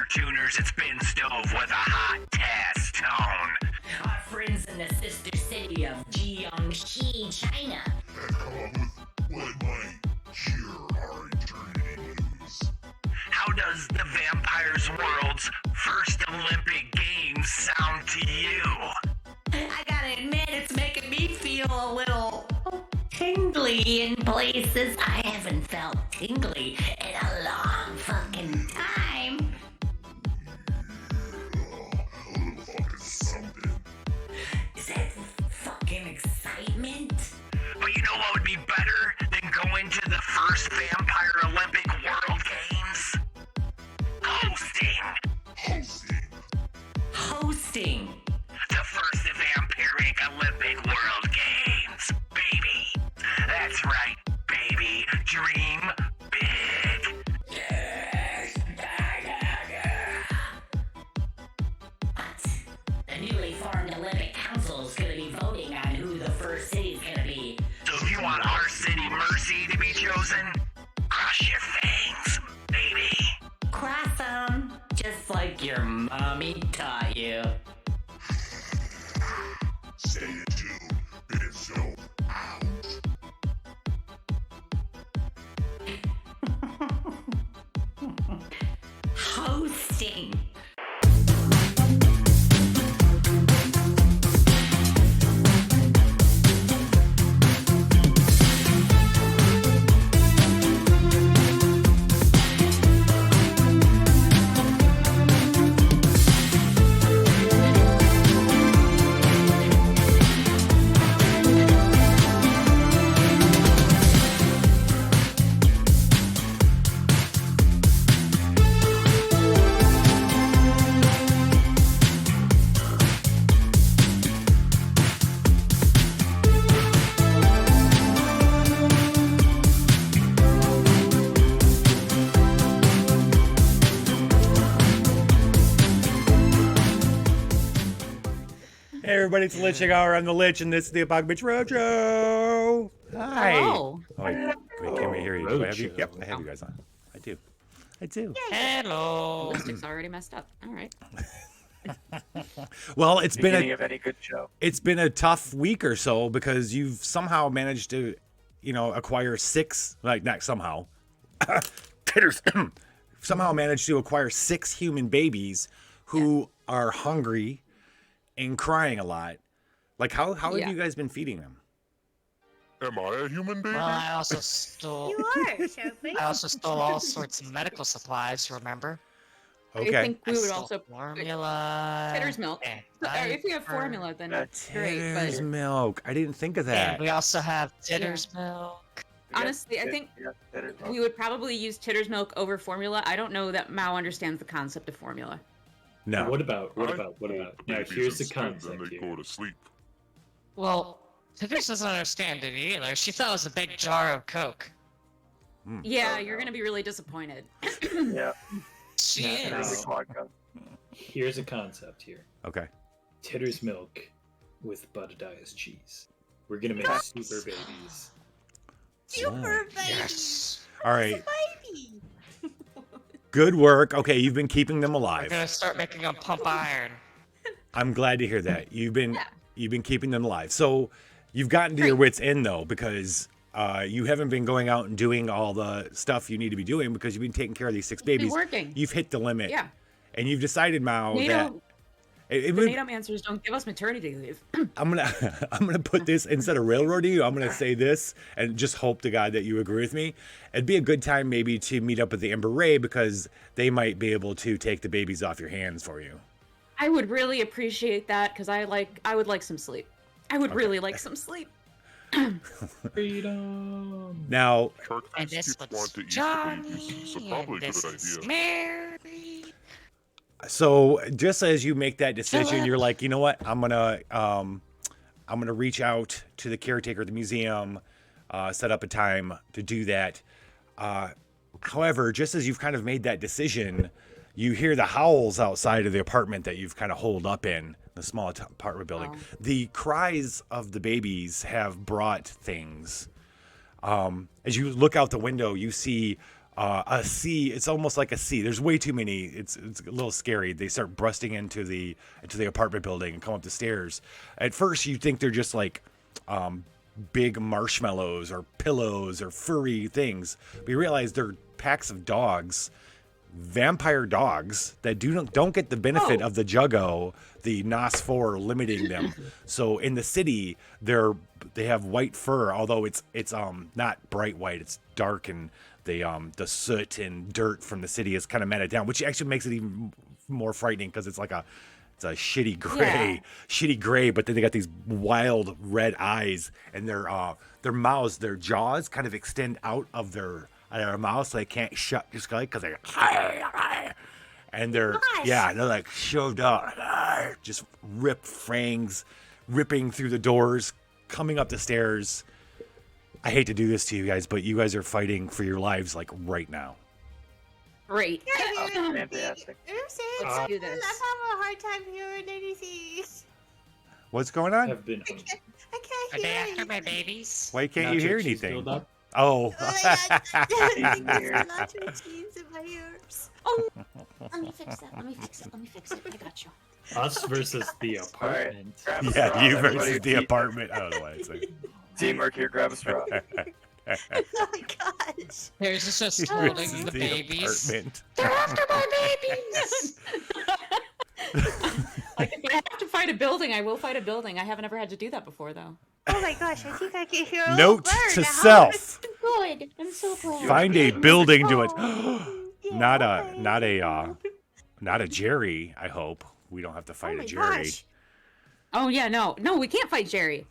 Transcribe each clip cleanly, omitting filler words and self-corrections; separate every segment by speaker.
Speaker 1: there, tuners. It's Ben Stove with a hot test tone.
Speaker 2: Our friends in the sister city of Jiangxi, China.
Speaker 3: And come what might cheer our eternity news.
Speaker 1: How does the Vampire's World's first Olympic Games sound to you?
Speaker 2: I gotta admit, it's making me feel a little tingly in places I haven't felt tingly in a long fucking time.
Speaker 3: A little fucking something.
Speaker 2: Is that fucking excitement?
Speaker 1: But you know what would be better than going to the first Vampire Olympic World Games? Hosting.
Speaker 2: Hosting.
Speaker 1: The first Vampiric Olympic World Games, baby. That's right, baby. Dream big.
Speaker 2: Yes. But the newly formed Olympic Council is gonna be voting on who the first city's gonna be.
Speaker 1: So if you want our city Mercy to be chosen, cross your fangs, baby.
Speaker 2: Cross 'em, just like your mommy taught you.
Speaker 3: Stay tuned. It's so out.
Speaker 2: Hosting.
Speaker 4: Hey everybody, it's the Litching Hour. I'm the Lich, and this is the Apocabitch Roadshow. Hi.
Speaker 5: Hello.
Speaker 4: Oh, wait, can we hear you? Do I have you? Yep, I have you guys on. I do.
Speaker 5: Hello.
Speaker 6: Lipstick's already messed up. All right.
Speaker 4: Well, it's been
Speaker 7: Beginning of any good show.
Speaker 4: it's been a tough week or so because you've somehow managed to, acquire somehow managed to acquire 6 human babies who are hungry and crying a lot. Like, how have
Speaker 6: Yeah.
Speaker 4: you guys been feeding them?
Speaker 3: Am I a human baby?
Speaker 5: Well, I also stole.
Speaker 8: You are, Sophie.
Speaker 5: I also stole all sorts of medical supplies. Remember?
Speaker 4: Okay.
Speaker 6: I think we
Speaker 5: I
Speaker 6: would
Speaker 5: stole
Speaker 6: also
Speaker 5: formula.
Speaker 6: Titter's milk.
Speaker 5: and
Speaker 6: If you have
Speaker 5: diaper,
Speaker 6: formula, then
Speaker 4: That's
Speaker 6: great.
Speaker 4: Titter's
Speaker 6: But
Speaker 4: milk. I didn't think of that.
Speaker 5: And we also have Titter's milk.
Speaker 6: honestly, I think we would probably use Titter's milk over formula. I don't know that Mao understands the concept of formula.
Speaker 4: No.
Speaker 9: What about?
Speaker 3: I
Speaker 9: Now,
Speaker 3: babies
Speaker 9: here's the
Speaker 3: instead, then
Speaker 9: concept
Speaker 3: they
Speaker 9: here.
Speaker 3: go to sleep.
Speaker 5: Well, Titters doesn't understand it either. She thought it was a big jar of Coke.
Speaker 6: Yeah, you're gonna be really disappointed.
Speaker 7: Yeah.
Speaker 5: She
Speaker 9: Yeah,
Speaker 5: is.
Speaker 7: Vodka.
Speaker 9: Here's a concept here.
Speaker 4: Okay.
Speaker 9: Titter's milk with Buttadias cheese. We're gonna make super babies.
Speaker 8: Super baby.
Speaker 5: Yes.
Speaker 4: All right.
Speaker 8: Baby.
Speaker 4: Good work. Okay, you've been keeping them
Speaker 5: We're
Speaker 4: alive.
Speaker 5: gonna start making them pump iron.
Speaker 4: I'm glad to hear that. You've been keeping them alive. So you've gotten to your wits' end though, because you haven't been going out and doing all the stuff you need to be doing because you've been taking care of these 6 babies.
Speaker 6: working.
Speaker 4: You've hit the limit.
Speaker 6: Yeah.
Speaker 4: And you've decided, Mao, that
Speaker 6: NATO,
Speaker 4: it
Speaker 6: the
Speaker 4: would-
Speaker 6: NATO answers don't give us maternity leave.
Speaker 4: I'm gonna put this instead of railroading you. I'm gonna say this and just hope to God that you agree with me. It'd be a good time maybe to meet up with the Ember Ray because they might be able to take the babies off your hands for you.
Speaker 6: I would really appreciate that because I would like some sleep. I would really like some sleep.
Speaker 9: Freedom.
Speaker 4: Now,
Speaker 3: Shark
Speaker 5: And
Speaker 3: things
Speaker 5: this
Speaker 3: keep want to
Speaker 5: one's
Speaker 3: eat the
Speaker 5: Johnny.
Speaker 3: babies, so probably
Speaker 5: And
Speaker 3: a
Speaker 5: this
Speaker 3: good
Speaker 5: is
Speaker 3: idea.
Speaker 5: Mary.
Speaker 4: so just as you make that decision,
Speaker 5: Philip.
Speaker 4: you're like, you know what? I'm gonna reach out to the caretaker of the museum, set up a time to do that. However, just as you've kind of made that decision, you hear the howls outside of the apartment that you've kind of holed up in, the small apartment building.
Speaker 6: Oh.
Speaker 4: The cries of the babies have brought things. As you look out the window, you see a sea. It's almost like a sea. There's way too many. It's a little scary. They start busting into the apartment building and come up the stairs. At first, you think they're just like big marshmallows or pillows or furry things. But you realize they're packs of dogs, vampire dogs that don't get the benefit of the Juggo, the NOS 4 limiting them. So in the city, they have white fur, although it's not bright white. It's dark, and the soot and dirt from the city is kind of matted down, which actually makes it even more frightening because it's a shitty gray, but then they got these wild red eyes, and their mouths, their jaws kind of extend out of their mouths, so they can't shut just because they're and they're like shoved out, just ripped fangs ripping through the doors, coming up the stairs. I hate to do this to you guys, but you guys are fighting for your lives like right now.
Speaker 6: Great.
Speaker 8: Fantastic.
Speaker 6: Let's do this.
Speaker 8: I'm having a hard time hearing anything.
Speaker 4: What's going on?
Speaker 9: Have been home.
Speaker 8: I can't
Speaker 5: Are they
Speaker 8: hear
Speaker 5: after
Speaker 8: anything.
Speaker 5: my babies?
Speaker 4: Why can't you hear
Speaker 9: Nacho cheese
Speaker 4: anything?
Speaker 9: buildup?
Speaker 4: Oh.
Speaker 8: Oh my god, there's nacho cheese in my ears.
Speaker 6: Oh, let me fix that. Let me fix it. I got you.
Speaker 9: Us versus the apartment.
Speaker 3: Grab a
Speaker 4: Yeah,
Speaker 3: straw,
Speaker 4: you
Speaker 3: everybody.
Speaker 4: versus the apartment. I don't know why it's like.
Speaker 3: Teamwork here, grab a straw.
Speaker 8: Oh my gosh.
Speaker 5: There's just
Speaker 4: versus
Speaker 5: holding the babies.
Speaker 4: apartment.
Speaker 5: They're after my babies!
Speaker 6: Like, if I have to fight a building, I will fight a building. I haven't ever had to do that before, though.
Speaker 8: Oh my gosh, I think I can hear a
Speaker 4: Note
Speaker 8: little bird
Speaker 4: to
Speaker 8: now.
Speaker 4: self:
Speaker 2: Good. I'm so glad.
Speaker 4: find a building to it.
Speaker 8: Yeah.
Speaker 4: Not a Jerry. I hope we don't have to
Speaker 8: Oh
Speaker 4: fight
Speaker 8: my
Speaker 4: a Jerry.
Speaker 8: gosh.
Speaker 6: Oh yeah, no, we can't fight Jerry.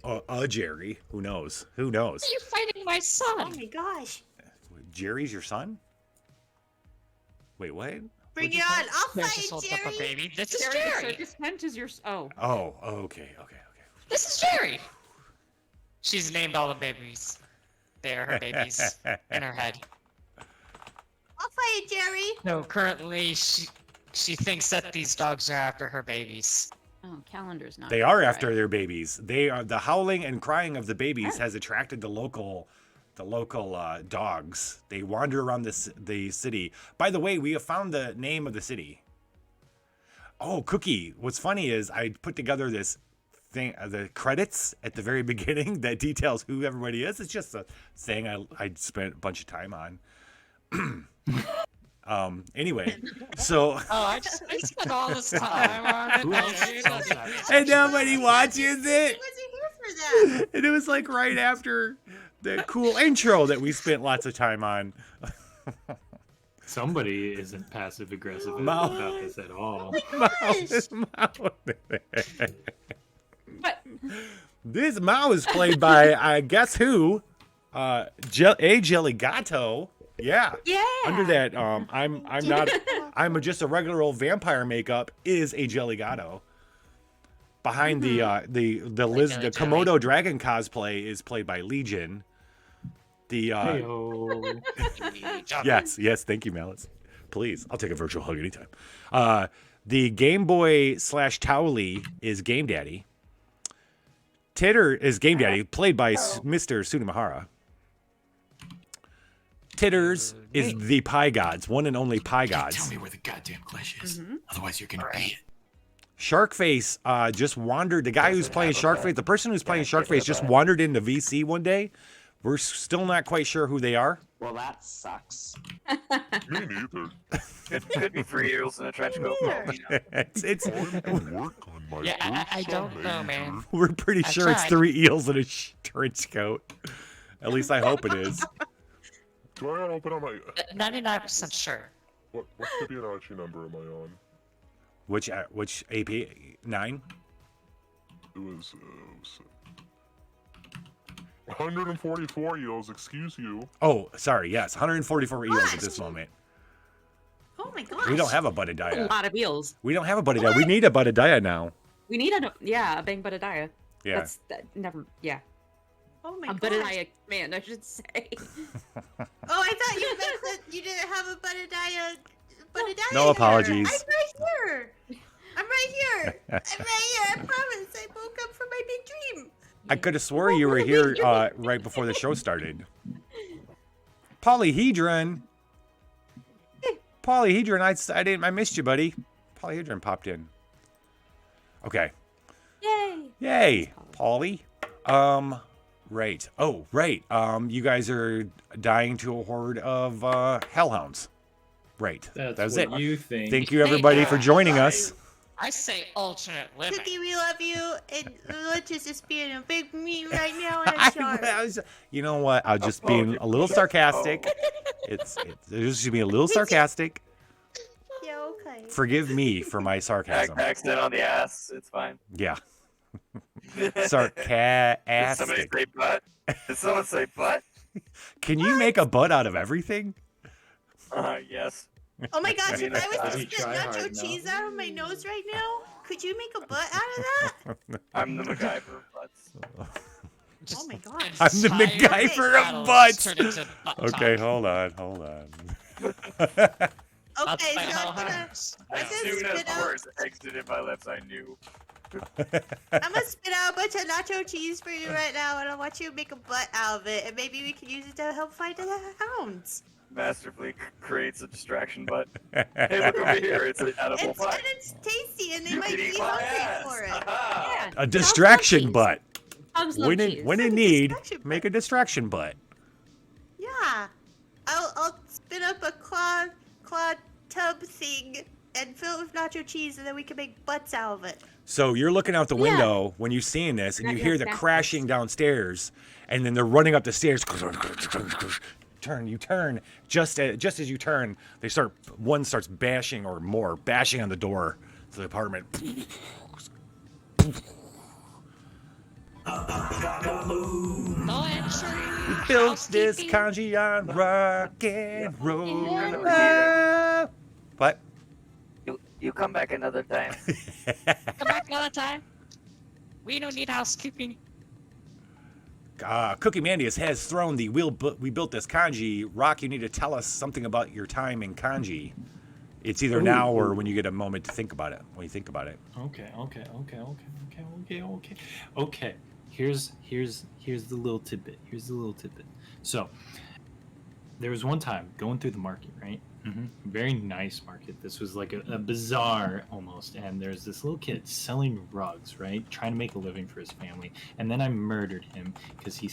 Speaker 4: A Jerry. Who knows? Who knows?
Speaker 5: You're fighting my
Speaker 8: Oh
Speaker 5: son!
Speaker 8: my gosh.
Speaker 4: Jerry's your son? Wait, what?
Speaker 8: Bring it on. I'll
Speaker 5: There's
Speaker 8: fight
Speaker 5: just holds up a
Speaker 8: Jerry.
Speaker 5: baby. This is
Speaker 6: Jerry, the
Speaker 5: Jerry!
Speaker 6: circus tent is your. Oh,
Speaker 4: Oh, okay.
Speaker 5: This is Jerry! She's named all the babies. They are her babies in her head.
Speaker 8: I'll fight Jerry.
Speaker 5: No, currently she thinks that these dogs are after her babies.
Speaker 6: oh, calendar's not.
Speaker 4: They are
Speaker 6: right.
Speaker 4: after their babies. They are the howling and crying of the babies has attracted the local dogs. They wander around the city. By the way, we have found the name of the city. Oh, Cookie. What's funny is I put together this thing, the credits at the very beginning that details who everybody is. It's just a thing I spent a bunch of time on. Anyway, so
Speaker 5: Oh, I spent all this time on
Speaker 9: Who else
Speaker 5: it.
Speaker 9: does that?
Speaker 4: and nobody watches
Speaker 8: I
Speaker 4: it.
Speaker 8: wasn't here for that.
Speaker 4: And it was like right after the cool intro that we spent lots of time on.
Speaker 9: Somebody isn't passive aggressive
Speaker 4: Mouth.
Speaker 9: about this at all.
Speaker 6: But
Speaker 4: This Mao is played by guess who? A Jellygato. Yeah.
Speaker 6: yeah.
Speaker 4: Under that, I'm just a regular old vampire makeup is a Jellygato. Behind the
Speaker 5: Jelly.
Speaker 4: Komodo dragon cosplay is played by Legion. The
Speaker 9: Heyo.
Speaker 4: yes, thank you, Malice. Please, I'll take a virtual hug anytime. The Game Boy / Towley is Game Daddy. Titter is Game Daddy, played by Mr. Sunamahara. Titters is the Pie Gods, one and only Pie Gods.
Speaker 1: Tell me where the goddamn glitch is. Otherwise, you're gonna be it.
Speaker 4: Sharkface just wandered. The guy who's playing Sharkface, the person who's playing Sharkface, just wandered into VC one day. We're still not quite sure who they are.
Speaker 7: Well, that sucks.
Speaker 3: Me neither.
Speaker 1: It could be 3 years in a trench coat.
Speaker 8: Neither.
Speaker 1: You know.
Speaker 4: It's
Speaker 3: I'm gonna work on my
Speaker 5: Yeah, I
Speaker 3: first
Speaker 5: don't know,
Speaker 3: major.
Speaker 5: man.
Speaker 4: we're pretty
Speaker 5: I
Speaker 4: sure it's
Speaker 5: tried.
Speaker 4: 3 eels in a trench coat. At least I hope it is.
Speaker 3: Do I open up my...
Speaker 5: 99% sure.
Speaker 3: What Fibonacci number am I on?
Speaker 4: Which AP 9?
Speaker 3: It was 144 eels, excuse you.
Speaker 4: Oh, sorry. Yes, 144 eels at this moment.
Speaker 8: Oh my gosh.
Speaker 4: We don't have a
Speaker 6: A
Speaker 4: Buttadaya.
Speaker 6: lot of eels.
Speaker 4: We don't have a Buttadaya. We need a Buttadaya now.
Speaker 6: We need a bang Buttadaya.
Speaker 4: Yeah.
Speaker 6: Never. Yeah.
Speaker 8: Oh my
Speaker 6: A
Speaker 8: gosh.
Speaker 6: Buttadaya command, I should say.
Speaker 8: Oh, I thought you meant that you didn't have a Buttadaya.
Speaker 4: No
Speaker 8: here.
Speaker 4: apologies.
Speaker 8: I'm right here. I'm right here. I promise. I woke up from my big dream.
Speaker 4: I could have swore you were here right before the show started. Polyhedron. Polyhedron, I missed you, buddy. Polyhedron popped in. Okay. Yay, Polly. Right. Oh, right. You guys are dying to a horde of hellhounds. Right.
Speaker 9: That's
Speaker 4: it.
Speaker 9: what you think.
Speaker 4: Thank you, everybody, for joining us.
Speaker 5: I say alternate living.
Speaker 8: Cookie, we love you, and let's just being a big me right now in a jar.
Speaker 4: You know what? I was just being a little sarcastic. It's just being a little sarcastic.
Speaker 8: Yeah, okay.
Speaker 4: Forgive me for my sarcasm.
Speaker 7: Accident on the ass. It's fine.
Speaker 4: Yeah.
Speaker 7: Did somebody
Speaker 4: Sarcastic.
Speaker 7: say butt? Did someone say butt?
Speaker 4: Can you make a butt out of everything?
Speaker 7: Yes.
Speaker 8: Oh my gosh, if I was to
Speaker 9: He
Speaker 8: spit
Speaker 9: try hard
Speaker 8: nacho
Speaker 9: now.
Speaker 8: cheese out of my nose right now, could you make a butt out of that?
Speaker 7: I'm the MacGyver of butts.
Speaker 8: Oh my gosh.
Speaker 4: I'm the
Speaker 5: Entire
Speaker 4: MacGyver
Speaker 5: battle
Speaker 4: of butts.
Speaker 5: turned into butt
Speaker 4: Okay,
Speaker 5: talk.
Speaker 4: hold on.
Speaker 5: That's
Speaker 8: Okay,
Speaker 5: my
Speaker 8: so
Speaker 5: hell
Speaker 8: I'm gonna
Speaker 5: house.
Speaker 7: As soon as
Speaker 8: spit
Speaker 7: the
Speaker 8: out.
Speaker 7: words exited my lips, I knew.
Speaker 8: I'm gonna spit out a bunch of nacho cheese for you right now, and I want you to make a butt out of it, and maybe we can use it to help fight the hounds.
Speaker 7: Masterfully creates a distraction butt. Hey, look over here. It's an edible
Speaker 8: It's,
Speaker 7: butt.
Speaker 8: and it's tasty, and they
Speaker 7: You
Speaker 8: might
Speaker 7: can
Speaker 8: be
Speaker 7: eat my
Speaker 8: hungry
Speaker 7: ass.
Speaker 8: for it.
Speaker 7: Aha.
Speaker 4: A distraction butt.
Speaker 6: Dogs love
Speaker 4: When
Speaker 6: cheese.
Speaker 4: in need,
Speaker 8: Distraction
Speaker 4: make a distraction butt.
Speaker 8: Yeah. I'll spin up a claw tub thing and fill it with nacho cheese, and then we can make butts out of it.
Speaker 4: So you're looking out the window when you're seeing this, and you hear the crashing downstairs, and then they're running up the stairs. You turn. Just as you turn, one starts bashing on the door to the apartment.
Speaker 5: No entry.
Speaker 4: Built this
Speaker 5: Housekeeping.
Speaker 4: kanji on rock and roll. What?
Speaker 7: You come back another time.
Speaker 5: Come back another time. We don't need housekeeping.
Speaker 4: Cookie Mandius has thrown the we built this kanji. Rock, you need to tell us something about your time in kanji. It's either now or when you get a moment to think about it. When you think about it.
Speaker 9: Okay. Here's the little tidbit. So there was one time going through the market, right? Very nice market. This was like a bazaar almost, and there's this little kid selling rugs, right? Trying to make a living for his family, and then I murdered him because he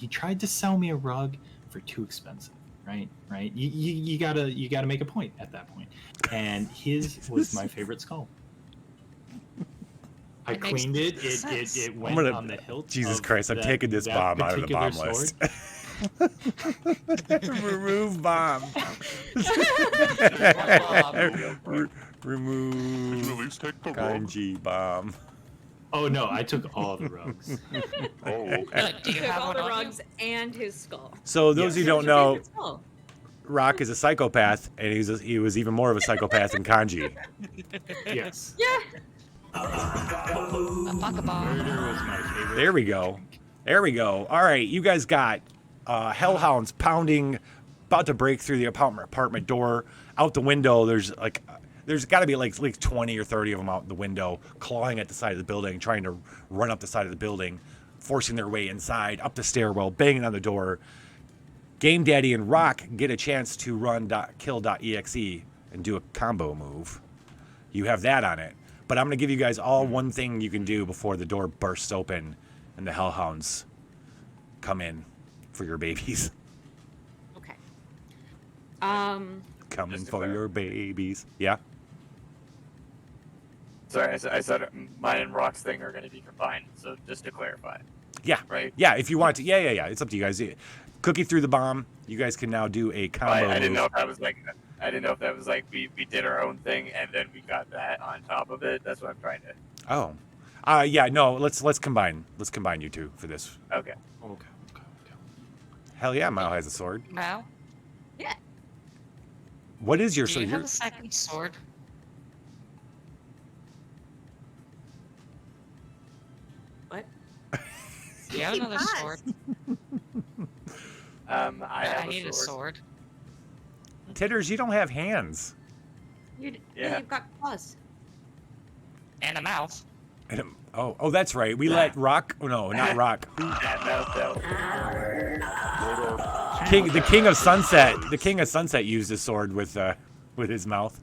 Speaker 9: tried to sell me a rug for too expensive, right? You gotta make a point at that point, and his was my favorite skull. I
Speaker 5: It makes
Speaker 9: cleaned it.
Speaker 5: sense.
Speaker 9: It went
Speaker 4: gonna-
Speaker 9: on the hilt.
Speaker 4: Jesus
Speaker 9: of
Speaker 4: Christ, I'm
Speaker 9: that-
Speaker 4: taking this
Speaker 9: that
Speaker 4: bomb out of the
Speaker 9: particular
Speaker 4: bomb list.
Speaker 9: sword.
Speaker 4: Remove bomb. Remove
Speaker 3: Release, take the rug.
Speaker 4: kanji bomb.
Speaker 9: Oh no, I took all the rugs.
Speaker 3: Oh, okay.
Speaker 5: Like, do you
Speaker 6: Took
Speaker 5: have
Speaker 6: all
Speaker 5: one
Speaker 6: the
Speaker 5: on you?
Speaker 6: rugs and his skull.
Speaker 4: So those who
Speaker 9: Yes.
Speaker 4: don't know,
Speaker 6: Oh.
Speaker 4: Rock is a psychopath, and he was even more of a psychopath in kanji.
Speaker 9: Yes.
Speaker 6: Yeah.
Speaker 5: A bucket bomb.
Speaker 9: Murder was my favorite.
Speaker 4: There we go. All right, you guys got hellhounds pounding, about to break through the apartment door. Out the window, there's got to be like 20 or 30 of them out the window, clawing at the side of the building, trying to run up the side of the building, forcing their way inside, up the stairwell, banging on the door. Game Daddy and Rock get a chance to run kill.exe and do a combo move. You have that on it. But I'm going to give you guys all one thing you can do before the door bursts open and the hellhounds come in for your babies.
Speaker 6: Okay.
Speaker 4: Coming
Speaker 7: Just to
Speaker 4: for
Speaker 7: clarify.
Speaker 4: your babies. Yeah?
Speaker 7: Sorry, I said mine and Rock's thing are going to be combined. So just to clarify,
Speaker 4: Yeah.
Speaker 7: right?
Speaker 4: Yeah, if you want to. Yeah. It's up to you guys. Cookie through the bomb. You guys can now do a combo
Speaker 7: I didn't
Speaker 4: move.
Speaker 7: know if that was like. I didn't know if that was like we did our own thing and then we got that on top of it. That's what I'm trying to.
Speaker 4: Oh. Yeah, no, let's combine. Let's combine you two for this.
Speaker 7: Okay.
Speaker 9: Okay.
Speaker 4: Hell yeah, Mao has a sword.
Speaker 5: Mal,
Speaker 4: What is your
Speaker 5: do
Speaker 4: sword?
Speaker 5: you have a second sword?
Speaker 6: What?
Speaker 5: Do you have another
Speaker 8: Pause.
Speaker 5: sword?
Speaker 7: I have
Speaker 5: need
Speaker 7: a
Speaker 5: a sword.
Speaker 4: Titters, you don't have hands.
Speaker 7: Yeah.
Speaker 6: You've got claws.
Speaker 5: And a mouth.
Speaker 4: Oh, that's right. We let Rock. Oh no, not Rock.
Speaker 7: And that
Speaker 3: What are
Speaker 4: The king of sunset. The king of sunset used his sword with his mouth.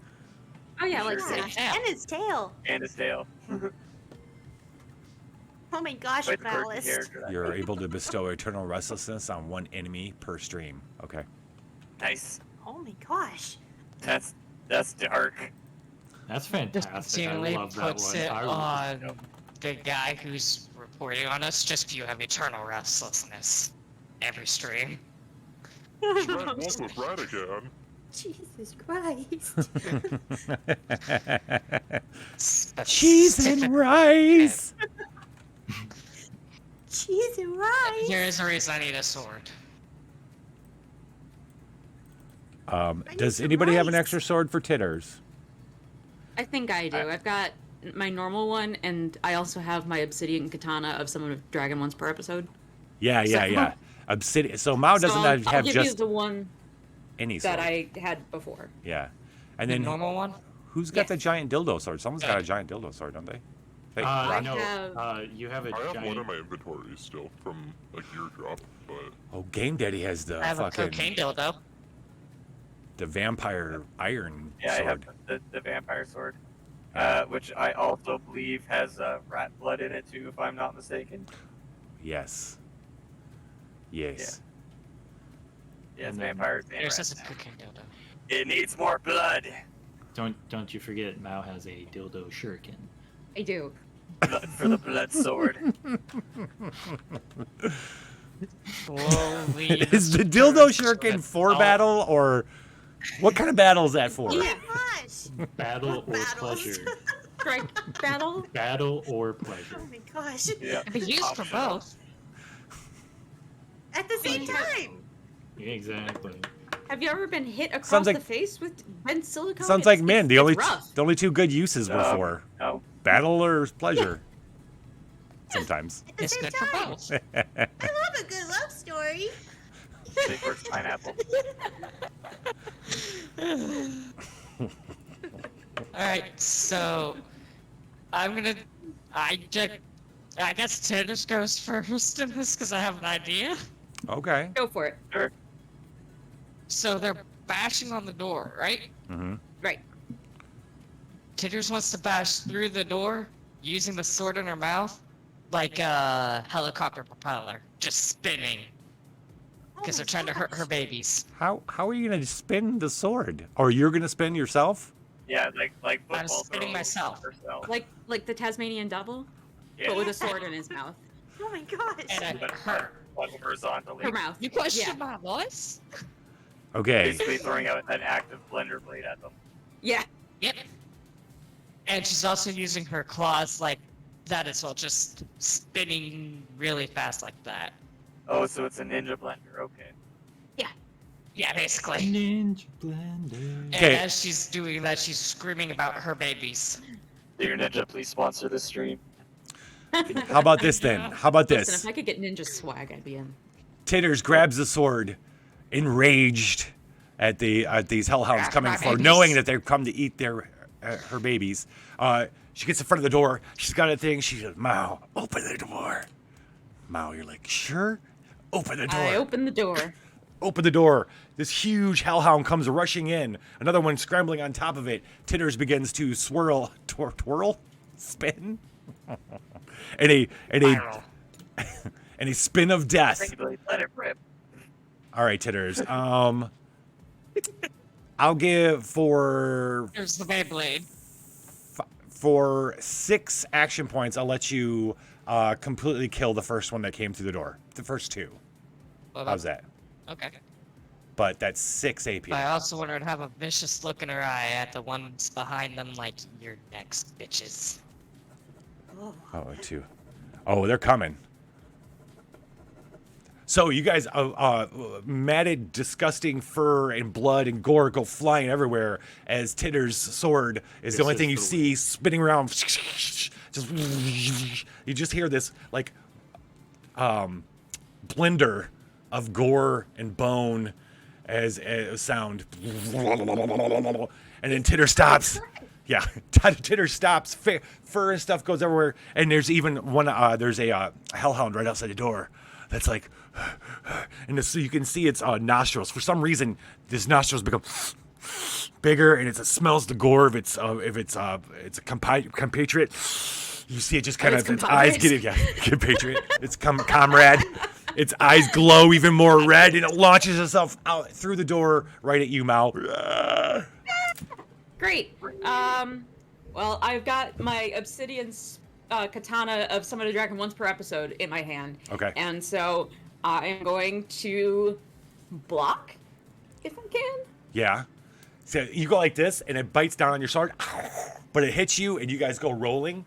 Speaker 6: Oh yeah, like
Speaker 7: Sure
Speaker 6: Sid.
Speaker 7: did.
Speaker 8: And his tail.
Speaker 7: And his tail.
Speaker 8: Oh my gosh,
Speaker 7: Quite the quirky
Speaker 8: Ballast.
Speaker 7: character. that
Speaker 4: You're
Speaker 7: guy.
Speaker 4: able to bestow eternal restlessness on one enemy per stream. Okay.
Speaker 7: Nice.
Speaker 8: Oh my gosh.
Speaker 7: That's dark.
Speaker 9: That's
Speaker 5: Just
Speaker 9: fantastic. I
Speaker 5: continually
Speaker 9: love that
Speaker 5: puts
Speaker 9: one.
Speaker 5: it
Speaker 9: I would-
Speaker 5: on the guy who's reporting on us. Just you have eternal restlessness every stream.
Speaker 3: Red Wolf with Red again.
Speaker 8: Jesus Christ.
Speaker 4: Cheese and rice.
Speaker 8: Cheese and rice.
Speaker 5: Here is the reason I need a sword.
Speaker 8: need
Speaker 4: Does
Speaker 8: some
Speaker 4: anybody have an
Speaker 8: rice.
Speaker 4: extra sword for Titters?
Speaker 6: I think I do. I've got my normal one, and I also have my obsidian katana of Summon of Dragon once per episode.
Speaker 4: Yeah. Obsidian. So Mao doesn't
Speaker 6: I'll
Speaker 4: have
Speaker 6: give you
Speaker 4: just
Speaker 6: the one
Speaker 4: any sword.
Speaker 6: that I had before.
Speaker 4: Yeah. And
Speaker 5: The
Speaker 4: then
Speaker 5: normal one?
Speaker 4: who's got the
Speaker 6: Yes.
Speaker 4: giant dildo sword? Someone's got a giant dildo sword, don't they?
Speaker 6: I
Speaker 9: no.
Speaker 6: have-
Speaker 9: You have a
Speaker 3: I have one in
Speaker 9: giant.
Speaker 3: my inventory still from a gear drop, but
Speaker 4: Oh, Game Daddy has the
Speaker 5: I have a
Speaker 4: fucking
Speaker 5: cocaine dildo.
Speaker 4: the vampire iron
Speaker 7: Yeah, I have
Speaker 4: sword.
Speaker 7: the vampire sword. Which I also believe has rat blood in it too, if I'm not mistaken.
Speaker 4: Yes. Yes.
Speaker 7: Yeah, it's
Speaker 9: And then-
Speaker 7: vampires and
Speaker 5: There's
Speaker 7: rats
Speaker 5: just a
Speaker 7: now.
Speaker 5: cocaine dildo.
Speaker 7: It needs more blood.
Speaker 9: Don't you forget, Mao has a dildo shuriken.
Speaker 6: I do.
Speaker 7: Blood for the blood sword.
Speaker 5: Slowly.
Speaker 4: Is the dildo shuriken for
Speaker 5: Oh.
Speaker 4: battle or what kind of battle is that for?
Speaker 8: Oh my gosh.
Speaker 9: Battle or
Speaker 8: Battles.
Speaker 9: pleasure.
Speaker 6: Strike battle.
Speaker 9: Battle or pleasure.
Speaker 8: Oh my gosh.
Speaker 7: Yeah.
Speaker 5: It'd be used for
Speaker 7: Optional.
Speaker 5: both.
Speaker 8: At the same time.
Speaker 9: Yeah, exactly.
Speaker 6: Have you ever been hit across
Speaker 4: Sounds like-
Speaker 6: the face with bent silicone?
Speaker 4: Sounds like men. The
Speaker 6: it's
Speaker 4: only
Speaker 6: rough.
Speaker 4: the only two good uses were for
Speaker 7: No.
Speaker 4: battle or pleasure. Sometimes.
Speaker 8: At the
Speaker 5: It's
Speaker 8: same
Speaker 5: good for
Speaker 8: time.
Speaker 5: both.
Speaker 8: I love a good love story.
Speaker 7: Big words pineapple.
Speaker 5: Alright, so I guess Tennis goes first in this because I have an idea.
Speaker 4: Okay.
Speaker 6: Go for it.
Speaker 7: Sure.
Speaker 5: So they're bashing on the door, right?
Speaker 4: Mm-hmm.
Speaker 6: Right.
Speaker 5: Titters wants to bash through the door using the sword in her mouth like a helicopter propeller, just spinning because
Speaker 8: Oh
Speaker 5: they're
Speaker 8: my
Speaker 5: trying to hurt
Speaker 8: gosh.
Speaker 5: her babies.
Speaker 4: How are you gonna spin the sword? Or you're gonna spin yourself?
Speaker 7: Yeah, like
Speaker 5: I'm
Speaker 7: football
Speaker 5: spinning
Speaker 7: throws
Speaker 5: myself.
Speaker 7: herself.
Speaker 6: Like the Tasmanian devil,
Speaker 7: Yeah.
Speaker 6: but with a sword in his mouth.
Speaker 8: Oh my gosh.
Speaker 5: And I
Speaker 7: But
Speaker 5: hurt.
Speaker 7: But horizontally.
Speaker 6: Her mouth.
Speaker 5: You question
Speaker 6: Yeah.
Speaker 5: my voice?
Speaker 4: Okay.
Speaker 7: Basically throwing out an active blender blade at them.
Speaker 6: Yeah.
Speaker 5: Yep. And she's also using her claws like that as well, just spinning really fast like that.
Speaker 7: Oh, so it's a ninja blender. Okay.
Speaker 5: Yeah, basically.
Speaker 9: Ninja blender.
Speaker 5: And
Speaker 4: Okay.
Speaker 5: as she's doing that, she's screaming about her babies.
Speaker 7: Dear Ninja, please sponsor this stream.
Speaker 4: How about this then? How about
Speaker 6: Listen,
Speaker 4: this?
Speaker 6: if I could get ninja swag, I'd be in.
Speaker 4: Titters grabs the sword, enraged at these hellhounds coming
Speaker 5: my
Speaker 4: for,
Speaker 5: babies.
Speaker 4: knowing that they've come to eat their her babies. She gets in front of the door. She's got a thing. She goes, "Mao, open the door." Mao, you're like, "Sure." Open the door.
Speaker 6: I open the door.
Speaker 4: Open the door. This huge hellhound comes rushing in. Another one scrambling on top of it. Titters begins to swirl, twirl, spin, and a
Speaker 5: Viral.
Speaker 4: and a spin of death.
Speaker 7: Basically, let it rip.
Speaker 4: All right, Titters. I'll give for
Speaker 5: Here's the Beyblade.
Speaker 4: 6 action points. I'll let you completely kill the first one that came through the door. The first 2. How's that?
Speaker 5: Okay.
Speaker 4: But that's 6 AP.
Speaker 5: I also want her to have a vicious look in her eye at the ones behind them, like, you're next, bitches.
Speaker 4: Oh, 2. Oh, they're coming. So you guys, matted, disgusting fur and blood and gore go flying everywhere as Titter's sword is the only thing you see spinning around. Just you just hear this like blender of gore and bone as a sound, and then Titter stops. Yeah, Titter stops. Fur and stuff goes everywhere, and there's even one. There's a hellhound right outside the door. That's like, and so you can see its nostrils. For some reason, this nostrils become bigger, and it smells the gore of its a compatriot. You see it just kind of its eyes get compatriot. It's comrade. Its eyes glow even more red, and it launches itself out through the door right at you, Mao.
Speaker 6: Great. Well, I've got my obsidian katana of Summon a Dragon once per episode in my hand.
Speaker 4: Okay.
Speaker 6: And so I am going to block, if I can.
Speaker 4: Yeah. So you go like this, and it bites down on your sword, but it hits you, and you guys go rolling.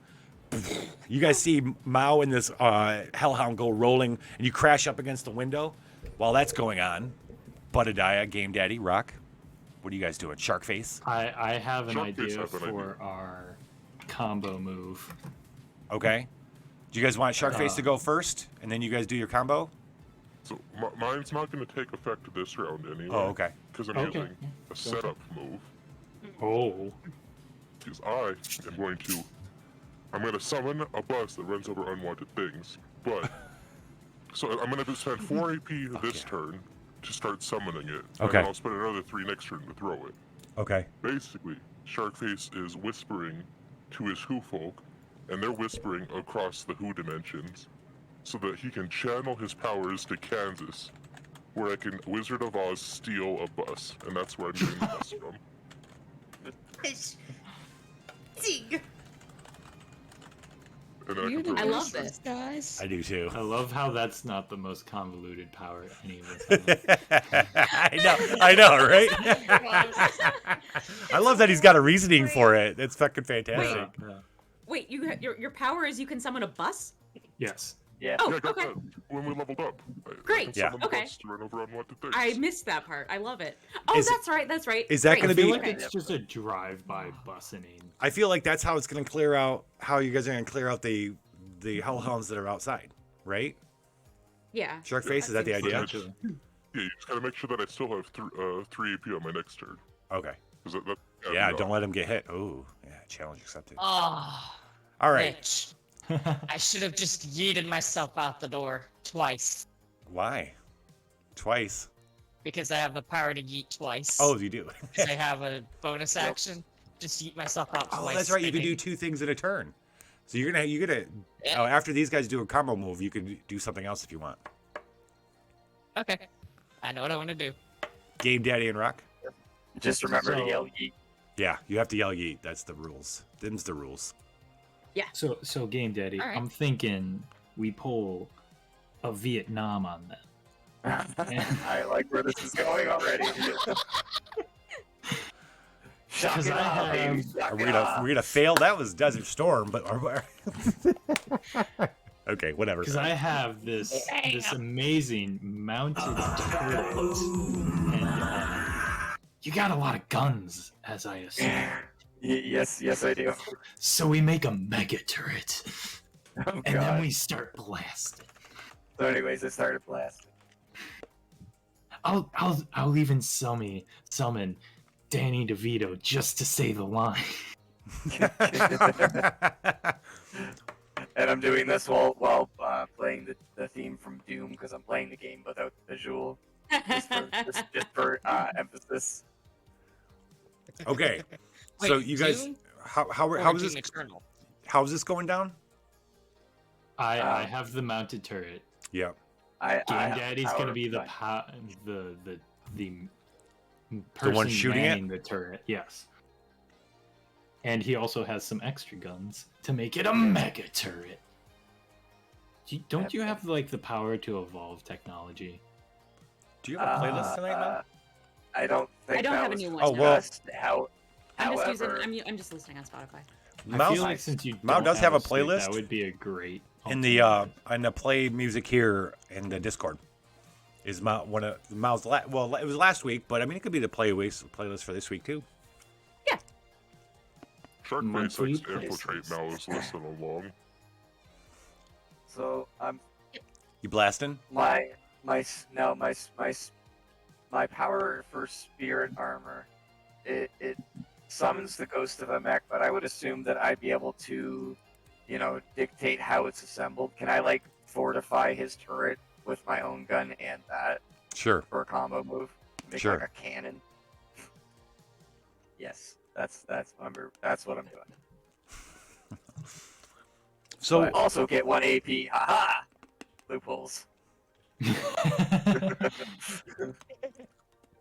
Speaker 4: You guys see Mao and this hellhound go rolling, and you crash up against the window. While that's going on, Buttadiah, Game Daddy, Rock, what are you guys doing? Shark face?
Speaker 9: I have an
Speaker 3: Shark face
Speaker 9: idea
Speaker 3: have an
Speaker 9: for our combo move.
Speaker 4: Okay. Do you guys want Shark face to go first, and then you guys do your combo?
Speaker 3: So mine's not going to take effect this round anyway.
Speaker 4: Oh, okay.
Speaker 3: Because I'm
Speaker 9: Okay.
Speaker 3: using a setup move.
Speaker 9: Oh.
Speaker 3: Because I am going to... I'm going to summon a bus that runs over unwanted things. But... So I'm going to spend 4 AP this turn to start summoning it. And
Speaker 4: Okay.
Speaker 3: then I'll spend another 3 next turn to throw it.
Speaker 4: Okay.
Speaker 3: Basically, Sharkface is whispering to his Who folk, and they're whispering across the Who dimensions, so that he can channel his powers to Kansas, where I can Wizard of Oz steal a bus, and that's where I'm getting the bus from.
Speaker 8: Zing.
Speaker 3: And then I can throw
Speaker 6: I
Speaker 3: it.
Speaker 6: love this.
Speaker 5: guys.
Speaker 4: I do too.
Speaker 9: I love how that's not the most convoluted power any of us have.
Speaker 4: I know, right? I love that he's got a reasoning for it. That's fucking fantastic.
Speaker 6: Wait, your power is you can summon a bus?
Speaker 9: Yes.
Speaker 7: Yeah.
Speaker 6: Oh,
Speaker 3: Yeah, I got
Speaker 6: okay.
Speaker 3: that when we leveled up. I
Speaker 6: Great.
Speaker 3: can summon the
Speaker 6: Okay.
Speaker 3: bus to run over unwanted things.
Speaker 6: I missed that part. I love it. Oh,
Speaker 4: Is-
Speaker 6: that's right. That's right.
Speaker 4: is that
Speaker 6: Great.
Speaker 4: gonna
Speaker 9: I feel
Speaker 4: be-
Speaker 9: like
Speaker 6: Okay.
Speaker 9: it's just a drive-by bussing.
Speaker 4: I feel like that's how it's going to clear out, how you guys are going to clear out the hellhounds that are outside, right?
Speaker 6: Yeah.
Speaker 4: Shark face, is that the
Speaker 6: seems-
Speaker 4: idea?
Speaker 9: Potentially.
Speaker 3: Yeah, you just gotta make sure that I still have 3 AP on my next turn.
Speaker 4: Okay.
Speaker 3: 'Cause that
Speaker 4: Yeah, don't let him get hit. Ooh, yeah, challenge accepted.
Speaker 5: Oh,
Speaker 4: All right.
Speaker 5: Rich. I should have just yeeted myself out the door twice
Speaker 4: Why? Twice.
Speaker 5: because I have the power to yeet twice.
Speaker 4: Oh, you do.
Speaker 5: Because I have a bonus action. Just yeet myself out twice.
Speaker 4: Oh, that's right. You can do
Speaker 5: spinning.
Speaker 4: 2 things in a turn. So you're gonna
Speaker 5: Yeah.
Speaker 4: oh, after these guys do a combo move, you can do something else if you want.
Speaker 5: Okay. I know what I want to do.
Speaker 4: Game Daddy and Rock.
Speaker 7: Just remember to
Speaker 9: So-
Speaker 7: yell yeet.
Speaker 4: Yeah, you have to yell yeet. That's the rules. Them's the rules.
Speaker 9: So Game Daddy,
Speaker 5: All right.
Speaker 9: I'm thinking we pull a Vietnam on them.
Speaker 7: I like where this is going already. Shock
Speaker 9: Because
Speaker 7: it
Speaker 9: I
Speaker 7: off, baby.
Speaker 9: have-
Speaker 7: Shock
Speaker 4: Are we
Speaker 7: it
Speaker 4: gonna
Speaker 7: off.
Speaker 4: fail? That was Desert Storm, but okay, whatever.
Speaker 9: Because I have this amazing mounted turret, and you got a lot of guns, as I assume.
Speaker 7: Yes, I do.
Speaker 9: So we make a mega turret,
Speaker 7: Oh,
Speaker 9: and then
Speaker 7: God.
Speaker 9: we start blasting.
Speaker 7: So anyways, it started blasting.
Speaker 9: I'll even summon Danny DeVito just to say the line.
Speaker 7: And I'm doing this while playing the theme from Doom because I'm playing the game without the visual, just for emphasis.
Speaker 4: Okay.
Speaker 5: Wait,
Speaker 4: So you guys,
Speaker 5: Doom
Speaker 4: how
Speaker 5: or
Speaker 4: is
Speaker 5: Doom
Speaker 4: this?
Speaker 5: Eternal?
Speaker 4: How's this going down?
Speaker 9: I have the mounted turret.
Speaker 4: Yeah.
Speaker 7: I
Speaker 9: Game
Speaker 7: have
Speaker 9: Daddy's
Speaker 7: power
Speaker 9: gonna be the
Speaker 7: fine.
Speaker 9: the person
Speaker 4: one shooting it?
Speaker 9: manning the turret. Yes. And he also has some extra guns to make it a mega turret. Don't you have like the power to evolve technology?
Speaker 4: Do you have a playlist tonight, Mel?
Speaker 7: I don't think
Speaker 6: I don't
Speaker 7: that
Speaker 6: have a
Speaker 7: was
Speaker 6: new one.
Speaker 4: Oh, well-
Speaker 7: just how.
Speaker 6: I'm just using.
Speaker 7: However,
Speaker 6: I'm just listening on Spotify.
Speaker 9: I
Speaker 4: Mouse,
Speaker 9: feel like since you
Speaker 4: Mao
Speaker 9: don't
Speaker 4: does have a
Speaker 9: suite,
Speaker 4: playlist
Speaker 9: that would be a great
Speaker 4: in the play music here in the Discord. Is Mao one of Mao's? Well, it was last week, but I mean, it could be the playlist for this week too.
Speaker 3: Sharkface
Speaker 9: Monthly
Speaker 3: likes to
Speaker 9: prices.
Speaker 3: infiltrate now is listen along.
Speaker 7: so
Speaker 4: You blasting?
Speaker 7: my power for spirit armor, it summons the ghost of a mech, but I would assume that I'd be able to, dictate how it's assembled. Can I like fortify his turret with my own gun and that
Speaker 4: Sure.
Speaker 7: for a combo move. Make
Speaker 4: Sure.
Speaker 7: like a cannon. Yes, that's what I'm doing.
Speaker 4: So
Speaker 7: But also get 1 AP. Haha! Loopholes.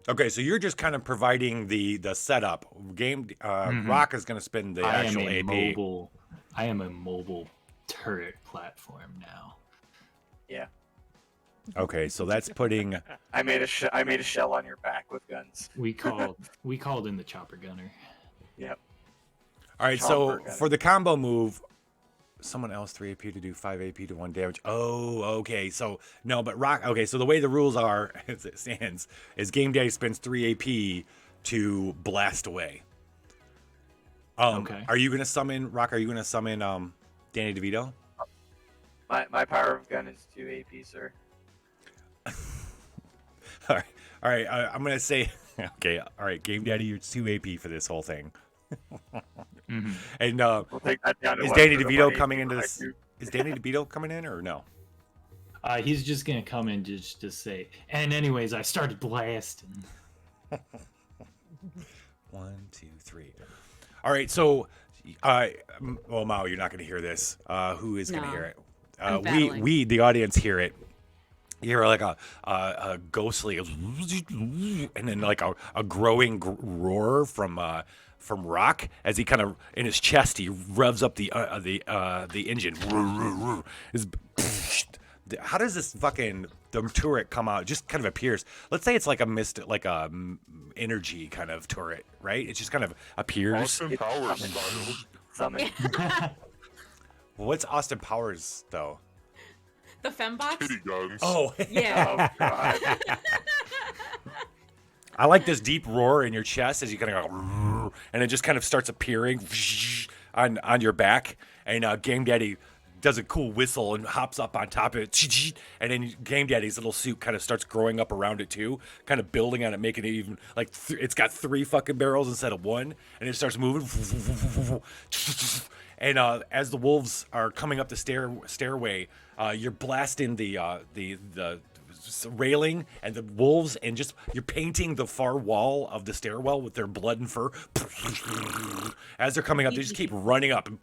Speaker 4: okay, so you're just kind of providing the setup. Game Rock is going to spend the actual AP.
Speaker 9: I am a mobile turret platform now.
Speaker 7: Yeah.
Speaker 4: Okay, so that's putting.
Speaker 7: I made a shell on your back with guns.
Speaker 9: We called in the chopper gunner.
Speaker 7: Yep.
Speaker 4: All right,
Speaker 7: Chopper
Speaker 4: so
Speaker 7: gunner.
Speaker 4: for the combo move, someone else 3 AP to do 5 AP to 1 damage. Oh, okay. So no, but Rock. Okay, so the way the rules are, as it stands, is Game Daddy spends 3 AP to blast away.
Speaker 9: Okay.
Speaker 4: Are you gonna summon Rock? Are you gonna summon Danny DeVito?
Speaker 7: My power of gun is 2 AP, sir.
Speaker 4: All right. I'm gonna say, okay. All right, Game Daddy, you're 2 AP for this whole thing.
Speaker 9: Mm-hmm.
Speaker 4: And
Speaker 7: We'll take that down to
Speaker 4: is
Speaker 7: one
Speaker 4: Danny
Speaker 7: for the
Speaker 4: DeVito
Speaker 7: 1
Speaker 4: coming
Speaker 7: AP
Speaker 4: into
Speaker 7: for
Speaker 4: this?
Speaker 7: my two.
Speaker 4: Is Danny DeVito coming in or no?
Speaker 9: He's just gonna come in just to say. And anyways, I started blasting.
Speaker 4: 1, 2, 3. All right, so, well, Mao, you're not gonna hear this. Who is gonna
Speaker 6: No.
Speaker 4: hear it?
Speaker 6: I'm battling.
Speaker 4: We, the audience, hear it. You hear like a ghostly, and then like a growing roar from Rock as he kind of in his chest he revs up the engine. How does this fucking the turret come out? It just kind of appears. Let's say it's like a energy kind of turret, right? It just kind of appears.
Speaker 3: Austin Powers style.
Speaker 7: Summon.
Speaker 4: What's Austin Powers though?
Speaker 6: The fembox?
Speaker 3: Kitty guns.
Speaker 4: Oh,
Speaker 6: Yeah.
Speaker 7: Oh god.
Speaker 4: I like this deep roar in your chest as you kind of go, and it just kind of starts appearing on your back. And Game Daddy does a cool whistle and hops up on top of it. And then Game Daddy's little suit kind of starts growing up around it too, kind of building on it, making it even like it's got 3 fucking barrels instead of 1. And it starts moving. And as the wolves are coming up the stairway, you're blasting the railing and the wolves, and just you're painting the far wall of the stairwell with their blood and fur. As they're coming up, they just keep running up, and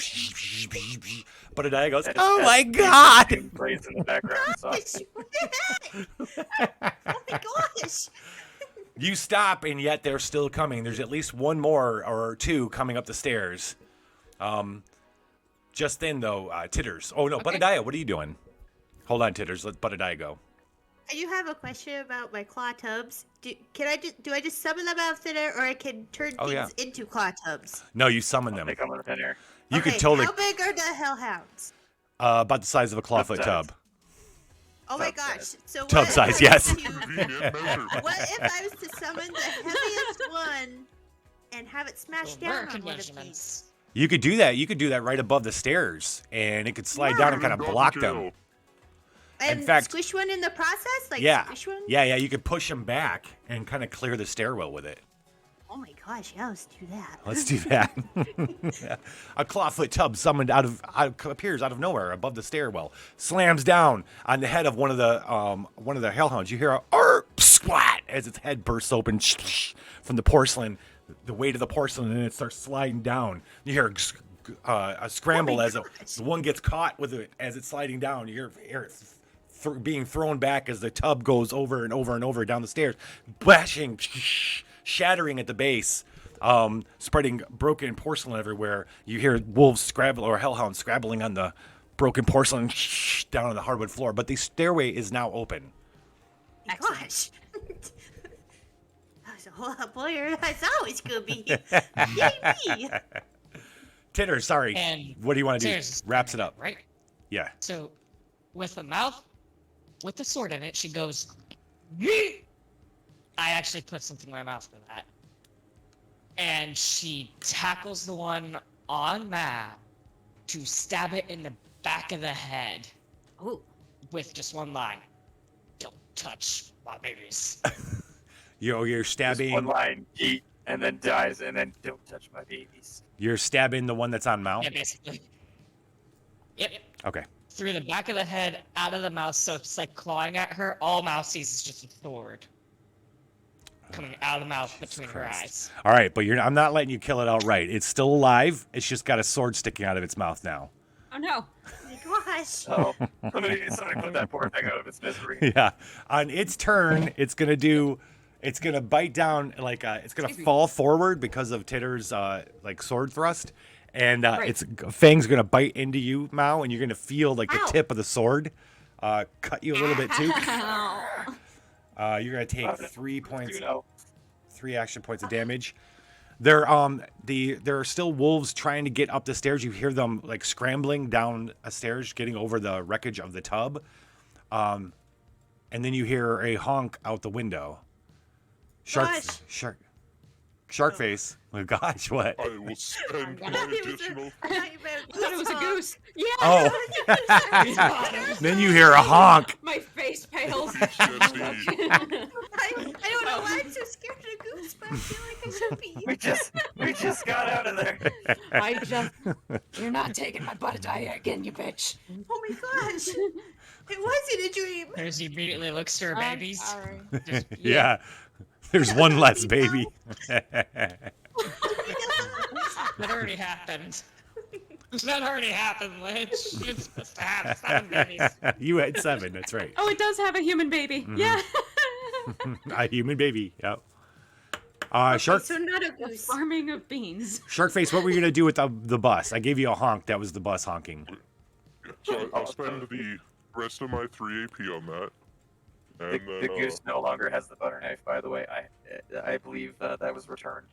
Speaker 4: but Adaya goes, "Oh my god!"
Speaker 7: Plays in the background. So.
Speaker 8: Oh my gosh!
Speaker 4: You stop, and yet they're still coming. There's at least 1 more or 2 coming up the stairs. Just then, though, Titters. Oh no,
Speaker 6: Okay.
Speaker 4: Budadiah, what are you doing? Hold on, Titters. Let Budadiah go.
Speaker 8: I do have a question about my claw tubs. Do I just summon them out of thin air, or I can turn
Speaker 4: Oh,
Speaker 8: things
Speaker 4: yeah.
Speaker 8: into claw tubs?
Speaker 4: No, you summon them.
Speaker 7: They come with thin air.
Speaker 4: You
Speaker 8: Okay,
Speaker 4: could totally
Speaker 8: How big are the hellhounds?
Speaker 4: about the size of a clawfoot
Speaker 7: size.
Speaker 4: tub.
Speaker 8: Oh my
Speaker 7: Tub
Speaker 8: gosh!
Speaker 7: size.
Speaker 8: So
Speaker 4: Tub
Speaker 8: what
Speaker 4: size,
Speaker 8: if I
Speaker 4: yes.
Speaker 8: was to-
Speaker 3: Convenient measure.
Speaker 8: What if I was to summon the heaviest one and have it smash down
Speaker 5: American
Speaker 8: on one of these?
Speaker 5: measurements.
Speaker 4: You could do that. You could do that right above the stairs, and it could slide down and kind of
Speaker 3: Doggy
Speaker 4: block
Speaker 3: tail.
Speaker 4: them.
Speaker 8: And
Speaker 4: fact-
Speaker 8: squish one in the process? Like
Speaker 4: Yeah,
Speaker 8: squish one?
Speaker 4: yeah. You could push them back and kind of clear the stairwell with it.
Speaker 8: Oh my gosh, yeah, let's do that.
Speaker 4: Let's do that. Yeah. A clawfoot tub summoned appears out of nowhere above the stairwell, slams down on the head of one of the hellhounds. You hear a splat as its head bursts open from the porcelain, the weight of the porcelain, and it starts sliding down. You hear a scramble as the one gets caught with it as it's sliding down. You hear it being thrown back as the tub goes over and over and over down the stairs, bashing, shattering at the base, spreading broken porcelain everywhere. You hear wolves scrabble or hellhounds scrabbling on the broken porcelain down on the hardwood floor. But the stairway is now open.
Speaker 8: Gosh. That was a whole lot more. That's always gonna be. Yay me.
Speaker 4: Titter, sorry.
Speaker 5: And
Speaker 4: What do you want to do?
Speaker 5: Titters,
Speaker 4: Wraps it up.
Speaker 5: Right?
Speaker 4: Yeah.
Speaker 5: So, with the mouth, with the sword in it, she goes, "Yeet!" I actually put something in my mouth for that. And she tackles the one on Matt to stab it in the back of the head
Speaker 6: Oh,
Speaker 5: with just one line. Don't touch my babies.
Speaker 4: You're
Speaker 7: Just one
Speaker 4: stabbing.
Speaker 7: line, eat, and then dies, and then don't touch my babies.
Speaker 4: You're stabbing the one that's on Mao.
Speaker 5: Yeah, basically. Yep.
Speaker 4: Okay.
Speaker 5: through the back of the head, out of the mouth, so it's like clawing at her. All Mouse sees is just a sword coming out of the mouth between her eyes.
Speaker 4: All right, but I'm not letting you kill it outright. It's still alive. It's just got a sword sticking out of its mouth now.
Speaker 6: Oh no.
Speaker 8: Oh my gosh.
Speaker 7: So somebody put that poor thing out of its misery.
Speaker 4: Yeah. On its turn, it's gonna bite down it's gonna fall forward because of Titter's like sword thrust, and its fang's gonna bite into you, Mao, and you're gonna feel like the tip of the sword cut you a little bit too. You're gonna take 3 points, 3 action points of damage. There are still wolves trying to get up the stairs. You hear them like scrambling down a stairs, getting over the wreckage of the tub. And then you hear a honk out the window. Shark face. Oh gosh, what?
Speaker 3: I will spend my additional.
Speaker 6: I thought it was a goose. Yeah.
Speaker 4: Oh. Then you hear a honk.
Speaker 6: My face pales.
Speaker 8: I don't know why I'm so scared of a goose, but I feel like I should be.
Speaker 7: We just got out of there.
Speaker 6: You're not taking my butt again, you bitch.
Speaker 8: Oh my gosh. It wasn't a dream.
Speaker 5: There's immediately looks to her babies.
Speaker 6: Sorry.
Speaker 4: Yeah. There's one less baby.
Speaker 5: That already happened. That already happened, Lich. You're supposed to have 7 babies.
Speaker 4: You had 7, that's right.
Speaker 6: Oh, it does have a human baby. Yeah.
Speaker 4: A human baby, yep. Shark.
Speaker 8: So not a goose.
Speaker 6: Farming of beans.
Speaker 4: Sharkface, what were you gonna do with the bus? I gave you a honk. That was the bus honking.
Speaker 3: So I'll spend the rest of my 3 AP on that. And
Speaker 7: The goose no longer has the butter knife, by the way. I believe that was returned.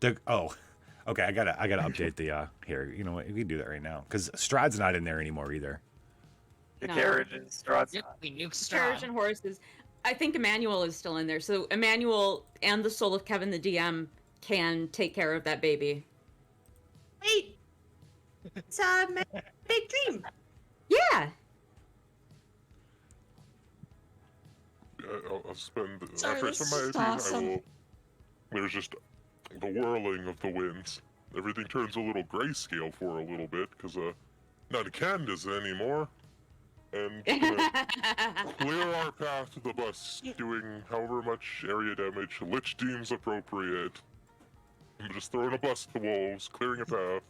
Speaker 4: Okay. I gotta update the here. You know what? We can do that right now because Strahd's not in there anymore either.
Speaker 7: The
Speaker 6: No.
Speaker 7: carriage and Strahd's
Speaker 5: Yep,
Speaker 7: not.
Speaker 5: we nuked
Speaker 6: Carriage
Speaker 5: Strahd.
Speaker 6: and horses. I think Emmanuel is still in there. So Emmanuel and the soul of Kevin the DM can take care of that baby.
Speaker 8: Wait. It's a big dream.
Speaker 6: Yeah.
Speaker 3: I'll spend the
Speaker 5: Sorry,
Speaker 3: rest of
Speaker 5: this
Speaker 3: my
Speaker 5: is
Speaker 3: AP.
Speaker 5: awesome.
Speaker 3: There's just the whirling of the winds. Everything turns a little grayscale for a little bit because not Candace anymore. And clear our path to the bus, doing however much area damage Lich deems appropriate. I'm just throwing a bus at the wolves, clearing a path.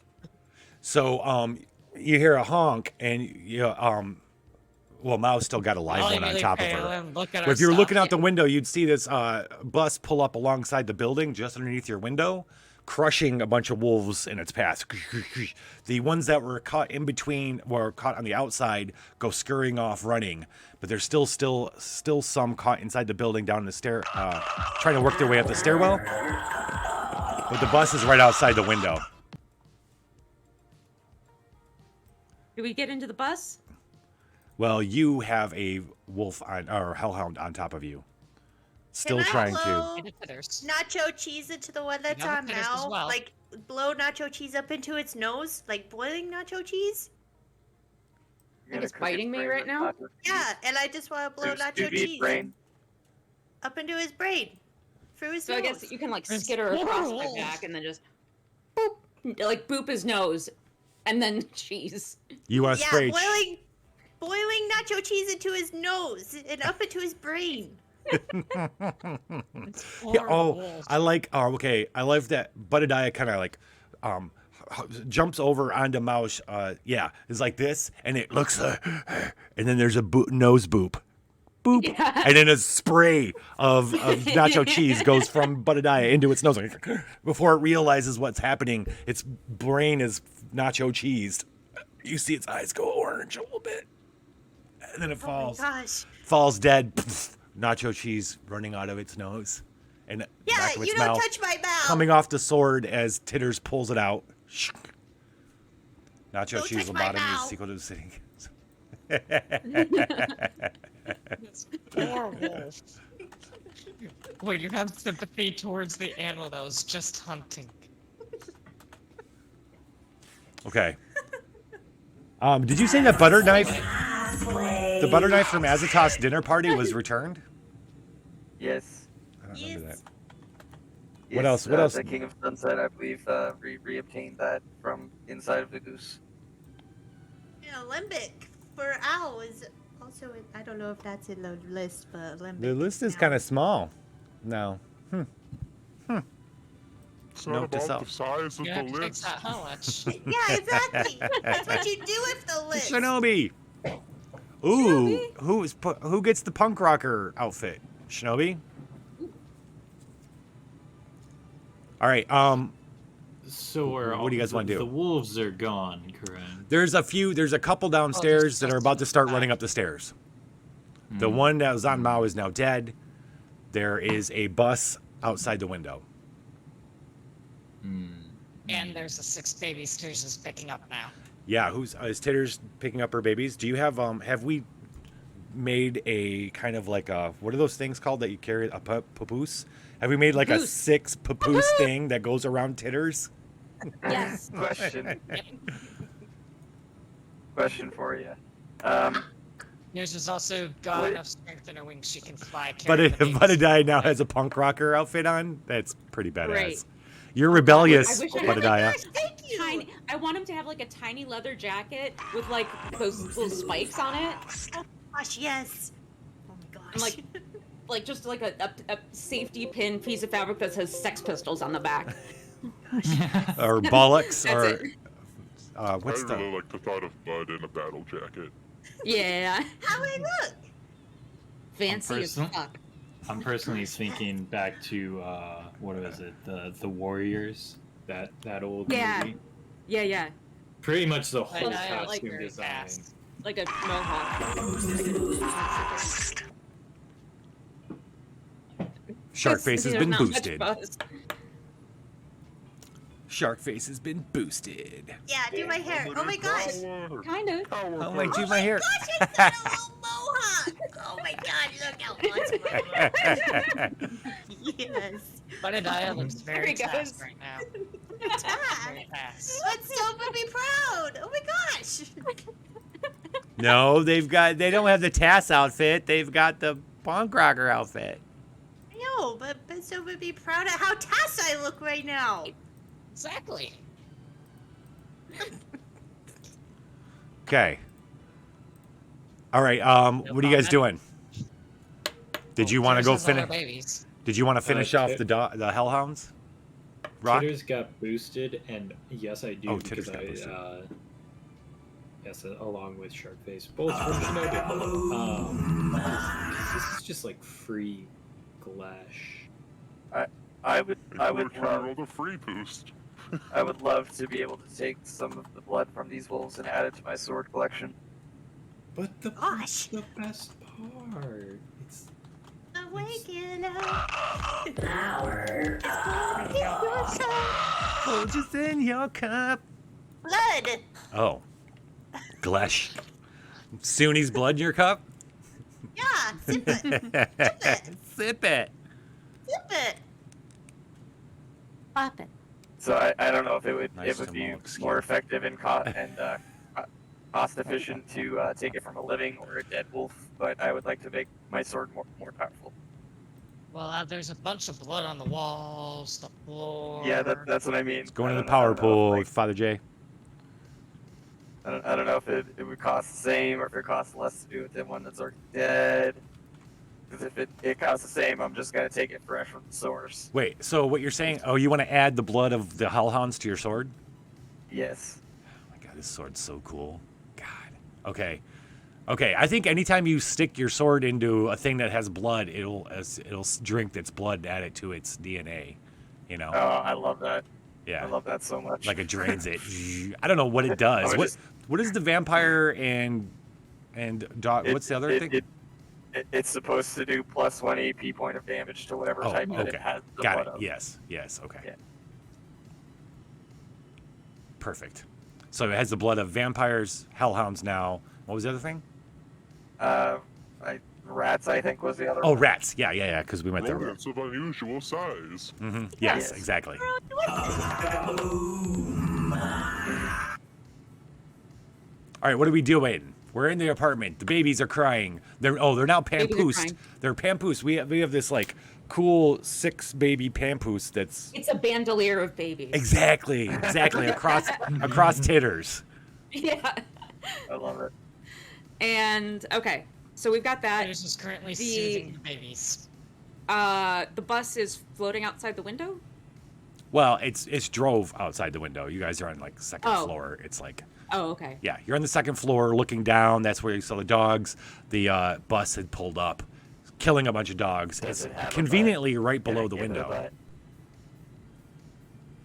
Speaker 4: So you hear a honk and Mao's still got a live one on top of her. But if you're looking out the window, you'd see this bus pull up alongside the building just underneath your window, crushing a bunch of wolves in its path. The ones that were caught in between, were caught on the outside, go scurrying off running. But there's still some caught inside the building down the stair, trying to work their way up the stairwell. But the bus is right outside the window.
Speaker 6: Do we get into the bus?
Speaker 4: Well, you have a wolf or hellhound on top of you. Still
Speaker 8: Can I
Speaker 4: trying to.
Speaker 8: blow
Speaker 5: And it fithers.
Speaker 8: nacho cheese into the one that's
Speaker 5: You have
Speaker 8: on
Speaker 5: a finish as
Speaker 8: Mal?
Speaker 5: well.
Speaker 8: Like, blow nacho cheese up into its nose? Like boiling nacho cheese?
Speaker 7: You're gonna
Speaker 6: it's
Speaker 7: cook
Speaker 6: biting me
Speaker 7: brain
Speaker 6: right
Speaker 7: with
Speaker 6: now?
Speaker 7: nacho
Speaker 8: Yeah,
Speaker 7: cheese.
Speaker 8: and I just want to blow
Speaker 7: There's
Speaker 8: nacho
Speaker 7: sous vide
Speaker 8: cheese
Speaker 7: brain.
Speaker 8: up into his brain. Through his
Speaker 6: So I
Speaker 8: nose.
Speaker 6: guess you can like
Speaker 5: There's
Speaker 6: skitter across my
Speaker 5: wolves.
Speaker 6: back and then just boop, like boop his nose, and then cheese.
Speaker 4: You want to
Speaker 8: Yeah,
Speaker 4: spray?
Speaker 8: boiling nacho cheese into his nose and up into his brain.
Speaker 4: Yeah, I like. Okay, I love that. Budadiah kind of like jumps over onto Mouse. It's like this, and it looks, and then there's a nose boop, boop,
Speaker 6: Yeah.
Speaker 4: and then a spray of nacho cheese goes from Budadiah into its nose. Like, before it realizes what's happening, its brain is nacho cheesed. You see its eyes go orange a little bit, and then it falls.
Speaker 8: Oh my gosh.
Speaker 4: Falls dead. Nacho cheese running out of its nose, and
Speaker 8: Yeah,
Speaker 4: back of its
Speaker 8: you don't
Speaker 4: mouth,
Speaker 8: touch my mouth.
Speaker 4: coming off the sword as Titters pulls it out. Nacho
Speaker 8: Don't
Speaker 4: cheese
Speaker 8: touch my
Speaker 4: lobotomy is
Speaker 8: mouth.
Speaker 4: sequel to the city.
Speaker 5: It's poor wolf. Wait, you have sympathy towards the animal that was just hunting.
Speaker 4: Okay. Did you say that butter knife? The butter knife from Azathoth's dinner party was returned?
Speaker 7: Yes.
Speaker 4: I don't remember
Speaker 8: Yes.
Speaker 4: that.
Speaker 7: Yes,
Speaker 4: else? What else?
Speaker 7: The King of Sunset, I believe, re-obtained that from inside of the goose.
Speaker 8: Yeah, limbic for owls. Also, I don't know if that's in the list, but limbic.
Speaker 4: The list is kind of small. No.
Speaker 3: It's
Speaker 4: Note
Speaker 3: not
Speaker 4: to
Speaker 3: about
Speaker 4: self.
Speaker 3: the size of
Speaker 5: You
Speaker 3: the
Speaker 5: have to fix
Speaker 3: list.
Speaker 5: that how much?
Speaker 8: Yeah, exactly. That's what you do with the list.
Speaker 4: Shinobi. Ooh, who gets the punk rocker outfit? Shinobi. All right.
Speaker 9: So are
Speaker 4: What do you guys wanna do?
Speaker 9: The wolves are gone, correct?
Speaker 4: There's a couple downstairs that are about to start running up the stairs. The one that was on Mao is now dead. There is a bus outside the window.
Speaker 5: And there's the 6 babies Tears is picking up now.
Speaker 4: Yeah, is Titter's picking up her babies? Do you have we made a kind of like a, what are those things called that you carry, a papoose? Have we made like a 6 papoose thing that goes around Titters?
Speaker 6: Yes.
Speaker 7: Question for you.
Speaker 5: Yours has also got enough strength in her wings she can fly.
Speaker 4: But
Speaker 5: carrying the babies.
Speaker 4: Butadiah now has a punk rocker outfit on. That's pretty badass.
Speaker 6: Right.
Speaker 4: You're rebellious,
Speaker 6: I wish I had
Speaker 4: Butadiah.
Speaker 8: Thank you.
Speaker 6: Tiny. I want him to have like a tiny leather jacket with like those little spikes on it,
Speaker 8: Oh gosh, yes. Oh my gosh.
Speaker 6: and like just like a safety pin piece of fabric that says Sex Pistols on the back.
Speaker 4: Or bollocks,
Speaker 6: That's
Speaker 4: or
Speaker 6: it.
Speaker 4: what's
Speaker 3: I really
Speaker 4: the?
Speaker 3: like the thought of Bud in a battle jacket.
Speaker 6: Yeah.
Speaker 8: How I look?
Speaker 6: Fancy as
Speaker 9: Personal-
Speaker 6: fuck.
Speaker 9: I'm personally thinking back to what was it? The Warriors, that old
Speaker 6: Yeah.
Speaker 9: movie.
Speaker 6: Yeah.
Speaker 9: Pretty much the
Speaker 5: I
Speaker 9: whole
Speaker 5: know, I like
Speaker 9: costume
Speaker 5: very
Speaker 9: design.
Speaker 5: fast.
Speaker 6: Like a mohawk.
Speaker 4: Sharkface has
Speaker 6: There's
Speaker 4: been
Speaker 6: not much
Speaker 4: boosted.
Speaker 6: buzz.
Speaker 4: Sharkface has been boosted.
Speaker 8: Yeah, do my hair. Oh my gosh.
Speaker 6: Kind of.
Speaker 4: Oh wait, do my hair.
Speaker 8: Gosh, it's got a little mohawk. Oh my god, look how awesome my mohawk. Yes.
Speaker 5: Butadiah looks
Speaker 6: There
Speaker 5: very
Speaker 6: he goes.
Speaker 5: fast right now. Very fast.
Speaker 8: Let's so be proud. Oh my gosh.
Speaker 4: No, they don't have the Tass outfit. They've got the punk rocker outfit.
Speaker 8: I know, but so would be proud of how Tass I look right now.
Speaker 5: Exactly.
Speaker 4: Okay. All right. What are you guys doing? Did you want to go
Speaker 5: Tears has all her
Speaker 4: finish?
Speaker 5: baby.
Speaker 4: Did you want to finish off
Speaker 9: Tit-
Speaker 4: the Hellhounds? Rock.
Speaker 9: Titters got boosted, and yes, I do
Speaker 4: Oh, Titters
Speaker 9: because
Speaker 4: got boosted.
Speaker 9: yes, along with Sharkface, both from Shinobi. 'Cause this is just like free glash.
Speaker 7: I would
Speaker 3: Roll
Speaker 7: love
Speaker 3: the free boost.
Speaker 7: I would love to be able to take some of the blood from these wolves and add it to my sword collection.
Speaker 9: But the
Speaker 8: Gosh.
Speaker 9: best part, it's
Speaker 8: Awaken up.
Speaker 4: Oh, just in your cup.
Speaker 8: Blood.
Speaker 4: Oh, Glesh. Sunni's blood in your cup.
Speaker 8: Yeah, sip it.
Speaker 4: Sip it.
Speaker 8: Sip it.
Speaker 6: Pop it.
Speaker 7: So I don't know if it
Speaker 4: Nice
Speaker 7: would
Speaker 4: to
Speaker 7: be
Speaker 4: mow skin.
Speaker 7: more effective and cost efficient to take it from a living or a dead wolf, but I would like to make my sword more powerful.
Speaker 5: Well, there's a bunch of blood on the walls, the floor.
Speaker 7: Yeah, that's what I mean.
Speaker 4: It's going
Speaker 7: I
Speaker 4: to the
Speaker 7: don't know- I
Speaker 4: power
Speaker 7: don't know
Speaker 4: pool,
Speaker 7: if,
Speaker 4: with Father J.
Speaker 7: I don't know if it would cost the same or if it costs less to do it than one that's already dead. Because if it costs the same, I'm just gonna take it fresh from the source.
Speaker 4: Wait, so what you're saying? Oh, you want to add the blood of the Hellhounds to your sword?
Speaker 7: Yes.
Speaker 4: Oh my god, this sword's so cool. God. Okay. Okay, I think anytime you stick your sword into a thing that has blood, it'll drink its blood and add it to its DNA. You know?
Speaker 7: Oh, I love that.
Speaker 4: Yeah.
Speaker 7: I love that so much.
Speaker 4: Like it drains it. I don't know what it does. What is the vampire and dog? What's the other thing?
Speaker 7: It's supposed to do +1 AP point of damage to whatever
Speaker 4: Oh,
Speaker 7: type that
Speaker 4: okay.
Speaker 7: it has the
Speaker 4: Got
Speaker 7: blood
Speaker 4: it.
Speaker 7: of.
Speaker 4: Yes. Okay.
Speaker 7: Yeah.
Speaker 4: Perfect. So it has the blood of vampires, hellhounds now. What was the other thing?
Speaker 7: Rats, I think, was the other
Speaker 4: Oh,
Speaker 7: one.
Speaker 4: rats. Yeah, because we went there.
Speaker 3: Rodents of unusual size.
Speaker 4: Yes,
Speaker 7: Yes.
Speaker 4: exactly. All right, what are we doing? We're in the apartment. The babies are crying. They're now
Speaker 6: Babies are
Speaker 4: pampoosed.
Speaker 6: crying.
Speaker 4: They're pampoosed. We have this like cool 6 baby pampoose that's
Speaker 6: It's a bandolier of babies.
Speaker 4: exactly across titters.
Speaker 6: Yeah.
Speaker 7: I love it.
Speaker 6: And okay, so we've got that.
Speaker 5: Titters is currently
Speaker 6: The-
Speaker 5: soothing the babies.
Speaker 6: The bus is floating outside the window.
Speaker 4: Well, it's drove outside the window. You guys are on like second
Speaker 6: Oh.
Speaker 4: floor. It's like,
Speaker 6: Oh, okay.
Speaker 4: yeah, you're on the second floor looking down. That's where you saw the dogs. The bus had pulled up, killing a bunch of dogs.
Speaker 7: Does
Speaker 4: It's
Speaker 7: it have a
Speaker 4: conveniently right
Speaker 7: Can I
Speaker 4: below the
Speaker 7: give it a
Speaker 4: window.
Speaker 7: butt?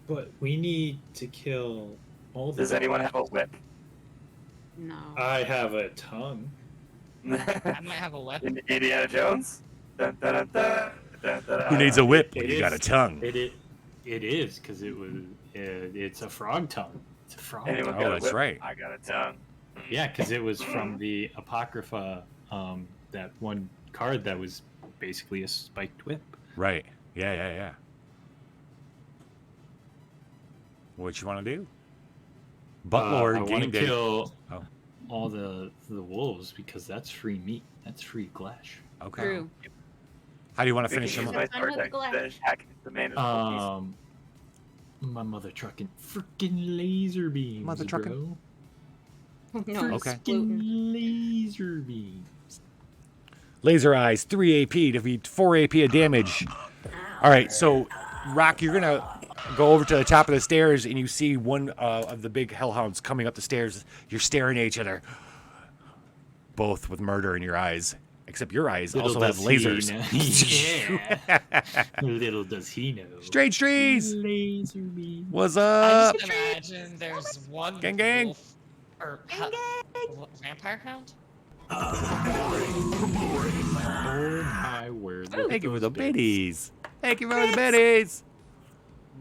Speaker 9: But we need to kill all the.
Speaker 7: Does anyone have a whip?
Speaker 6: No.
Speaker 9: I have a tongue.
Speaker 5: I might have a weapon.
Speaker 7: Indiana Jones? Dun, dun, dun, dun, dun, dun,
Speaker 4: Who needs a whip when
Speaker 9: It
Speaker 4: you got a
Speaker 9: is.
Speaker 4: tongue?
Speaker 9: It is because it was. It's a frog tongue. It's a frog.
Speaker 7: Anyone
Speaker 9: tongue.
Speaker 4: Oh,
Speaker 7: got a
Speaker 4: that's
Speaker 7: whip?
Speaker 4: right.
Speaker 7: I got a tongue.
Speaker 9: Yeah, because it was from the Apocrypha. That one card that was basically a spiked whip.
Speaker 4: Right. Yeah. What you want to do? Butt Lord,
Speaker 9: I want
Speaker 4: game
Speaker 9: to
Speaker 4: day.
Speaker 9: kill
Speaker 4: Oh.
Speaker 9: all the wolves because that's free meat. That's free flesh.
Speaker 4: Okay.
Speaker 6: True.
Speaker 4: How do you want to
Speaker 7: We can
Speaker 4: finish
Speaker 7: use
Speaker 4: him
Speaker 7: my
Speaker 4: up?
Speaker 6: I'm
Speaker 7: sword
Speaker 6: with
Speaker 7: to
Speaker 6: Glash.
Speaker 7: finish hacking the mandible piece.
Speaker 9: My mother trucking freaking laser beams.
Speaker 4: Mother trucking?
Speaker 9: bro.
Speaker 6: No.
Speaker 4: Okay.
Speaker 6: gluten.
Speaker 9: Laser beams.
Speaker 4: Laser eyes, 3 AP, defeat 4 AP of damage. All right, so Rock, you're gonna go over to the top of the stairs, and you see one of the big hellhounds coming up the stairs. You're staring at each other, both with murder in your eyes. Except your eyes also have
Speaker 9: does he
Speaker 4: lasers.
Speaker 9: know- yeah. Little does he know.
Speaker 4: Straight trees.
Speaker 9: Laser beam.
Speaker 4: What's
Speaker 5: I
Speaker 4: up?
Speaker 5: just imagine there's one
Speaker 4: Gang, gang.
Speaker 5: wolf or vampire hound.
Speaker 9: Oh my word. look
Speaker 4: Thank
Speaker 9: at
Speaker 4: you for
Speaker 9: those
Speaker 4: the
Speaker 9: bits.
Speaker 4: biddies. Thank you for the biddies.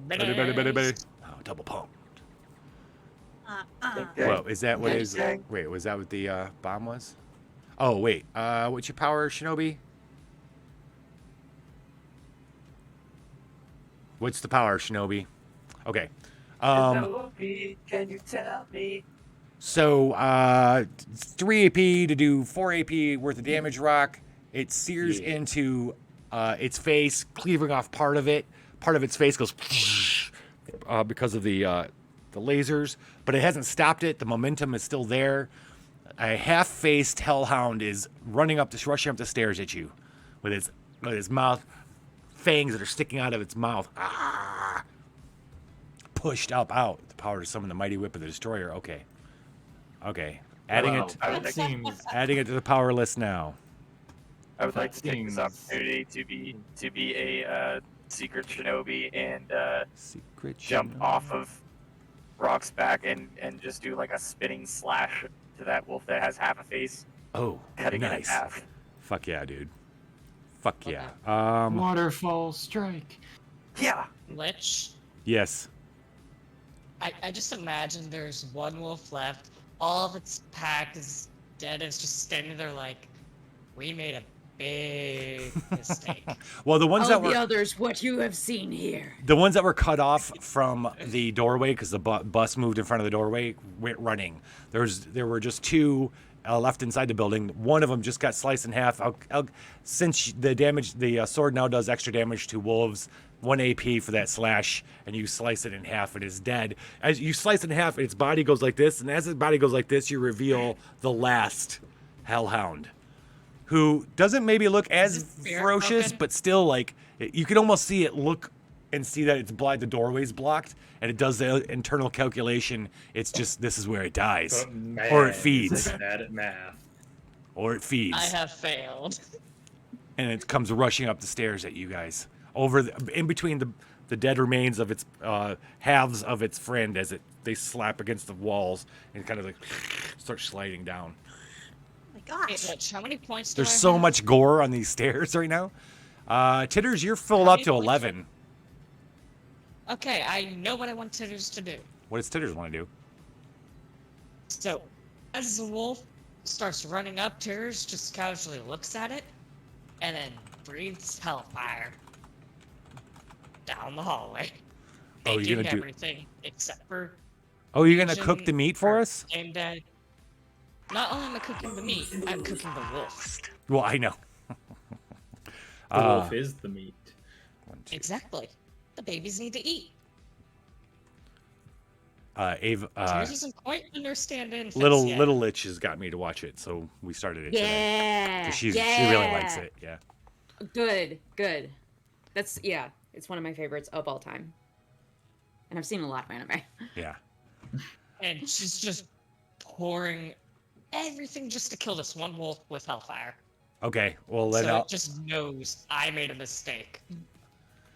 Speaker 5: Biddies.
Speaker 4: Biddy. Oh, double pump.
Speaker 7: Okay.
Speaker 4: Well, is that what
Speaker 7: Okay.
Speaker 4: is? Wait, was that what the bomb was? Oh, wait. What's your power, Shinobi? What's the power, Shinobi? Okay.
Speaker 7: Can you tell me?
Speaker 4: So, 3 AP to do 4 AP worth of damage, Rock. It sears
Speaker 9: Yeah.
Speaker 4: into its face, cleaving off part of it. Part of its face goes because of the lasers, but it hasn't stopped it. The momentum is still there. A half-faced hellhound is rushing up the stairs at you, with his mouth, fangs that are sticking out of its mouth. Ah! Pushed up out. The power to summon the mighty whip of the destroyer. Okay. Adding
Speaker 9: Wow,
Speaker 4: it
Speaker 9: that seems
Speaker 4: adding it to the power list now.
Speaker 7: I would like
Speaker 9: That
Speaker 7: to take this
Speaker 9: seems-
Speaker 7: opportunity to be a secret shinobi and
Speaker 4: Secret
Speaker 7: jump
Speaker 4: Shinobi.
Speaker 7: off of Rock's back and just do like a spinning slash to that wolf that has half a face,
Speaker 4: Oh,
Speaker 7: cutting it in
Speaker 4: nice.
Speaker 7: half.
Speaker 4: Fuck yeah, dude. Fuck yeah.
Speaker 9: waterfall strike.
Speaker 7: Yeah.
Speaker 5: Lich.
Speaker 4: Yes.
Speaker 5: I just imagine there's one wolf left. All of its pack is dead. It's just standing there like, we made a big mistake.
Speaker 4: Well, the ones
Speaker 6: Tell
Speaker 4: that
Speaker 6: the
Speaker 4: were
Speaker 6: others what you have seen here.
Speaker 4: the ones that were cut off from the doorway because the bus moved in front of the doorway went running. There were just 2 left inside the building. One of them just got sliced in half. Since the sword now does extra damage to wolves, 1 AP for that slash, and you slice it in half, it is dead. As you slice it in half, its body goes like this, and as its body goes like this, you reveal the last hellhound, who doesn't maybe look as
Speaker 5: it fear
Speaker 4: ferocious,
Speaker 5: broken?
Speaker 4: but still like you can almost see it look and see that it's blind. The doorway's blocked, and it does the internal calculation. It's just this is where it dies, or it feeds,
Speaker 9: Bad at math.
Speaker 4: or it feeds,
Speaker 5: I have failed.
Speaker 4: and it comes rushing up the stairs at you guys in between the dead remains of its halves of its friend as they slap against the walls and kind of like start sliding down.
Speaker 8: Oh my
Speaker 5: Hey,
Speaker 8: gosh.
Speaker 5: Lich, how many points do
Speaker 4: There's
Speaker 5: I
Speaker 4: so
Speaker 5: have?
Speaker 4: much gore on these stairs right now. Titters, you're filled
Speaker 5: How
Speaker 4: up
Speaker 5: many
Speaker 4: to
Speaker 5: points?
Speaker 4: 11.
Speaker 5: Okay, I know what I want Titters to do.
Speaker 4: What does Titters want to do?
Speaker 5: So, as the wolf starts running up, Titters just casually looks at it, and then breathes hellfire down the hallway.
Speaker 4: Oh, you're
Speaker 5: Making
Speaker 4: gonna do-
Speaker 5: everything except for
Speaker 4: Oh, you're gonna cook the
Speaker 5: Vision
Speaker 4: meat for
Speaker 5: or
Speaker 4: us?
Speaker 5: Game Day. Not only am I cooking the meat, I'm cooking the wolf.
Speaker 4: Well, I know.
Speaker 9: The wolf is the meat.
Speaker 4: 1, 2.
Speaker 5: Exactly. The babies need to eat.
Speaker 4: Ava,
Speaker 5: Tears doesn't quite understand infants
Speaker 4: little
Speaker 5: yet.
Speaker 4: little Lich has got me to watch it, so we started it today.
Speaker 6: Yeah.
Speaker 4: 'Cause she really likes it. Yeah.
Speaker 6: Good. That's it's one of my favorites of all time. And I've seen a lot of anime.
Speaker 4: Yeah.
Speaker 5: And she's just pouring everything just to kill this one wolf with hellfire.
Speaker 4: Okay. Well, then
Speaker 5: So it just knows I made a mistake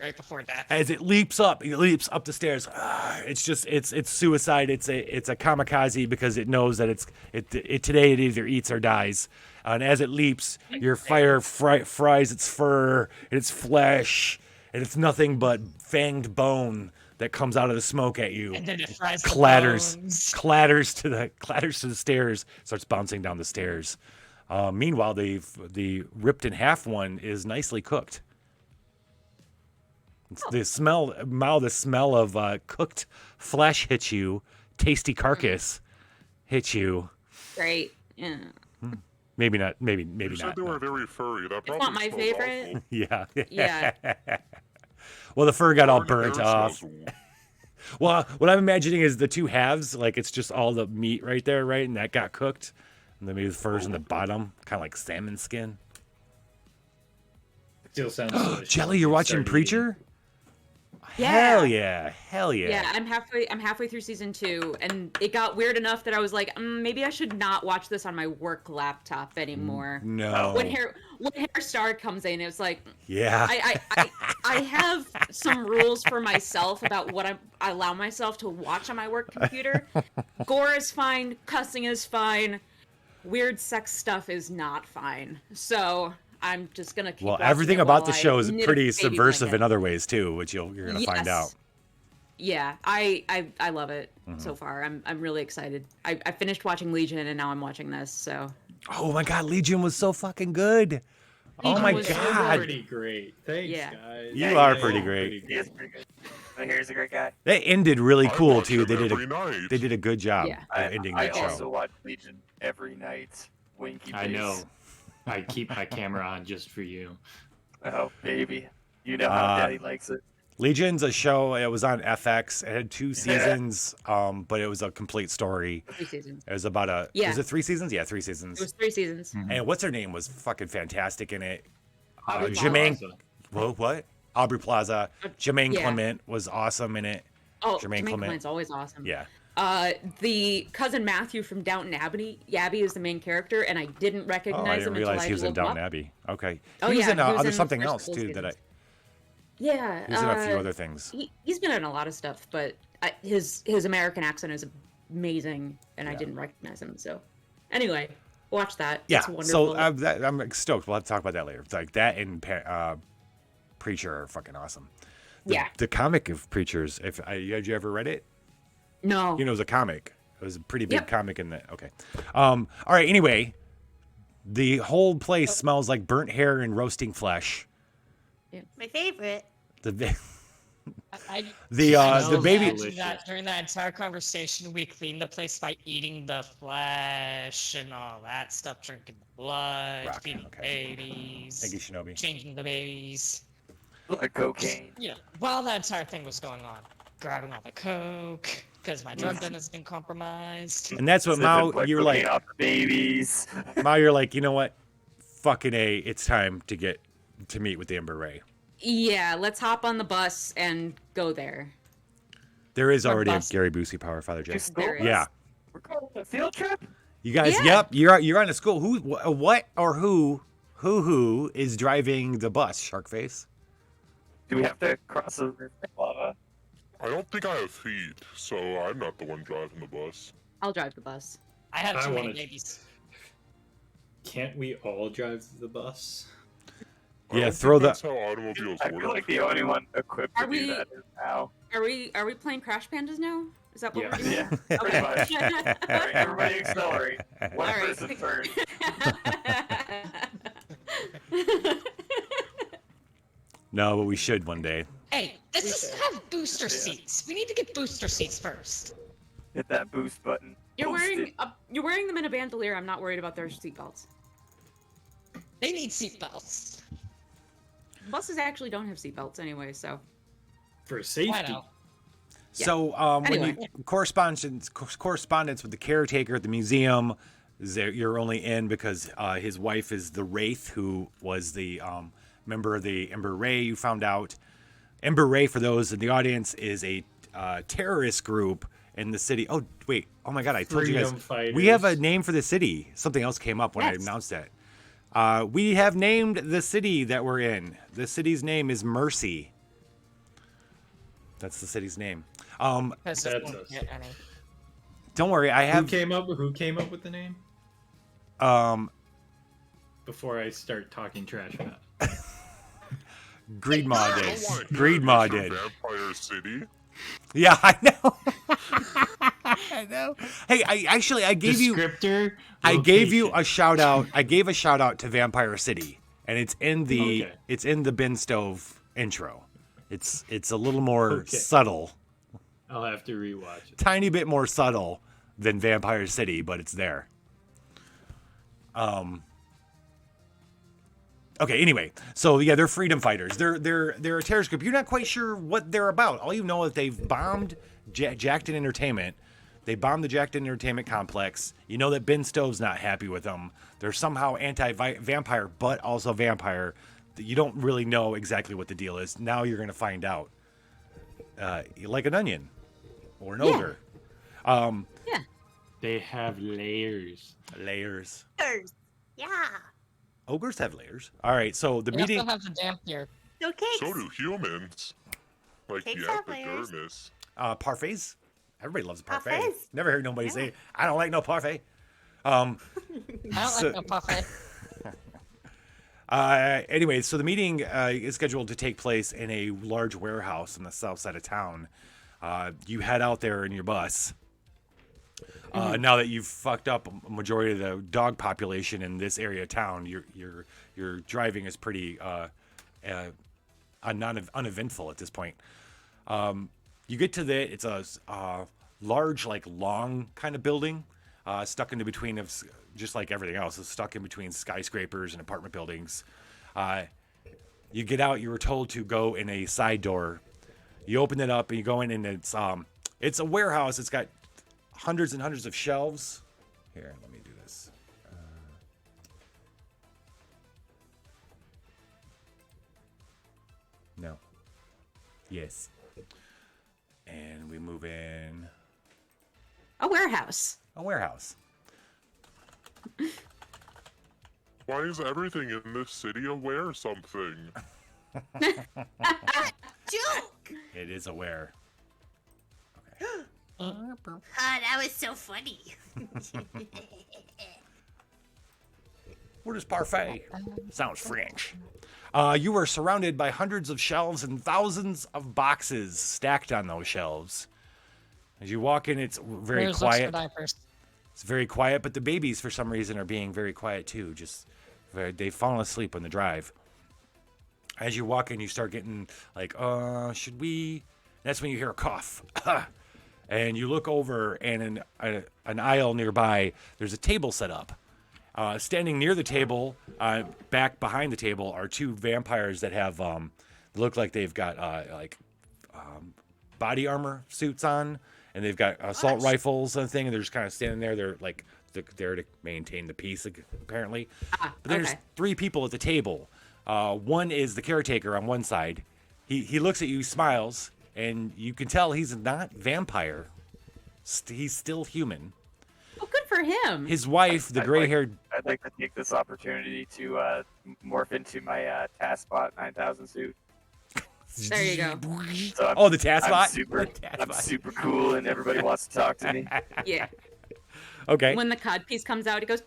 Speaker 5: right before death.
Speaker 4: as it leaps up the stairs. It's suicide. It's a kamikaze because it knows that today it either eats or dies. And as it leaps, your fire fries its fur and its flesh, and it's nothing but fanged bone that comes out of the smoke at you.
Speaker 5: And then it fries the bones.
Speaker 4: clatters to the stairs, starts bouncing down the stairs. Meanwhile, the ripped in half one is nicely cooked. It's the smell of cooked flesh hits you. Tasty carcass hits you.
Speaker 6: Great. Yeah.
Speaker 4: Maybe not. Maybe
Speaker 3: You said
Speaker 4: not.
Speaker 3: they were very furry. That
Speaker 6: It's
Speaker 3: probably
Speaker 6: not my
Speaker 3: smells
Speaker 6: favorite.
Speaker 3: awful.
Speaker 4: Yeah.
Speaker 6: Yeah.
Speaker 4: Well, the fur got all
Speaker 3: Fur
Speaker 4: burnt
Speaker 3: hair
Speaker 4: off.
Speaker 3: smells-
Speaker 4: Well, what I'm imagining is the two halves, like it's just all the meat right there, right? And that got cooked. And then maybe the fur's in the bottom, kind of like salmon skin.
Speaker 9: Still sounds delicious.
Speaker 4: Jelly, you're watching
Speaker 9: Started
Speaker 4: Preacher?
Speaker 6: Yeah.
Speaker 4: Hell yeah.
Speaker 6: Yeah, I'm halfway through season 2, and it got weird enough that I was like, maybe I should not watch this on my work laptop anymore.
Speaker 4: No.
Speaker 6: When Hair Star comes in, it's like,
Speaker 4: Yeah.
Speaker 6: I have some rules for myself about what I allow myself to watch on my work computer. Gore is fine, cussing is fine, weird sex stuff is not fine. So I'm just gonna keep watching
Speaker 4: everything
Speaker 6: it
Speaker 4: about
Speaker 6: while
Speaker 4: the show
Speaker 6: I
Speaker 4: is
Speaker 6: knit a
Speaker 4: pretty
Speaker 6: baby
Speaker 4: subversive
Speaker 6: blanket.
Speaker 4: in other ways too, which you're gonna find out.
Speaker 6: Yeah, I love it
Speaker 4: Mm-hmm.
Speaker 6: so far. I'm really excited. I finished watching Legion and now I'm watching this. So
Speaker 4: Oh my god, Legion was so fucking good. Oh
Speaker 6: Legion
Speaker 4: my
Speaker 6: was so
Speaker 4: god.
Speaker 9: pretty great. Thanks,
Speaker 6: Yeah.
Speaker 9: guys.
Speaker 4: You are pretty great.
Speaker 7: He is pretty good. But here's a great guy.
Speaker 4: They ended really
Speaker 3: I
Speaker 4: cool
Speaker 3: watch
Speaker 4: too.
Speaker 3: him
Speaker 4: They did
Speaker 3: every night.
Speaker 4: they did a good job
Speaker 6: Yeah.
Speaker 4: of ending
Speaker 7: I
Speaker 4: that show.
Speaker 7: also watch Legion every night. Winky
Speaker 9: I
Speaker 7: face.
Speaker 9: know. I keep my camera on just for you.
Speaker 7: Oh, baby. You know how Daddy likes it.
Speaker 4: Legion's a show. It was on FX. It had 2 seasons, but it was a complete story.
Speaker 6: 3 seasons.
Speaker 4: It was about
Speaker 6: Yeah.
Speaker 4: Was it 3 seasons? Yeah, 3 seasons.
Speaker 6: It was 3 seasons.
Speaker 4: And what's her name was fucking fantastic in it.
Speaker 6: Aubrey
Speaker 4: Jermaine.
Speaker 9: Plaza.
Speaker 4: What? Aubrey Plaza. Jermaine
Speaker 6: yeah.
Speaker 4: Clement was awesome in it.
Speaker 6: Oh,
Speaker 4: Jermaine
Speaker 6: Jermaine
Speaker 4: Clement.
Speaker 6: Clement's always awesome.
Speaker 4: Yeah.
Speaker 6: The cousin Matthew from Downton Abbey is the main character, and I didn't
Speaker 4: Oh,
Speaker 6: recognize
Speaker 4: I
Speaker 6: him
Speaker 4: didn't
Speaker 6: until
Speaker 4: realize
Speaker 6: I
Speaker 4: he was in
Speaker 6: looked him
Speaker 4: Downton
Speaker 6: up.
Speaker 4: Abbey. Okay.
Speaker 6: Oh,
Speaker 4: He was
Speaker 6: yeah,
Speaker 4: in
Speaker 6: he was in
Speaker 4: something
Speaker 6: first
Speaker 4: else
Speaker 6: couple
Speaker 4: too.
Speaker 6: seasons.
Speaker 4: He
Speaker 6: Yeah,
Speaker 4: was in a few other things.
Speaker 6: He's been in a lot of stuff, but his American accent is amazing, and I didn't recognize him. So, anyway, watch that.
Speaker 4: Yeah.
Speaker 6: It's wonderful.
Speaker 4: So I'm stoked. We'll have to talk about that later. It's like that and Preacher are fucking awesome.
Speaker 6: Yeah.
Speaker 4: The comic of Preachers. Had you ever read it?
Speaker 6: No.
Speaker 4: You know, it was a comic. It was a pretty big
Speaker 6: Yep.
Speaker 4: comic in that. Okay. All right. Anyway, the whole place smells like burnt hair and roasting flesh.
Speaker 8: My favorite.
Speaker 4: The
Speaker 5: I
Speaker 4: the
Speaker 5: know
Speaker 4: baby.
Speaker 5: that during that entire conversation, we cleaned the place by eating the flesh and all that stuff, drinking the blood,
Speaker 4: Rock,
Speaker 5: feeding
Speaker 4: okay.
Speaker 5: babies,
Speaker 4: Thank you, Shinobi.
Speaker 5: changing the babies.
Speaker 7: Like cocaine.
Speaker 5: Yeah, while that entire thing was going on, grabbing all the coke because my drug den has been compromised.
Speaker 4: And that's what
Speaker 7: Sipping
Speaker 4: Mao.
Speaker 7: black
Speaker 4: You're
Speaker 7: cocaine
Speaker 4: like
Speaker 7: off the babies.
Speaker 4: Mao. You're like, you know what? Fucking A. It's time to meet with the Ember Ray.
Speaker 6: Yeah, let's hop on the bus and go there.
Speaker 4: There is
Speaker 5: Or
Speaker 4: already a
Speaker 5: bus.
Speaker 4: Gary Busey Power Father Jay.
Speaker 6: There is.
Speaker 4: Yeah.
Speaker 7: We're going on a field trip?
Speaker 4: You guys.
Speaker 6: Yeah.
Speaker 4: Yep. You're on a school. Who is driving the bus? Sharkface.
Speaker 7: Do we have to cross a river lava?
Speaker 3: I don't think I have feet, so I'm not the one driving the bus.
Speaker 6: I'll drive the bus.
Speaker 5: I have
Speaker 9: I
Speaker 5: too many
Speaker 9: wanted-
Speaker 5: babies.
Speaker 9: Can't we all drive the bus?
Speaker 3: I
Speaker 4: Yeah,
Speaker 3: don't
Speaker 4: throw
Speaker 3: think
Speaker 4: the-
Speaker 3: That's how automobiles
Speaker 7: I
Speaker 3: work.
Speaker 7: feel like the only one equipped to
Speaker 6: Are we-
Speaker 7: do that is now.
Speaker 6: Are we playing Crash Pandas now? Is that what
Speaker 9: Yeah.
Speaker 6: we're doing?
Speaker 7: Yeah, pretty much.
Speaker 6: Okay.
Speaker 7: Alright, everybody accelerate. One
Speaker 6: Alright.
Speaker 7: person turn.
Speaker 4: No, but we should one day.
Speaker 5: Hey, this doesn't have booster seats. We need to get booster seats first.
Speaker 7: Hit that boost button.
Speaker 6: You're
Speaker 7: Boost
Speaker 6: wearing
Speaker 7: it.
Speaker 6: you're wearing them in a bandolier. I'm not worried about their seatbelts.
Speaker 5: They need seatbelts.
Speaker 6: Buses actually don't have seatbelts anyway, so
Speaker 9: For
Speaker 5: I
Speaker 9: safety.
Speaker 5: know.
Speaker 4: So when
Speaker 6: Anyway.
Speaker 4: you correspondence with the caretaker at the museum, you're only in because his wife is the Wraith, who was the member of the Ember Ray. You found out Ember Ray, for those in the audience, is a terrorist group in the city. Oh wait, oh my God, I told you guys
Speaker 9: Freedom
Speaker 4: we have a
Speaker 9: fighters.
Speaker 4: name for the city. Something else came up when I
Speaker 6: Yes.
Speaker 4: announced that. We have named the city that we're in. The city's name is Mercy. That's the city's name.
Speaker 5: Because
Speaker 9: That's
Speaker 5: it won't
Speaker 9: us.
Speaker 5: get any.
Speaker 4: Don't worry, I
Speaker 9: Who
Speaker 4: have
Speaker 9: came up with the name? Before I start talking trash about it.
Speaker 4: Greedmaw
Speaker 3: Oh,
Speaker 4: did.
Speaker 3: what?
Speaker 4: Greedmaw
Speaker 3: Is your
Speaker 4: did.
Speaker 3: Vampire City.
Speaker 4: Yeah, I know. I know. Hey, I gave you
Speaker 9: Descriptor.
Speaker 4: I gave you
Speaker 9: location.
Speaker 4: a shout out. I gave a shout out to Vampire City, and it's in the
Speaker 9: Okay.
Speaker 4: it's in the bin stove intro. It's a little more
Speaker 9: Okay.
Speaker 4: subtle,
Speaker 9: I'll have to rewatch it.
Speaker 4: tiny bit more subtle than Vampire City, but it's there. Okay, anyway, so yeah, they're freedom fighters. They're a terrorist group. You're not quite sure what they're about. All you know is they've bombed Jackton Entertainment. They bombed the Jackton Entertainment complex. You know that Ben Stove's not happy with them. They're somehow anti-vampire, but also vampire. You don't really know exactly what the deal is. Now you're going to find out. Like an onion or an ogre.
Speaker 6: Yeah.
Speaker 9: They have layers.
Speaker 4: Layers.
Speaker 8: Yeah.
Speaker 4: Ogres have layers. All right, so the
Speaker 5: We
Speaker 4: meeting...
Speaker 5: also have the damp here.
Speaker 8: No cakes.
Speaker 3: So do humans. Like
Speaker 8: Cakes
Speaker 3: the
Speaker 8: have layers.
Speaker 3: epidermis.
Speaker 4: Parfaits. Everybody loves a parfait.
Speaker 8: Parfaits.
Speaker 4: Never heard nobody say, I don't like no parfait.
Speaker 5: I don't
Speaker 4: So-
Speaker 5: like no parfait.
Speaker 4: Anyway, so the meeting is scheduled to take place in a large warehouse on the south side of town. You head out there in your bus. Now that you've fucked up a majority of the dog population in this area of town, your driving is pretty uneventful at this point. You get to it's a large, like long kind of building, stuck into between of just like everything else. It's stuck in between skyscrapers and apartment buildings. You get out. You were told to go in a side door. You open it up and you go in, and it's a warehouse. It's got hundreds and hundreds of shelves. Here, let me do this. No. Yes. And we move in
Speaker 6: A warehouse.
Speaker 4: a warehouse.
Speaker 3: Why is everything in this city aware of something?
Speaker 8: Joke.
Speaker 4: It is a ware.
Speaker 8: That was so funny.
Speaker 4: What is parfait? Sounds French. You are surrounded by hundreds of shelves and thousands of boxes stacked on those shelves. As you walk in, it's very
Speaker 5: There's extra
Speaker 4: quiet.
Speaker 5: diapers.
Speaker 4: It's very quiet, but the babies, for some reason, are being very quiet too. They've fallen asleep on the drive. As you walk in, you start getting like, should we? That's when you hear a cough. And you look over, and in an aisle nearby, there's a table set up. Standing near the table, back behind the table, are two vampires that have look like they've got body armor suits on, and they've got assault rifles and thing, and they're just kind of standing there. They're like there to maintain the peace, apparently. But there's
Speaker 6: okay.
Speaker 4: three people at the table. One is the caretaker on one side. He looks at you, smiles, and you can tell he's not vampire. He's still human.
Speaker 6: Oh, good for him.
Speaker 4: His wife, the gray-haired...
Speaker 7: I'd like to take this opportunity to morph into my Taskbot 9000 suit.
Speaker 6: There you go.
Speaker 7: So
Speaker 4: Oh, the Taskbot?
Speaker 7: I'm super,
Speaker 4: The
Speaker 7: I'm
Speaker 4: Taskbot.
Speaker 7: super cool, and everybody wants to talk to me.
Speaker 6: Yeah.
Speaker 4: Okay.
Speaker 6: When the codpiece comes out, he goes,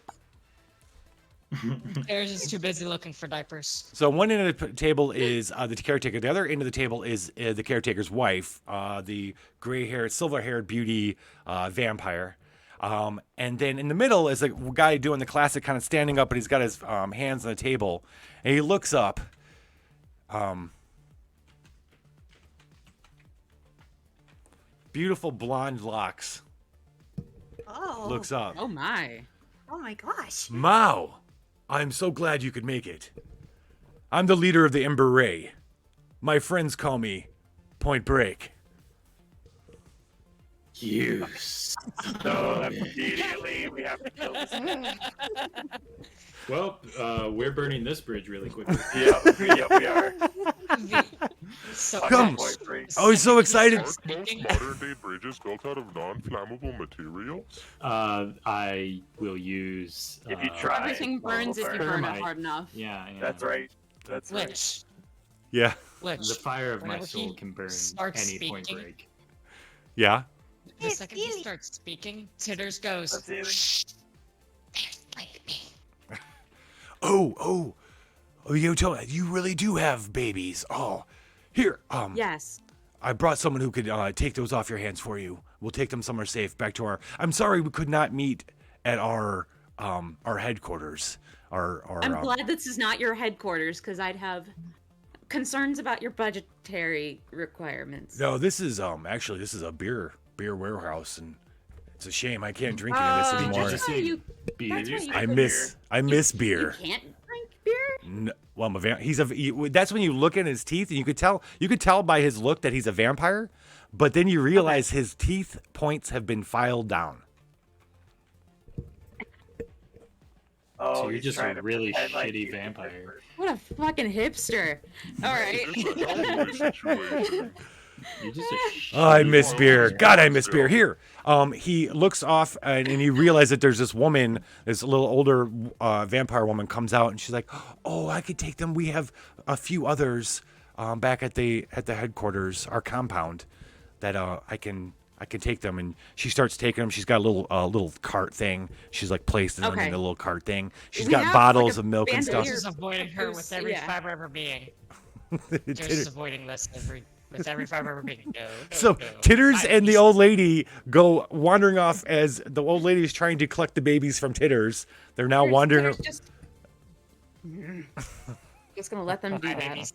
Speaker 5: There's just too busy looking for diapers.
Speaker 4: So one end of the table is the caretaker. The other end of the table is the caretaker's wife, the gray-haired, silver-haired beauty vampire. And then in the middle is a guy doing the classic kind of standing up, and he's got his hands on the table. And he looks up. Beautiful blonde locks.
Speaker 8: Oh.
Speaker 4: Looks up.
Speaker 6: oh my.
Speaker 8: Oh my gosh.
Speaker 4: Mao, I'm so glad you could make it. I'm the leader of the Ember Ray. My friends call me Point Break.
Speaker 9: You.
Speaker 7: So immediately we have to kill this man.
Speaker 9: Well, we're burning this bridge really quickly.
Speaker 7: Yeah, we are.
Speaker 5: So
Speaker 4: Come.
Speaker 7: Point break.
Speaker 4: I was so excited.
Speaker 3: Aren't most modern-day bridges built out of non-flammable materials?
Speaker 9: I will use.
Speaker 7: If you try.
Speaker 6: Everything burns if you burn it
Speaker 9: Thermite.
Speaker 6: hard enough.
Speaker 9: Yeah,
Speaker 7: That's right. That's right.
Speaker 5: Lich,
Speaker 4: Yeah.
Speaker 5: Lich.
Speaker 9: The fire of my
Speaker 5: Whenever
Speaker 9: soul
Speaker 5: he
Speaker 9: can burn
Speaker 5: starts
Speaker 9: any Point
Speaker 5: speaking-
Speaker 9: Break.
Speaker 4: Yeah.
Speaker 5: The second he starts speaking, Titters goes.
Speaker 7: That's it.
Speaker 5: Shh. There's baby.
Speaker 4: Oh, you tell me, you really do have babies. Oh, here,
Speaker 6: Yes.
Speaker 4: I brought someone who could take those off your hands for you. We'll take them somewhere safe back to our. I'm sorry we could not meet at our headquarters.
Speaker 6: I'm glad this is not your headquarters because I'd have concerns about your budgetary requirements.
Speaker 4: No, this is actually this is a beer warehouse, and it's a shame I can't drink any of this anymore.
Speaker 6: That's why you,
Speaker 9: Beer.
Speaker 6: that's why you,
Speaker 4: I miss
Speaker 6: you
Speaker 4: beer.
Speaker 6: can't drink beer?
Speaker 4: Well, I'm a that's when you look at his teeth and you could tell by his look that he's a vampire, but then you realize his teeth points have been filed down.
Speaker 7: Oh,
Speaker 9: So you're
Speaker 7: he's
Speaker 9: just
Speaker 7: trying
Speaker 9: a
Speaker 7: to
Speaker 9: really
Speaker 7: pretend like
Speaker 9: shitty
Speaker 7: he's a
Speaker 9: vampire.
Speaker 7: different-
Speaker 6: What a fucking hipster. All right.
Speaker 3: It's a Hellboy situation.
Speaker 9: You're just a
Speaker 4: Oh, I
Speaker 9: shitty
Speaker 4: miss beer.
Speaker 9: vampire.
Speaker 4: God, I miss beer. Here, he looks off and he realizes that there's this woman, this little older vampire woman, comes out and she's like, "Oh, I could take them. We have a few others back at the headquarters, our compound, that I can take them." And she starts taking them. She's got a little cart thing. She's like placing them in
Speaker 6: Okay.
Speaker 4: the little cart thing. She's
Speaker 6: We
Speaker 4: got
Speaker 6: have,
Speaker 4: bottles
Speaker 6: like, a
Speaker 4: of milk and
Speaker 6: band of
Speaker 4: stuff.
Speaker 6: beer.
Speaker 5: Just avoiding her with every
Speaker 6: Yeah.
Speaker 5: fiber of her being.
Speaker 4: Titter-
Speaker 5: Just avoiding this with every fiber of her being. No,
Speaker 4: So
Speaker 5: no.
Speaker 4: Titters
Speaker 5: I
Speaker 4: and the
Speaker 5: used-
Speaker 4: old lady go wandering off as the old lady is trying to collect the babies from Titters. They're now wandering.
Speaker 6: There's just gonna let them do
Speaker 5: My
Speaker 6: that.
Speaker 5: babies.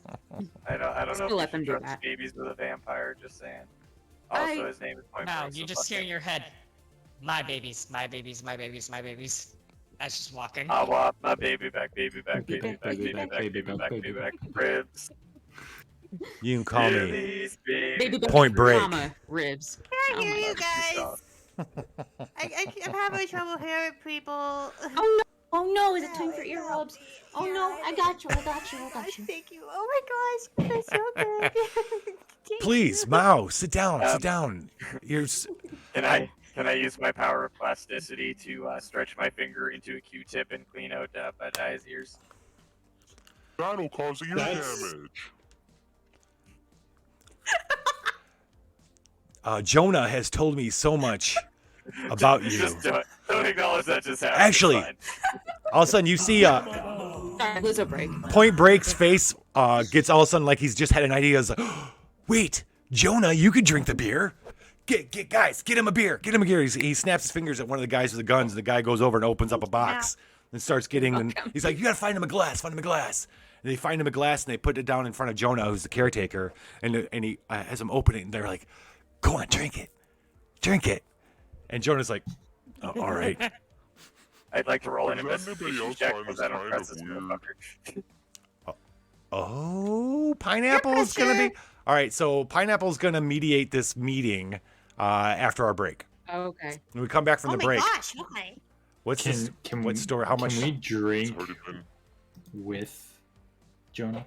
Speaker 7: I don't know
Speaker 6: Still let
Speaker 7: if
Speaker 6: them
Speaker 7: you
Speaker 6: do
Speaker 7: should trust
Speaker 6: that.
Speaker 7: babies with a vampire. Just saying. Also,
Speaker 6: I-
Speaker 7: his name is Point
Speaker 5: No,
Speaker 7: Break,
Speaker 5: you
Speaker 7: so
Speaker 5: just
Speaker 7: fuck
Speaker 5: hear in
Speaker 7: him.
Speaker 5: your head, my babies, my babies, my babies, my babies. That's just walking.
Speaker 7: I want my baby back, baby back,
Speaker 9: Baby
Speaker 7: baby
Speaker 9: back,
Speaker 7: back,
Speaker 9: baby
Speaker 7: baby
Speaker 9: back,
Speaker 7: back,
Speaker 9: baby
Speaker 7: baby
Speaker 9: back,
Speaker 7: back,
Speaker 9: baby
Speaker 7: baby
Speaker 9: back.
Speaker 7: back, ribs.
Speaker 4: You can call me
Speaker 7: Ribbies, baby.
Speaker 6: Baby back,
Speaker 4: Point Break.
Speaker 6: comma, ribs.
Speaker 8: I hear you
Speaker 7: Love
Speaker 8: guys.
Speaker 7: yourself.
Speaker 8: I'm having trouble hearing people.
Speaker 6: Oh no! Oh no! Is it time for earlobes? Oh no! I got you! I got you! I got you!
Speaker 8: Thank you. Oh my gosh, that's so good. Thank
Speaker 4: Please,
Speaker 8: you.
Speaker 4: Mao, sit down, sit down. Here's
Speaker 7: Can I use my power of plasticity to stretch my finger into a Q-tip and clean out Bad Eye's ears?
Speaker 3: That'll cause ear
Speaker 9: That's-
Speaker 3: damage.
Speaker 4: Jonah has told me so much about you.
Speaker 7: Just don't acknowledge that just happened.
Speaker 4: Actually,
Speaker 7: It's fine.
Speaker 4: all of a sudden you see
Speaker 6: Sorry, Lizzo break.
Speaker 4: Point Break's face gets all of a sudden like he's just had an idea. He's like, wait, Jonah, you could drink the beer. Guys, get him a beer. Get him a beer. He snaps his fingers at one of the guys with the guns. And the guy goes over and opens up a box and starts getting. And he's like, you gotta find him a glass. Find him a glass. And they find him a glass and they put it down in front of Jonah, who's the caretaker. And he has him open it. And they're like, go on, drink it. Drink it. And Jonah's like, oh, all right.
Speaker 7: I'd like to roll an
Speaker 3: Does anybody
Speaker 7: investigation
Speaker 3: else
Speaker 7: check
Speaker 3: find
Speaker 7: because
Speaker 3: this
Speaker 7: I don't
Speaker 3: kind
Speaker 7: trust
Speaker 3: of
Speaker 7: this
Speaker 3: weird?
Speaker 7: motherfucker.
Speaker 4: Oh, Pineapple's gonna be. All right, so Pineapple's gonna mediate this meeting after our break.
Speaker 6: Okay.
Speaker 4: When we come back from
Speaker 8: Oh
Speaker 4: the
Speaker 8: my
Speaker 4: break,
Speaker 8: gosh, why?
Speaker 4: what's this? What story? How much?
Speaker 9: Can we drink
Speaker 3: It's already been
Speaker 9: with Jonah?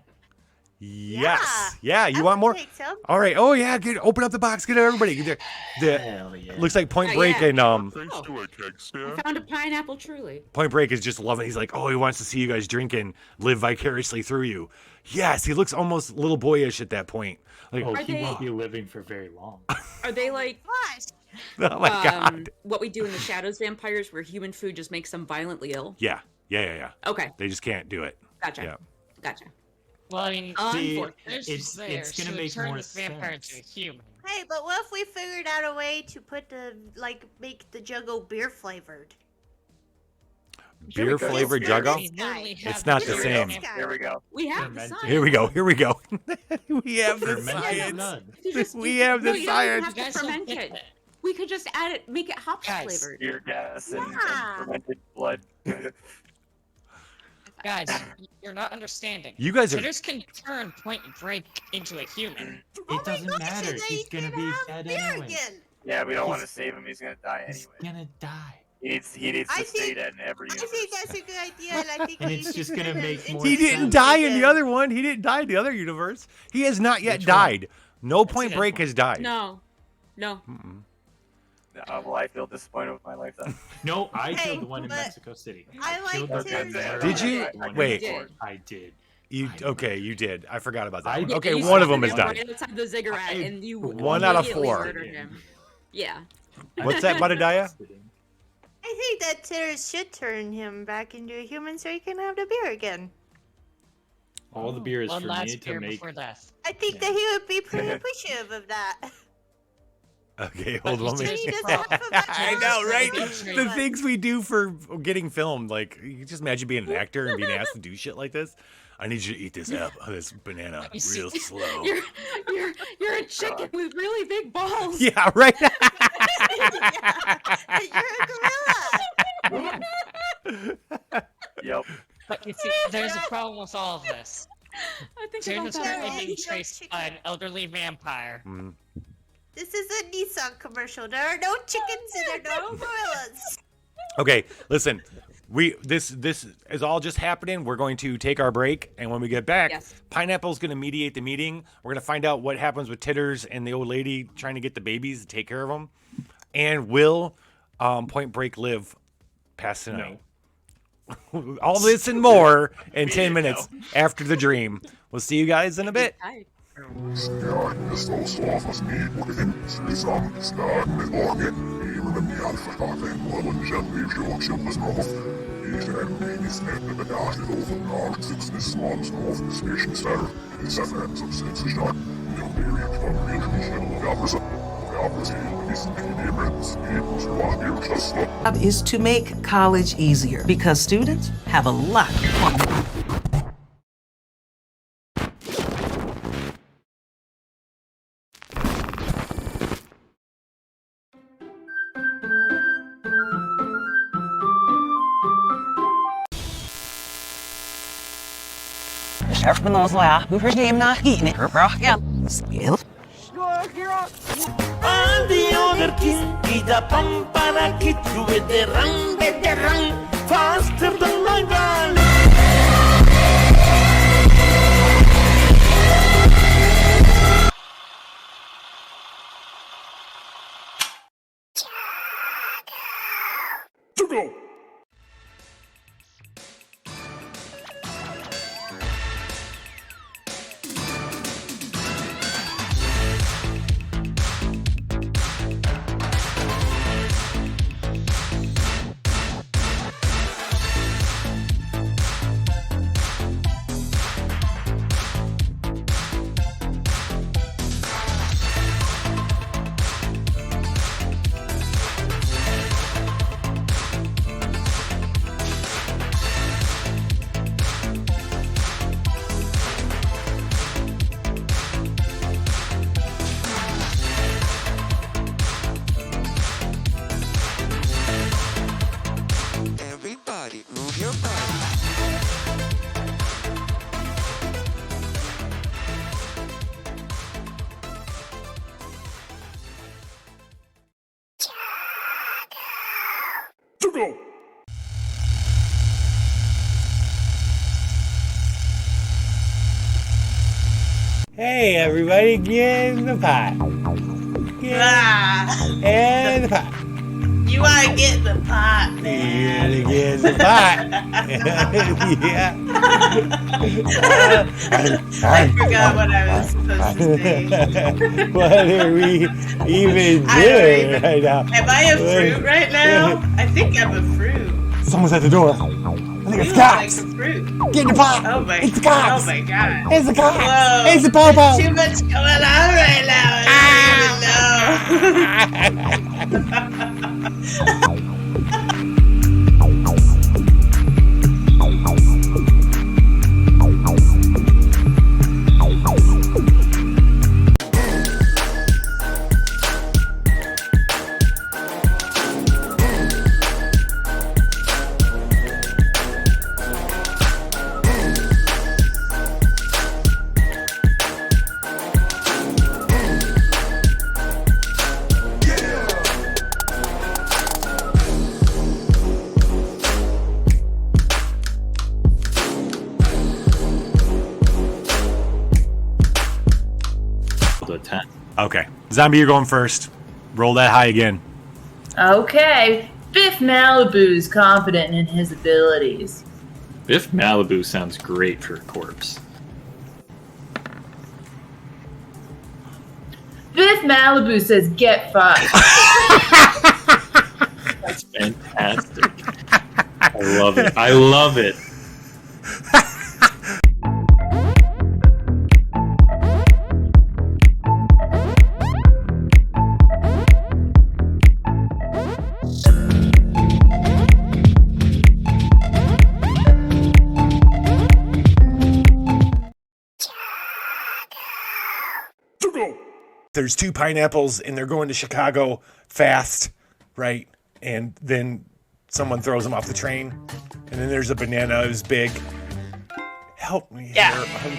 Speaker 4: Yes. Yeah.
Speaker 8: I
Speaker 4: You want
Speaker 8: would
Speaker 4: more?
Speaker 8: take some.
Speaker 4: All right. Oh yeah. Open up the box. Get everybody.
Speaker 9: Hell yeah.
Speaker 4: Looks like Point
Speaker 6: Oh,
Speaker 4: Break
Speaker 6: yeah.
Speaker 4: and
Speaker 3: thanks
Speaker 6: Oh.
Speaker 3: to a keg
Speaker 6: I
Speaker 3: stand.
Speaker 6: found a pineapple truly.
Speaker 4: Point Break is just loving. He's like, oh, he wants to see you guys drink and live vicariously through you. Yes. He looks almost little boyish at that point. Like,
Speaker 9: Oh,
Speaker 6: Are
Speaker 9: he
Speaker 6: they-
Speaker 9: won't be living for very long.
Speaker 6: Are they like
Speaker 8: Gosh.
Speaker 4: oh my god.
Speaker 6: what we do in the Shadows Vampires where human food just makes them violently ill?
Speaker 4: Yeah. Yeah.
Speaker 6: Okay,
Speaker 4: They just can't do it.
Speaker 6: gotcha.
Speaker 4: Yeah.
Speaker 6: Gotcha.
Speaker 5: Well, I mean,
Speaker 9: See,
Speaker 6: Unfortunate.
Speaker 5: it's there.
Speaker 9: it's gonna
Speaker 5: She would
Speaker 9: make
Speaker 5: turn
Speaker 9: more
Speaker 5: this vampire
Speaker 9: sense.
Speaker 5: into a human.
Speaker 8: Hey, but what if we figured out a way to put make the Juggo beer flavored?
Speaker 4: Beer
Speaker 7: go.
Speaker 4: flavored
Speaker 7: Beer.
Speaker 4: Juggo.
Speaker 5: We literally have
Speaker 4: It's not the
Speaker 5: beer
Speaker 4: same.
Speaker 5: vampire.
Speaker 7: Here we go.
Speaker 6: We have the
Speaker 9: Fermented.
Speaker 6: science.
Speaker 4: Here we go. Here we go. we have the
Speaker 9: Fermented
Speaker 4: science.
Speaker 9: blood.
Speaker 6: You just-
Speaker 4: We
Speaker 6: you-
Speaker 4: have
Speaker 6: no,
Speaker 4: the
Speaker 6: you don't even
Speaker 4: science.
Speaker 6: have
Speaker 5: You
Speaker 6: to
Speaker 5: guys don't
Speaker 6: ferment
Speaker 5: get
Speaker 6: it.
Speaker 5: that.
Speaker 6: We could just add it, make it hops
Speaker 5: Guys.
Speaker 6: flavored.
Speaker 7: Tear gas and
Speaker 8: Yeah.
Speaker 7: fermented blood.
Speaker 5: Guys, you're not understanding.
Speaker 4: You guys are.
Speaker 5: Titters can turn Point Break into a human.
Speaker 9: It doesn't
Speaker 8: gosh,
Speaker 9: matter.
Speaker 8: and then
Speaker 9: He's
Speaker 8: you
Speaker 9: gonna
Speaker 8: can
Speaker 9: be
Speaker 8: have
Speaker 9: dead
Speaker 8: beer
Speaker 9: anyway.
Speaker 8: again.
Speaker 7: Yeah, we don't want to save him. He's gonna die
Speaker 9: He's
Speaker 7: anyway.
Speaker 9: gonna die.
Speaker 7: He needs
Speaker 8: I
Speaker 7: to stay
Speaker 8: think-
Speaker 7: dead in every
Speaker 8: I
Speaker 7: universe.
Speaker 8: think that's a good idea, and I think
Speaker 9: And
Speaker 8: we
Speaker 9: it's
Speaker 8: should
Speaker 9: just gonna
Speaker 8: turn him
Speaker 9: make
Speaker 8: into
Speaker 9: more
Speaker 4: He
Speaker 9: sense.
Speaker 4: didn't die in the
Speaker 8: again.
Speaker 4: other one. He didn't die in the other universe. He has not yet
Speaker 9: Which one?
Speaker 4: died. No
Speaker 5: That's
Speaker 4: Point
Speaker 5: it.
Speaker 4: Break has died.
Speaker 6: No. No.
Speaker 4: Mm-mm.
Speaker 7: Well, I feel disappointed with my life then.
Speaker 9: No, I
Speaker 8: Hey,
Speaker 9: killed the one in
Speaker 8: but
Speaker 9: Mexico City.
Speaker 8: I like
Speaker 9: killed the
Speaker 7: to-
Speaker 9: one there.
Speaker 4: Did you?
Speaker 9: The one in
Speaker 4: Wait.
Speaker 9: Florida. I did.
Speaker 4: You okay? You did. I forgot about that.
Speaker 9: I-
Speaker 4: one.
Speaker 9: Yeah,
Speaker 4: Okay,
Speaker 6: You
Speaker 4: one of
Speaker 6: saw
Speaker 4: them has
Speaker 6: him
Speaker 4: died.
Speaker 6: right outside the ziggurat,
Speaker 9: I-
Speaker 6: and you
Speaker 4: One out of
Speaker 6: immediately
Speaker 4: 4.
Speaker 6: murdered him. Yeah.
Speaker 4: What's that, Badadiah?
Speaker 8: I think that Titters should turn him back into a human so he can have the beer again.
Speaker 9: All the beer is
Speaker 5: One
Speaker 9: for
Speaker 5: last
Speaker 9: me to
Speaker 5: beer
Speaker 9: make.
Speaker 5: before death.
Speaker 8: I think that he would be pretty appreciative of that.
Speaker 4: Okay, hold on.
Speaker 5: But
Speaker 4: a
Speaker 5: he
Speaker 8: He
Speaker 4: minute.
Speaker 8: doesn't have to much
Speaker 4: I know, right?
Speaker 5: But-
Speaker 4: The things we do for getting filmed, like you can just imagine being an actor and being asked to do shit like this. I need you to eat this this banana
Speaker 5: You see-
Speaker 4: real slow.
Speaker 6: You're a chicken with really big balls.
Speaker 4: Yeah, right.
Speaker 8: You're a gorilla.
Speaker 7: Yep.
Speaker 5: But you see, there's a problem with all of this.
Speaker 6: I think
Speaker 5: Jane
Speaker 6: about
Speaker 5: is
Speaker 6: that.
Speaker 5: currently
Speaker 8: Yeah,
Speaker 5: being
Speaker 8: he's no
Speaker 5: chased by an
Speaker 8: chicken.
Speaker 5: elderly vampire.
Speaker 4: Mm.
Speaker 8: This is a Nissan commercial. There are no chickens and there are no gorillas.
Speaker 4: Okay, listen. This is all just happening. We're going to take our break, and when we get back,
Speaker 6: Yes.
Speaker 4: Pineapple's going to mediate the meeting. We're going to find out what happens with Titters and the old lady trying to get the babies to take care of them. And will Point Break live past tonight? All this and more in 10 minutes after the dream. We'll see you guys in a bit.
Speaker 6: Hi.
Speaker 10: Is to make college easier because students have a lot on. Chef van ons la, we verneem naar hier, her bracht ja. Skill.
Speaker 11: On the other kid, he's a pampara kid with the run, faster than my gun.
Speaker 3: To go.
Speaker 11: Everybody, move your body.
Speaker 3: To go.
Speaker 4: Hey, everybody, get in the pot.
Speaker 8: Ah,
Speaker 4: In the pot.
Speaker 8: you want to get in the pot, man.
Speaker 4: Get in the pot. Yeah.
Speaker 8: I forgot what I was supposed to say.
Speaker 4: What are we even
Speaker 8: I don't
Speaker 4: doing
Speaker 8: even-
Speaker 4: right now?
Speaker 8: Am I a fruit right now? I think I'm a fruit.
Speaker 4: Someone's at the door. I think it's
Speaker 8: You look like
Speaker 4: cops.
Speaker 8: a fruit.
Speaker 4: Get in the pot.
Speaker 8: Oh my!
Speaker 4: It's the cops.
Speaker 8: Oh my god!
Speaker 4: It's the cops.
Speaker 8: Whoa!
Speaker 4: It's the popo.
Speaker 8: Too much going on right now. I don't even know.
Speaker 3: Yeah.
Speaker 4: Okay. Zombie, you're going first. Roll that high again.
Speaker 12: Okay. Biff Malibu's confident in his abilities.
Speaker 9: Biff Malibu sounds great for a corpse.
Speaker 12: Biff Malibu says, "Get fucked."
Speaker 9: That's fantastic. I love it. I love it.
Speaker 4: There's 2 pineapples and they're going to Chicago fast, right? And then someone throws them off the train. And then there's a banana who's big. Help me here.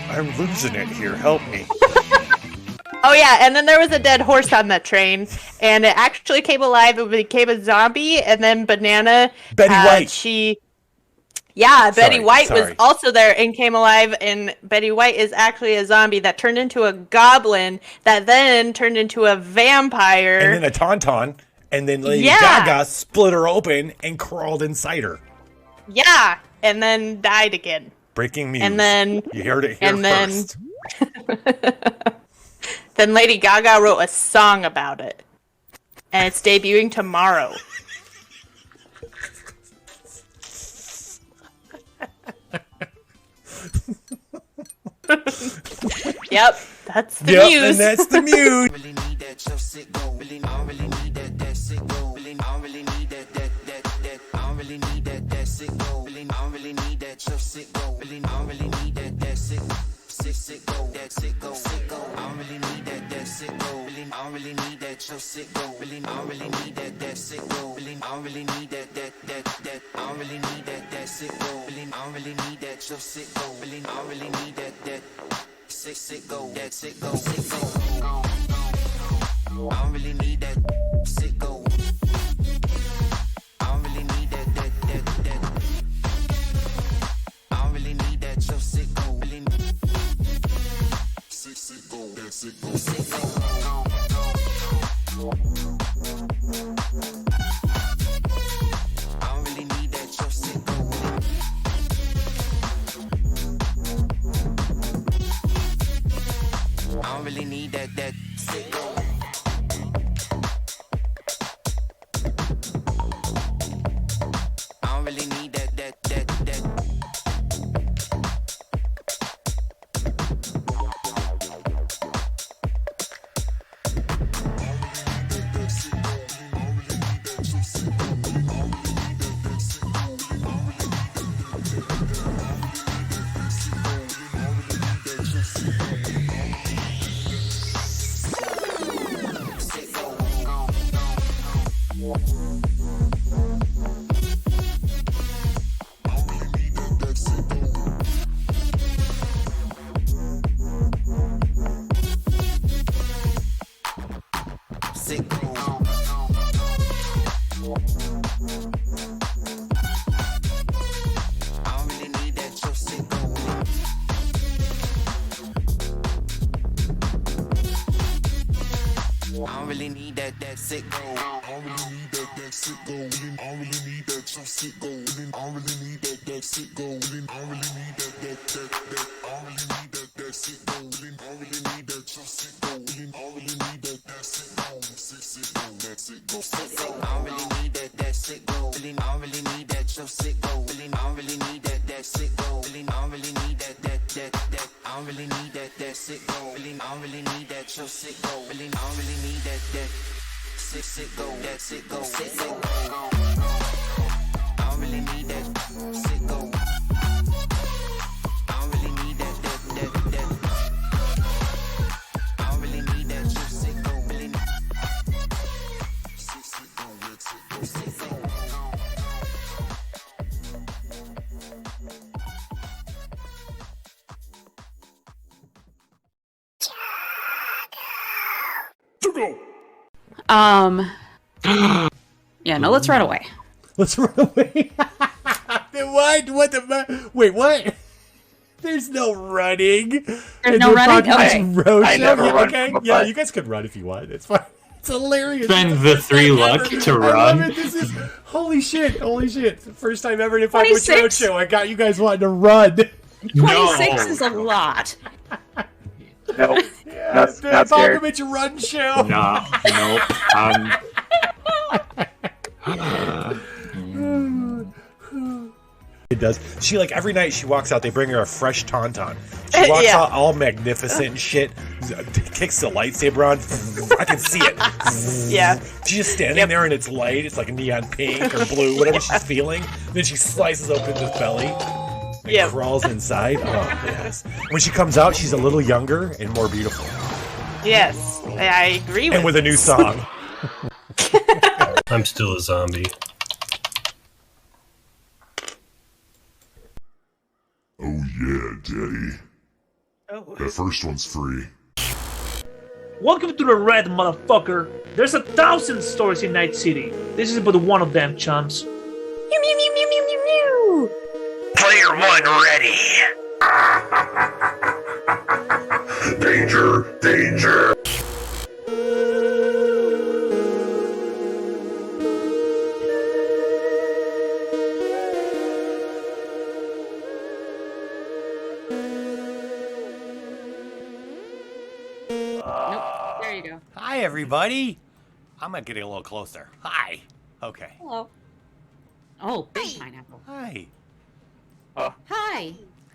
Speaker 4: I'm losing it here. Help me.
Speaker 13: Oh yeah, and then there was a dead horse on that train, and it actually came alive. It became a zombie, and then Banana.
Speaker 4: Betty White.
Speaker 13: Betty White was also there and came alive, and Betty White is actually a zombie that turned into a goblin that then turned into a vampire.
Speaker 4: And then a tauntaun, and then Lady Gaga split her open and crawled inside her.
Speaker 13: Yeah, and then died again.
Speaker 4: Breaking news.
Speaker 13: And then
Speaker 4: you heard it here first.
Speaker 13: Then Lady Gaga wrote a song about it, and it's debuting tomorrow. Yep, that's the muse.
Speaker 4: And that's the muse.
Speaker 6: Yeah, no, let's run away.
Speaker 4: Let's run away. What? What the? Wait, what? There's no running.
Speaker 6: There's no running? Okay.
Speaker 7: I never run
Speaker 4: Okay.
Speaker 7: from a
Speaker 4: Yeah,
Speaker 7: fight.
Speaker 4: you guys could run if you want. It's fine. It's hilarious.
Speaker 9: Spend
Speaker 4: It's
Speaker 9: the
Speaker 4: first
Speaker 9: 3
Speaker 4: time
Speaker 9: luck
Speaker 4: ever.
Speaker 9: to
Speaker 4: I
Speaker 9: run.
Speaker 4: love it. This is holy shit. First time ever in Apocabitch
Speaker 6: 26?
Speaker 4: Roadshow. I got you guys wanting to run.
Speaker 6: 26 is a lot.
Speaker 7: Nope.
Speaker 4: Yeah,
Speaker 7: Not-
Speaker 4: it's the
Speaker 7: not scared.
Speaker 4: Apocabitch Run Show.
Speaker 9: No, nope.
Speaker 4: It does. She like every night she walks out, they bring her a fresh tauntaun. She walks
Speaker 13: Yeah.
Speaker 4: out all magnificent and shit, kicks the lightsaber on. I can see it.
Speaker 13: Yeah.
Speaker 4: She's just standing there and it's light. It's like neon pink or blue, whatever she's feeling. Then she slices open his belly and crawls inside. Oh, yes. When she comes out, she's a little younger and more beautiful.
Speaker 13: Yes, I agree with
Speaker 4: And with a new song.
Speaker 14: I'm still a zombie.
Speaker 3: Oh yeah, Daddy.
Speaker 13: Oh.
Speaker 3: That first one's free.
Speaker 15: Welcome to the Red, motherfucker. There's 1,000 stores in Night City. This is but one of them, chums.
Speaker 13: Mew, mew, mew, mew, mew, mew, mew.
Speaker 1: Player 1 ready.
Speaker 3: Danger! Danger!
Speaker 6: Nope. There you go.
Speaker 4: Hi, everybody. I'm gonna get a little closer. Hi. Okay.
Speaker 6: Hello. Oh, big pineapple.
Speaker 4: Hi.
Speaker 6: Hi.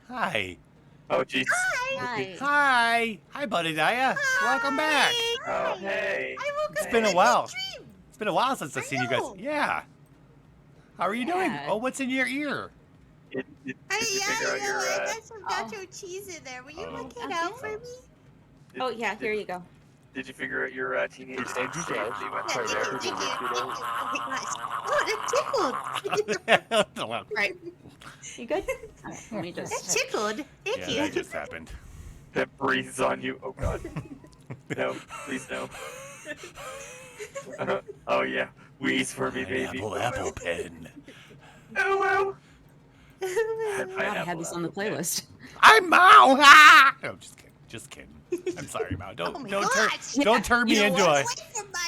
Speaker 4: Hi.
Speaker 7: Oh, jeez.
Speaker 6: Hi.
Speaker 4: Hi. Hi, Buddy Daya. Welcome back.
Speaker 7: Oh, hey.
Speaker 4: It's been a while. It's been a while since I've seen you guys. Yeah. How are you doing?
Speaker 6: Yeah.
Speaker 4: Oh, what's in your ear?
Speaker 7: Did you
Speaker 8: Hey,
Speaker 7: figure out your,
Speaker 8: I got some nacho cheese in there. Will you look it out for me?
Speaker 6: Oh, yeah, here you go.
Speaker 7: Did you figure out your teenage stage safety went
Speaker 8: Yeah,
Speaker 7: right there?
Speaker 8: thank you. Oh, it tickled.
Speaker 6: Right. You good? Alright, let me
Speaker 8: It
Speaker 6: just.
Speaker 8: tickled. Thank
Speaker 4: Yeah,
Speaker 8: you.
Speaker 4: that just happened.
Speaker 7: That breathes on you. Oh god. No, please no. Oh yeah, wheeze for me, baby.
Speaker 4: Apple pen.
Speaker 7: Oh
Speaker 6: I forgot I had this on the playlist.
Speaker 4: I'm Mao. Ah! No, just kidding. I'm sorry, Mao.
Speaker 8: Oh my
Speaker 4: Don't
Speaker 8: gosh.
Speaker 4: turn me into a.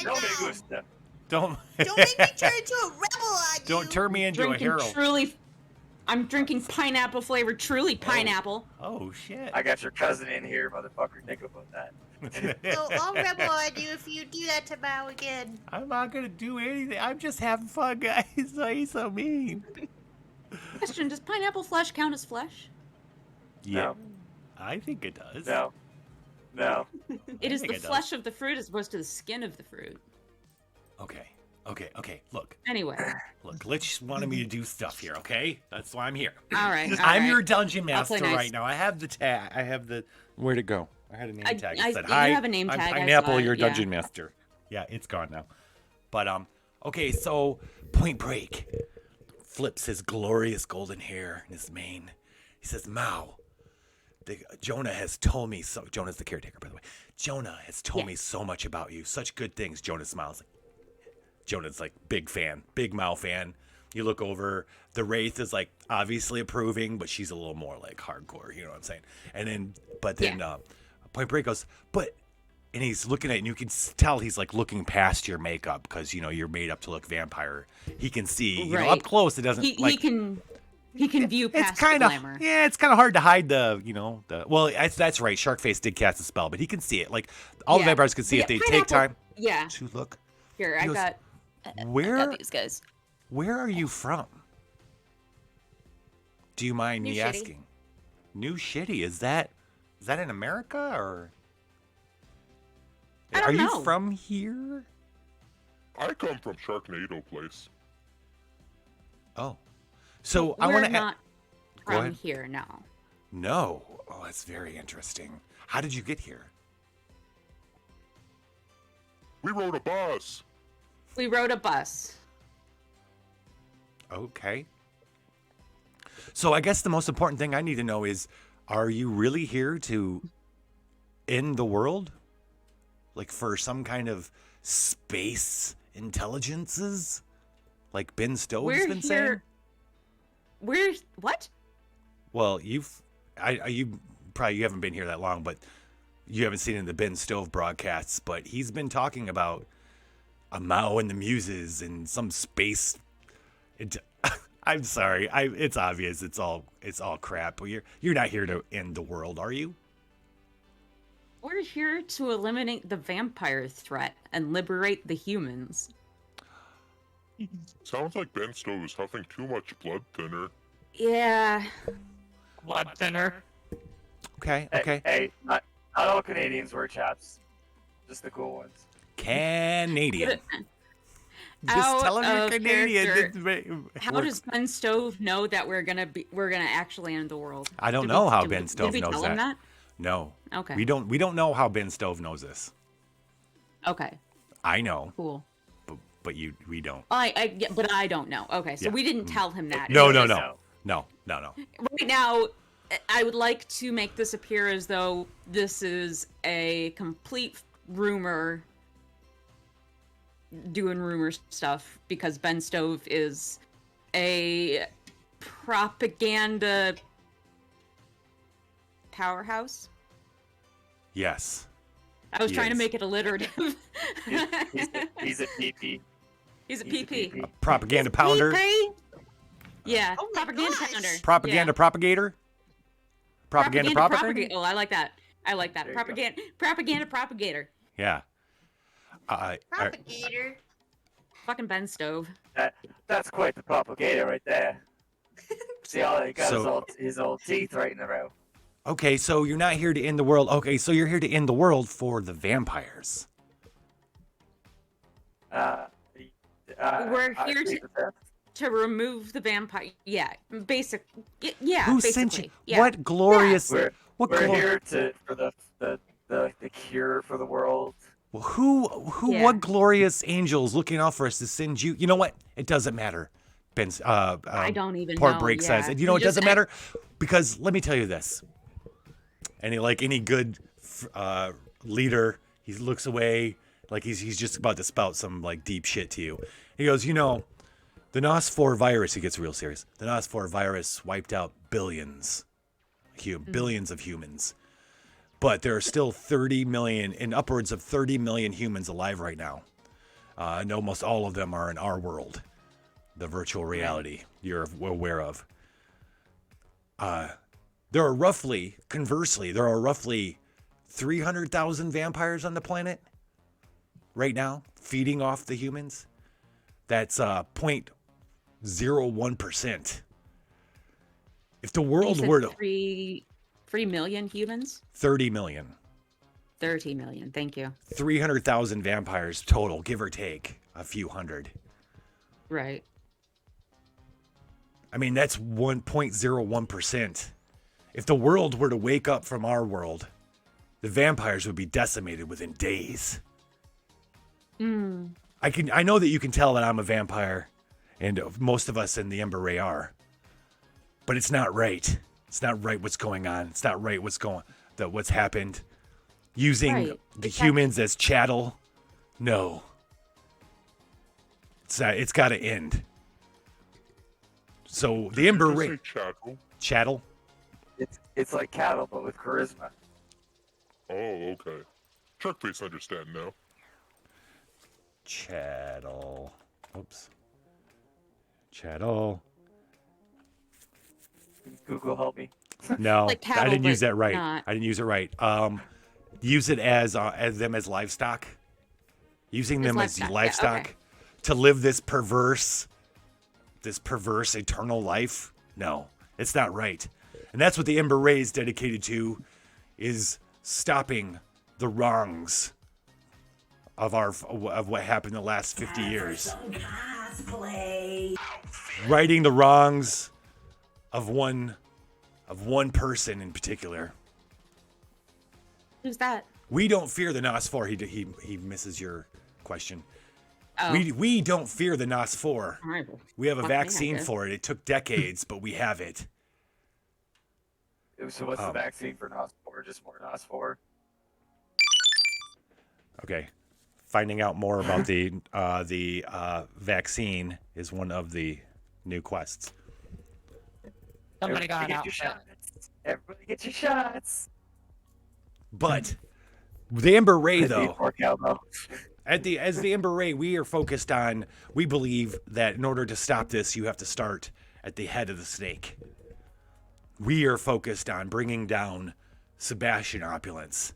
Speaker 7: No me gusta.
Speaker 4: Don't
Speaker 8: Don't make me turn into a rebel on you.
Speaker 4: Don't turn me into a
Speaker 6: Drinking
Speaker 4: hero.
Speaker 6: Truly. I'm drinking pineapple flavored Truly pineapple.
Speaker 4: Oh shit.
Speaker 7: I got your cousin in here, mother,fucker. Think about that.
Speaker 8: So I'll rebel on you if you do that to Mao again.
Speaker 4: I'm not gonna do anything. I'm just having fun, guys. Why are you so mean?
Speaker 6: Question: does pineapple flesh count as flesh?
Speaker 4: Yeah,
Speaker 7: No.
Speaker 4: I think it does.
Speaker 7: No. No.
Speaker 6: It is
Speaker 4: think
Speaker 6: the
Speaker 4: it does.
Speaker 6: flesh of the fruit as opposed to the skin of the fruit.
Speaker 4: Okay. Look,
Speaker 6: Anyway.
Speaker 4: Glitch wanted me to do stuff here. Okay, that's why I'm here.
Speaker 6: All right. all
Speaker 4: I'm
Speaker 6: right.
Speaker 4: your dungeon
Speaker 6: I'll play
Speaker 4: master
Speaker 6: nice.
Speaker 4: right now. I have the tag. I have the. Where'd it go? I had a name tag. It said,
Speaker 6: you
Speaker 4: "Hi,
Speaker 6: have a name
Speaker 4: I'm
Speaker 6: tag, I
Speaker 4: Pineapple,
Speaker 6: saw it,
Speaker 4: your
Speaker 6: yeah.
Speaker 4: dungeon master." Yeah, it's gone now. But okay. So Point Break flips his glorious golden hair in his mane. He says, "Mao, Jonah has told me so." Jonah's the caretaker, by the way. Jonah has told me so much about you. Such good things. Jonah smiles. Jonah's like big fan, big Mao fan. You look over, the Wraith is like obviously approving, but she's a little more like hardcore, you know what I'm saying? And then, Point Break goes, and he's looking at it, and you can tell he's like looking past your makeup because you're made up to look vampire. He can see, up close. It doesn't.
Speaker 6: He can view past
Speaker 4: It's kind
Speaker 6: the
Speaker 4: of
Speaker 6: glamour.
Speaker 4: it's kind of hard to hide the well, that's right. Sharkface did cast a spell, but he can see it. Like all the vampires can see if they take time to look.
Speaker 6: Here,
Speaker 4: He
Speaker 6: I
Speaker 4: goes,
Speaker 6: got these guys.
Speaker 4: Where are you from? Do you mind
Speaker 6: New
Speaker 4: me
Speaker 6: Shitty.
Speaker 4: asking? New Shitty, is that in America or
Speaker 6: I don't
Speaker 4: are you
Speaker 6: know.
Speaker 4: from here?
Speaker 3: I come from Sharknado Place.
Speaker 4: Oh. So I
Speaker 6: We're
Speaker 4: want to
Speaker 6: not
Speaker 4: Go
Speaker 6: from
Speaker 4: ahead.
Speaker 6: here, no.
Speaker 4: No. Oh, that's very interesting. How did you get here?
Speaker 3: We rode a bus.
Speaker 6: We rode a bus.
Speaker 4: Okay. So I guess the most important thing I need to know is, are you really here to end the world? Like for some kind of space intelligences? Like Ben Stowe's
Speaker 6: We're
Speaker 4: been
Speaker 6: here.
Speaker 4: saying?
Speaker 6: We're what?
Speaker 4: Well, you haven't been here that long, but you haven't seen it in the Ben Stove broadcasts. But he's been talking about a Mao and the Muses and some space. I'm sorry. It's obvious. It's all crap. But you're not here to end the world, are you?
Speaker 6: We're here to eliminate the vampire threat and liberate the humans.
Speaker 3: Sounds like Ben Stove is huffing too much blood thinner.
Speaker 6: Yeah.
Speaker 5: Blood thinner.
Speaker 4: Okay.
Speaker 7: Hey, not all Canadians were chaps. Just the cool ones.
Speaker 4: Canadian.
Speaker 6: Just
Speaker 4: tell him you're
Speaker 6: of
Speaker 4: Canadian.
Speaker 6: character, How does Ben Stove know that we're gonna actually end the world?
Speaker 4: I don't know how Ben Stove
Speaker 6: did we
Speaker 4: knows
Speaker 6: tell him that?
Speaker 4: No.
Speaker 6: Okay.
Speaker 4: We don't know how Ben Stove knows this.
Speaker 6: Okay.
Speaker 4: I know.
Speaker 6: Cool.
Speaker 4: But we don't.
Speaker 6: But I don't know. Okay, so
Speaker 4: Yeah.
Speaker 6: we didn't tell him that.
Speaker 4: No.
Speaker 6: Right now, I would like to make this appear as though this is a complete rumor, doing rumor stuff, because Ben Stove is a propaganda powerhouse.
Speaker 4: Yes.
Speaker 6: I was trying to make it alliterative.
Speaker 7: He's a PP.
Speaker 6: He's a PP.
Speaker 4: A propaganda pounder.
Speaker 6: Yeah, propaganda pounder.
Speaker 4: Propaganda propagator. Propaganda propagator.
Speaker 6: Oh, I like that. Propaganda propagator.
Speaker 4: Yeah.
Speaker 8: Propagator.
Speaker 6: Fucking Ben Stove.
Speaker 7: That's quite the propagator right there. See all he got his old teeth right in the row.
Speaker 4: Okay, so you're not here to end the world. Okay, so you're here to end the world for the vampires.
Speaker 6: We're here to remove the vampire. Yeah, yeah.
Speaker 4: Who
Speaker 6: basically.
Speaker 4: sent you?
Speaker 6: Yeah.
Speaker 4: What glorious?
Speaker 7: We're here for the cure for the world.
Speaker 4: Well, who?
Speaker 6: Yeah.
Speaker 4: What glorious angels looking out for us to send you? You know what? It doesn't matter. Ben's
Speaker 6: I don't even
Speaker 4: Port
Speaker 6: know.
Speaker 4: Break
Speaker 6: Yeah.
Speaker 4: says, and you know it doesn't matter because let me tell you this. Any good leader, he looks away like he's just about to spout some like deep shit to you. He goes, the NOS4 virus. He gets real serious. The NOS4 virus wiped out billions of humans, but there are still 30 million and upwards of 30 million humans alive right now, and almost all of them are in our world, the virtual reality you're aware of. Conversely, there are roughly 300,000 vampires on the planet right now, feeding off the humans. That's 0.01%. If the world were to
Speaker 6: 3 million humans,
Speaker 4: 30 million,
Speaker 6: 30 million. Thank you.
Speaker 4: 300,000 vampires total, give or take a few hundred.
Speaker 6: Right.
Speaker 4: I mean, that's 1.01%. If the world were to wake up from our world, the vampires would be decimated within days. I know that you can tell that I'm a vampire, and most of us in the Ember Ray are. But it's not right. It's not right what's going on. It's not right what's happened. Using the humans as chattel. No. It's got to end. So the Ember Ray. Chattel?
Speaker 7: It's like cattle, but with charisma.
Speaker 3: Oh, okay. Sharkface understand now.
Speaker 4: Chattel. Oops. Chattel.
Speaker 7: Google, help me.
Speaker 4: No,
Speaker 6: Like cattle,
Speaker 4: I didn't use
Speaker 6: but
Speaker 4: that right.
Speaker 6: not.
Speaker 4: I didn't use it right. Use it as them as livestock. Using them as
Speaker 6: livestock, yeah,
Speaker 4: livestock
Speaker 6: okay.
Speaker 4: to live this perverse eternal life. No, it's not right. And that's what the Ember Ray is dedicated to, is stopping the wrongs of what happened the last 50 years. Righting the wrongs of one person in particular.
Speaker 6: Who's that?
Speaker 4: We don't fear the NOS4. He misses your question.
Speaker 6: Oh.
Speaker 4: We don't fear the NOS4.
Speaker 6: Alright.
Speaker 4: We have a
Speaker 6: Fuck me, I
Speaker 4: vaccine
Speaker 6: guess.
Speaker 4: for it. It took decades, but we have it.
Speaker 7: So what's the vaccine for NOS4? Just more NOS4?
Speaker 4: Okay. Finding out more about the vaccine is one of the new quests.
Speaker 5: Somebody got
Speaker 7: Get
Speaker 5: out.
Speaker 7: your shots. Everybody get your shots.
Speaker 4: But the Ember Ray,
Speaker 7: Could be
Speaker 4: though,
Speaker 7: NorCal, though.
Speaker 4: as the Ember Ray, we are focused on. We believe that in order to stop this, you have to start at the head of the snake. We are focused on bringing down Sebastian Opulence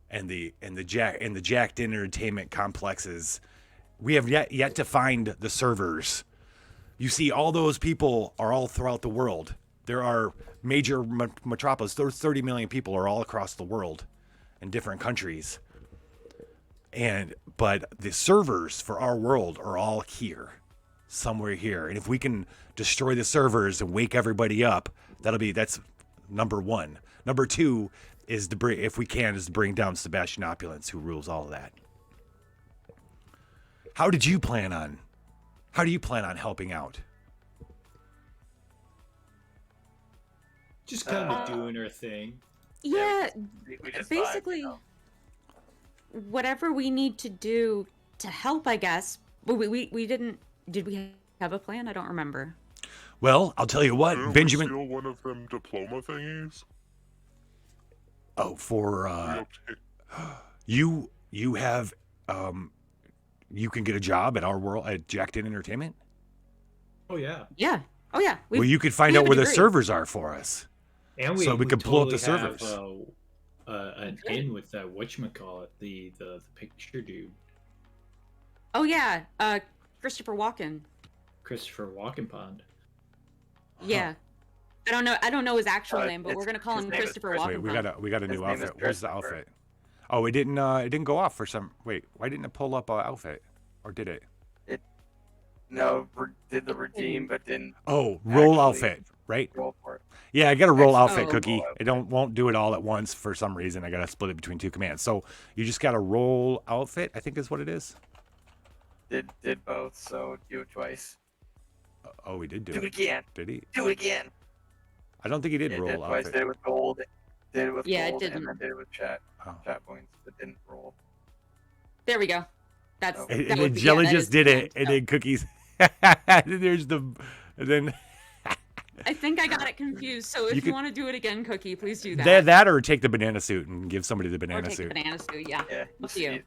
Speaker 4: and the Jacked Entertainment complexes. We have yet to find the servers. You see, all those people are all throughout the world. There are major metropolis. Those 30 million people are all across the world in different countries. But the servers for our world are all here, somewhere here. And if we can destroy the servers and wake everybody up, that's number one. Number two is to bring down Sebastian Opulence, who rules all of that. How do you plan on helping out?
Speaker 9: Just kind of doing our thing.
Speaker 6: Yeah,
Speaker 7: We just
Speaker 6: basically,
Speaker 7: vibe,
Speaker 6: whatever we need to do to help, I guess. But we didn't. Did we have a plan? I don't remember.
Speaker 4: Well, I'll tell you what,
Speaker 3: Didn't
Speaker 4: Benjamin.
Speaker 3: we steal one of them diploma thingies?
Speaker 4: Oh, for you have you can get a job at our world at Jacked In Entertainment.
Speaker 9: Oh yeah.
Speaker 6: Yeah. Oh yeah.
Speaker 4: Well, you could find out where the servers are for us.
Speaker 9: And
Speaker 4: so we could pull up the
Speaker 9: totally
Speaker 4: servers.
Speaker 9: Have, an in with that whatchamacallit, the picture dude.
Speaker 6: Oh yeah. Christopher Walken.
Speaker 9: Christopher Walkenpond.
Speaker 6: Yeah. I don't know his actual name, but we're gonna call him
Speaker 7: name is
Speaker 6: Christopher
Speaker 7: Chris.
Speaker 6: Walken.
Speaker 4: Wait, we got a
Speaker 7: His
Speaker 4: new
Speaker 7: name is
Speaker 4: outfit. Where's the
Speaker 7: Christopher.
Speaker 4: outfit? Oh, it didn't go off for some. Wait, why didn't it pull up an outfit? Or did it?
Speaker 7: No, did the redeem, but didn't.
Speaker 4: Oh, roll
Speaker 7: actually
Speaker 4: outfit, right?
Speaker 7: Roll for it.
Speaker 4: Yeah, I got a roll outfit,
Speaker 6: Oh.
Speaker 4: Cookie. It won't do it all at once for some reason. I got to split it between two commands. So you just got a roll outfit, I think is what it is.
Speaker 7: Did both, so do it twice.
Speaker 4: Oh, he did do
Speaker 7: Do
Speaker 4: it.
Speaker 7: it again.
Speaker 4: Did he?
Speaker 7: Do it again.
Speaker 4: I don't think he did
Speaker 7: Yeah,
Speaker 4: roll
Speaker 7: did twice.
Speaker 4: outfit.
Speaker 7: Did it with gold. Did it with
Speaker 6: Yeah, it
Speaker 7: gold,
Speaker 6: didn't.
Speaker 7: and then did it with chat
Speaker 4: Oh.
Speaker 7: points, but didn't roll.
Speaker 6: There we go. That's.
Speaker 7: Oh.
Speaker 4: And
Speaker 6: that
Speaker 4: then
Speaker 6: would be- yeah,
Speaker 4: Jelly
Speaker 6: that
Speaker 4: just
Speaker 6: is
Speaker 4: did
Speaker 6: the
Speaker 4: it,
Speaker 6: plan,
Speaker 4: and
Speaker 6: so.
Speaker 4: then Cookies. There's the, and then
Speaker 6: I think I got it confused. So if
Speaker 4: You
Speaker 6: you,
Speaker 4: could-
Speaker 6: want to do it again, Cookie, please do that.
Speaker 4: that or take the banana suit and give somebody the
Speaker 6: or
Speaker 4: banana
Speaker 6: take the
Speaker 4: suit.
Speaker 6: banana suit. Yeah.
Speaker 7: Yeah.
Speaker 6: Up to you.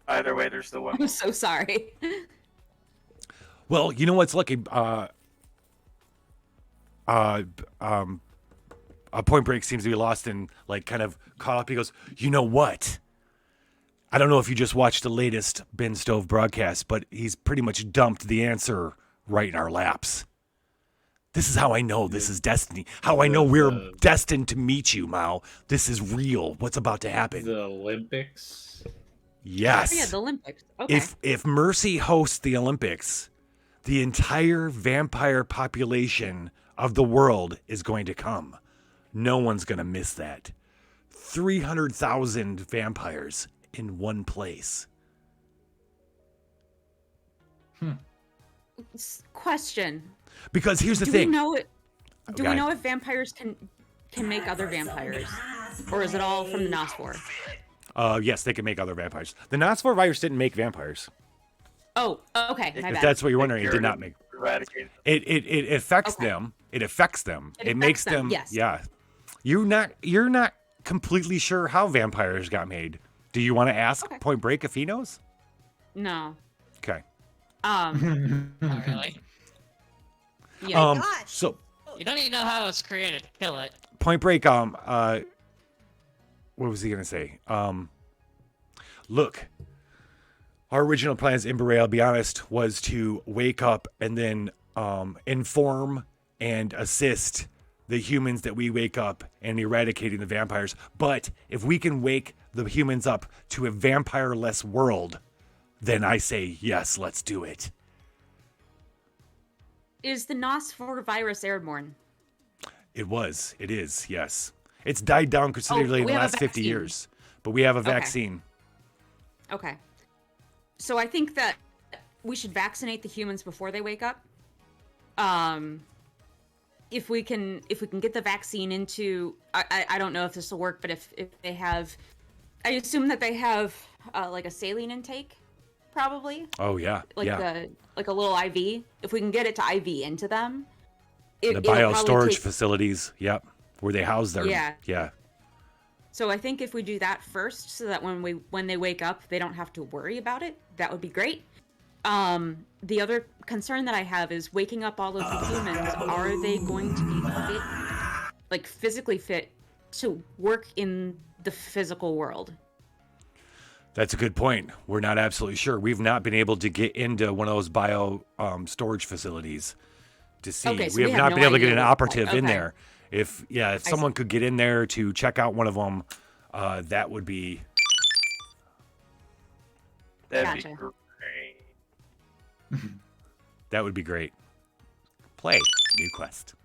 Speaker 7: Either way, there's still one.
Speaker 6: I'm so sorry.
Speaker 4: Well, you know what's lucky? Point Break seems to be lost and like kind of caught up. He goes, you know what? I don't know if you just watched the latest Ben Stove broadcast, but he's pretty much dumped the answer right in our laps. This is how I know this is destiny. How I know we're destined to meet you, Mao. This is real. What's about to happen?
Speaker 9: The Olympics.
Speaker 4: Yes.
Speaker 6: Oh, yeah, the Olympics. Okay.
Speaker 4: If Mercy hosts the Olympics, the entire vampire population of the world is going to come. No one's going to miss that. 300,000 vampires in one place.
Speaker 6: Question.
Speaker 4: Because here's the
Speaker 6: Do
Speaker 4: thing.
Speaker 6: we know it? Do
Speaker 4: Okay.
Speaker 6: we know if vampires can make other vampires, or is it all from the Nosfor?
Speaker 4: Yes, they can make other vampires. The Nosfor virus didn't make vampires.
Speaker 6: Oh, okay. My
Speaker 4: If
Speaker 6: bad.
Speaker 4: that's what you're wondering, it did not make.
Speaker 7: Eradicated.
Speaker 4: It affects them. It affects them.
Speaker 6: It
Speaker 4: It makes
Speaker 6: affects them,
Speaker 4: them.
Speaker 6: yes.
Speaker 4: Yeah. You're not completely sure how vampires got made. Do you want to ask Point Break if he knows?
Speaker 6: No.
Speaker 4: Okay.
Speaker 5: Not really.
Speaker 6: Yeah.
Speaker 4: So
Speaker 5: You don't even know how it was created to kill it.
Speaker 4: Point Break. What was he gonna say? Look, our original plans in Beret, I'll be honest, was to wake up and then inform and assist the humans that we wake up and eradicating the vampires. But if we can wake the humans up to a vampire-less world, then I say yes, let's do it.
Speaker 6: Is the Nosfor virus airborne?
Speaker 4: It is, yes. It's died down considerably in
Speaker 6: we
Speaker 4: the
Speaker 6: have a
Speaker 4: last 50
Speaker 6: vaccine.
Speaker 4: years. But we have a
Speaker 6: Okay.
Speaker 4: vaccine.
Speaker 6: Okay. So I think that we should vaccinate the humans before they wake up. If we can get the vaccine into, I don't know if this will work, but if they have, I assume that they have like a saline intake, probably.
Speaker 4: Oh yeah,
Speaker 6: Like
Speaker 4: yeah.
Speaker 6: a little IV. If we can get it to IV into them,
Speaker 4: The
Speaker 6: it'll
Speaker 4: bio
Speaker 6: probably
Speaker 4: storage
Speaker 6: take-
Speaker 4: facilities. Yep. where they house their.
Speaker 6: Yeah.
Speaker 4: Yeah.
Speaker 6: So I think if we do that first, so that when they wake up, they don't have to worry about it, that would be great. The other concern that I have is waking up all of the humans. Are they going to be fit, like physically fit, to work in the physical world?
Speaker 4: That's a good point. We're not absolutely sure. We've not been able to get into one of those bio storage facilities to see.
Speaker 6: Okay, so
Speaker 4: we
Speaker 6: we
Speaker 4: have
Speaker 6: have
Speaker 4: not
Speaker 6: no
Speaker 4: been able to get
Speaker 6: idea
Speaker 4: an
Speaker 6: what-
Speaker 4: operative in
Speaker 6: okay.
Speaker 4: there. If someone could get in there to check out one of them, that would be.
Speaker 7: That'd
Speaker 6: Gotcha.
Speaker 7: be great.
Speaker 4: That would be great. Play new quest.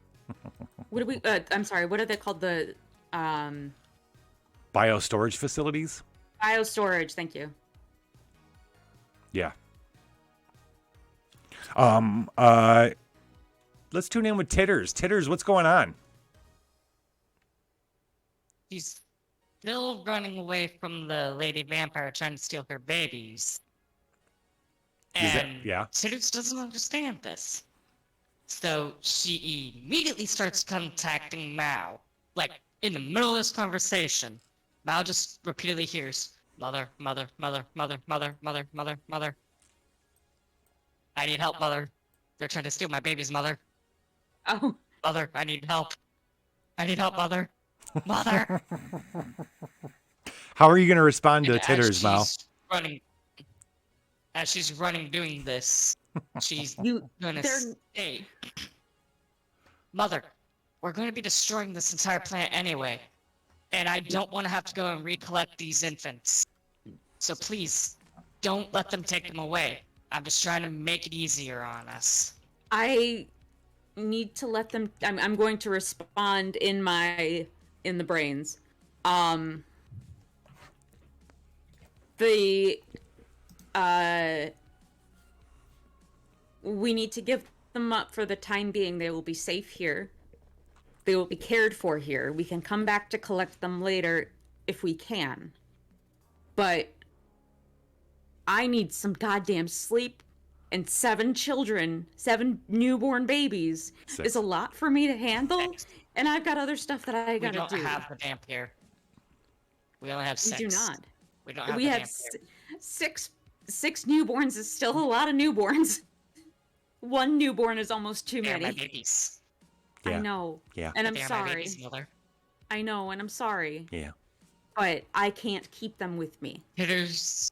Speaker 6: What do we? I'm sorry. What are they called? The
Speaker 4: Bio storage facilities.
Speaker 6: bio storage. Thank you.
Speaker 4: Yeah. Let's tune in with Titters. Titters, what's going on?
Speaker 5: She's still running away from the lady vampire trying to steal her babies.
Speaker 4: Is that-
Speaker 5: And
Speaker 4: yeah.
Speaker 5: Titters doesn't understand this. So she immediately starts contacting Mao. Like, in the middle of this conversation, Mao just repeatedly hears, Mother, mother, mother, mother, mother, mother, mother, mother. I need help, mother. They're trying to steal my babies, mother.
Speaker 6: Oh.
Speaker 5: Mother, I need help. I need help, mother. Mother.
Speaker 4: How are you going to respond to
Speaker 5: And
Speaker 4: Titters, Mal?
Speaker 5: As she's running doing this, she's gonna
Speaker 6: they're-
Speaker 5: say, Mother, we're going to be destroying this entire planet anyway. And I don't want to have to go and recollect these infants. So please, don't let them take them away. I'm just trying to make it easier on us.
Speaker 6: I need to let them. I'm going to respond in the brains. We need to give them up for the time being. They will be safe here. They will be cared for here. We can come back to collect them later if we can. But I need some goddamn sleep, and 7 children, 7 newborn babies is a lot for me to handle, and I've got other stuff that I
Speaker 5: We
Speaker 6: gotta
Speaker 5: don't
Speaker 6: do.
Speaker 5: have the vamp here. We only have
Speaker 6: We
Speaker 5: 6.
Speaker 6: do not.
Speaker 5: We don't have
Speaker 6: We
Speaker 5: the
Speaker 6: have
Speaker 5: vamp here.
Speaker 6: six newborns is still a lot of newborns. 1 newborn is almost too
Speaker 5: They're
Speaker 6: many.
Speaker 5: my babies.
Speaker 6: I
Speaker 4: Yeah.
Speaker 6: know.
Speaker 4: Yeah.
Speaker 6: And I'm
Speaker 5: They're my
Speaker 6: sorry.
Speaker 5: babies, mother.
Speaker 6: I know, and I'm sorry.
Speaker 4: Yeah.
Speaker 6: But I can't keep them with me.
Speaker 5: Titters,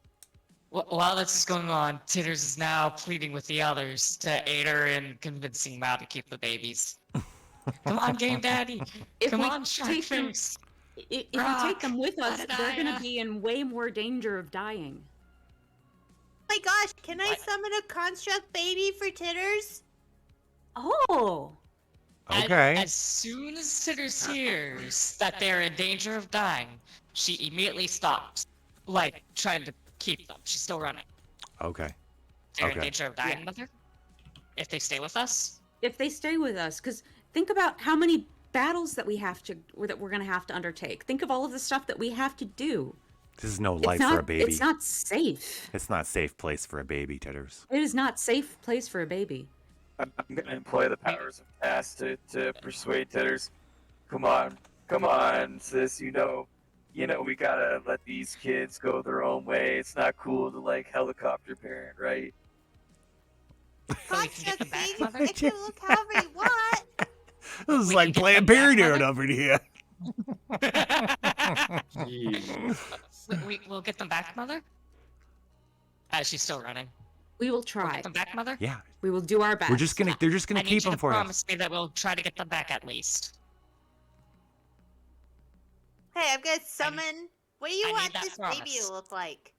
Speaker 5: while this is going on, Titters is now pleading with the others to aid her in convincing Mao to keep the babies. Come on, Game Daddy.
Speaker 6: If
Speaker 5: Come
Speaker 6: we
Speaker 5: on, Shark
Speaker 6: take them-
Speaker 5: Face.
Speaker 6: If we take them with us, they're gonna be in way more danger of dying.
Speaker 8: My gosh, can I summon a construct baby for Titters?
Speaker 6: Oh.
Speaker 4: Okay.
Speaker 5: As soon as Titters hears that they're in danger of dying, she immediately stops, like, trying to keep them. She's still running.
Speaker 4: Okay.
Speaker 5: They're in
Speaker 4: Okay.
Speaker 5: danger of dying, mother? If they stay with us?
Speaker 6: If they stay with us, because think about how many battles that we're gonna have to undertake. Think of all of the stuff that we have to do.
Speaker 4: This is no
Speaker 6: It's
Speaker 4: life
Speaker 6: not,
Speaker 4: for a baby.
Speaker 6: It's not safe.
Speaker 4: It's not a safe place for a baby, Titters.
Speaker 6: It is not safe place for a baby.
Speaker 7: I'm gonna employ the powers of past to persuade Titters. Come on, sis. You know, we gotta let these kids go their own way. It's not cool to like helicopter parent, right?
Speaker 8: Construct baby, it can look however you want.
Speaker 4: This is like Planned Parenthood over here.
Speaker 5: We'll get them back, mother? She's still running.
Speaker 6: We will
Speaker 5: We'll
Speaker 6: try.
Speaker 5: get them back, mother?
Speaker 4: Yeah.
Speaker 6: We will do our best.
Speaker 4: They're just gonna
Speaker 5: I need
Speaker 4: keep
Speaker 5: you
Speaker 4: them
Speaker 5: to
Speaker 4: for you.
Speaker 5: promise me that we'll try to get them back at least.
Speaker 8: Hey, I'm gonna summon. What do you
Speaker 5: I
Speaker 8: want
Speaker 5: need that
Speaker 8: this baby
Speaker 5: promise.
Speaker 8: to look like?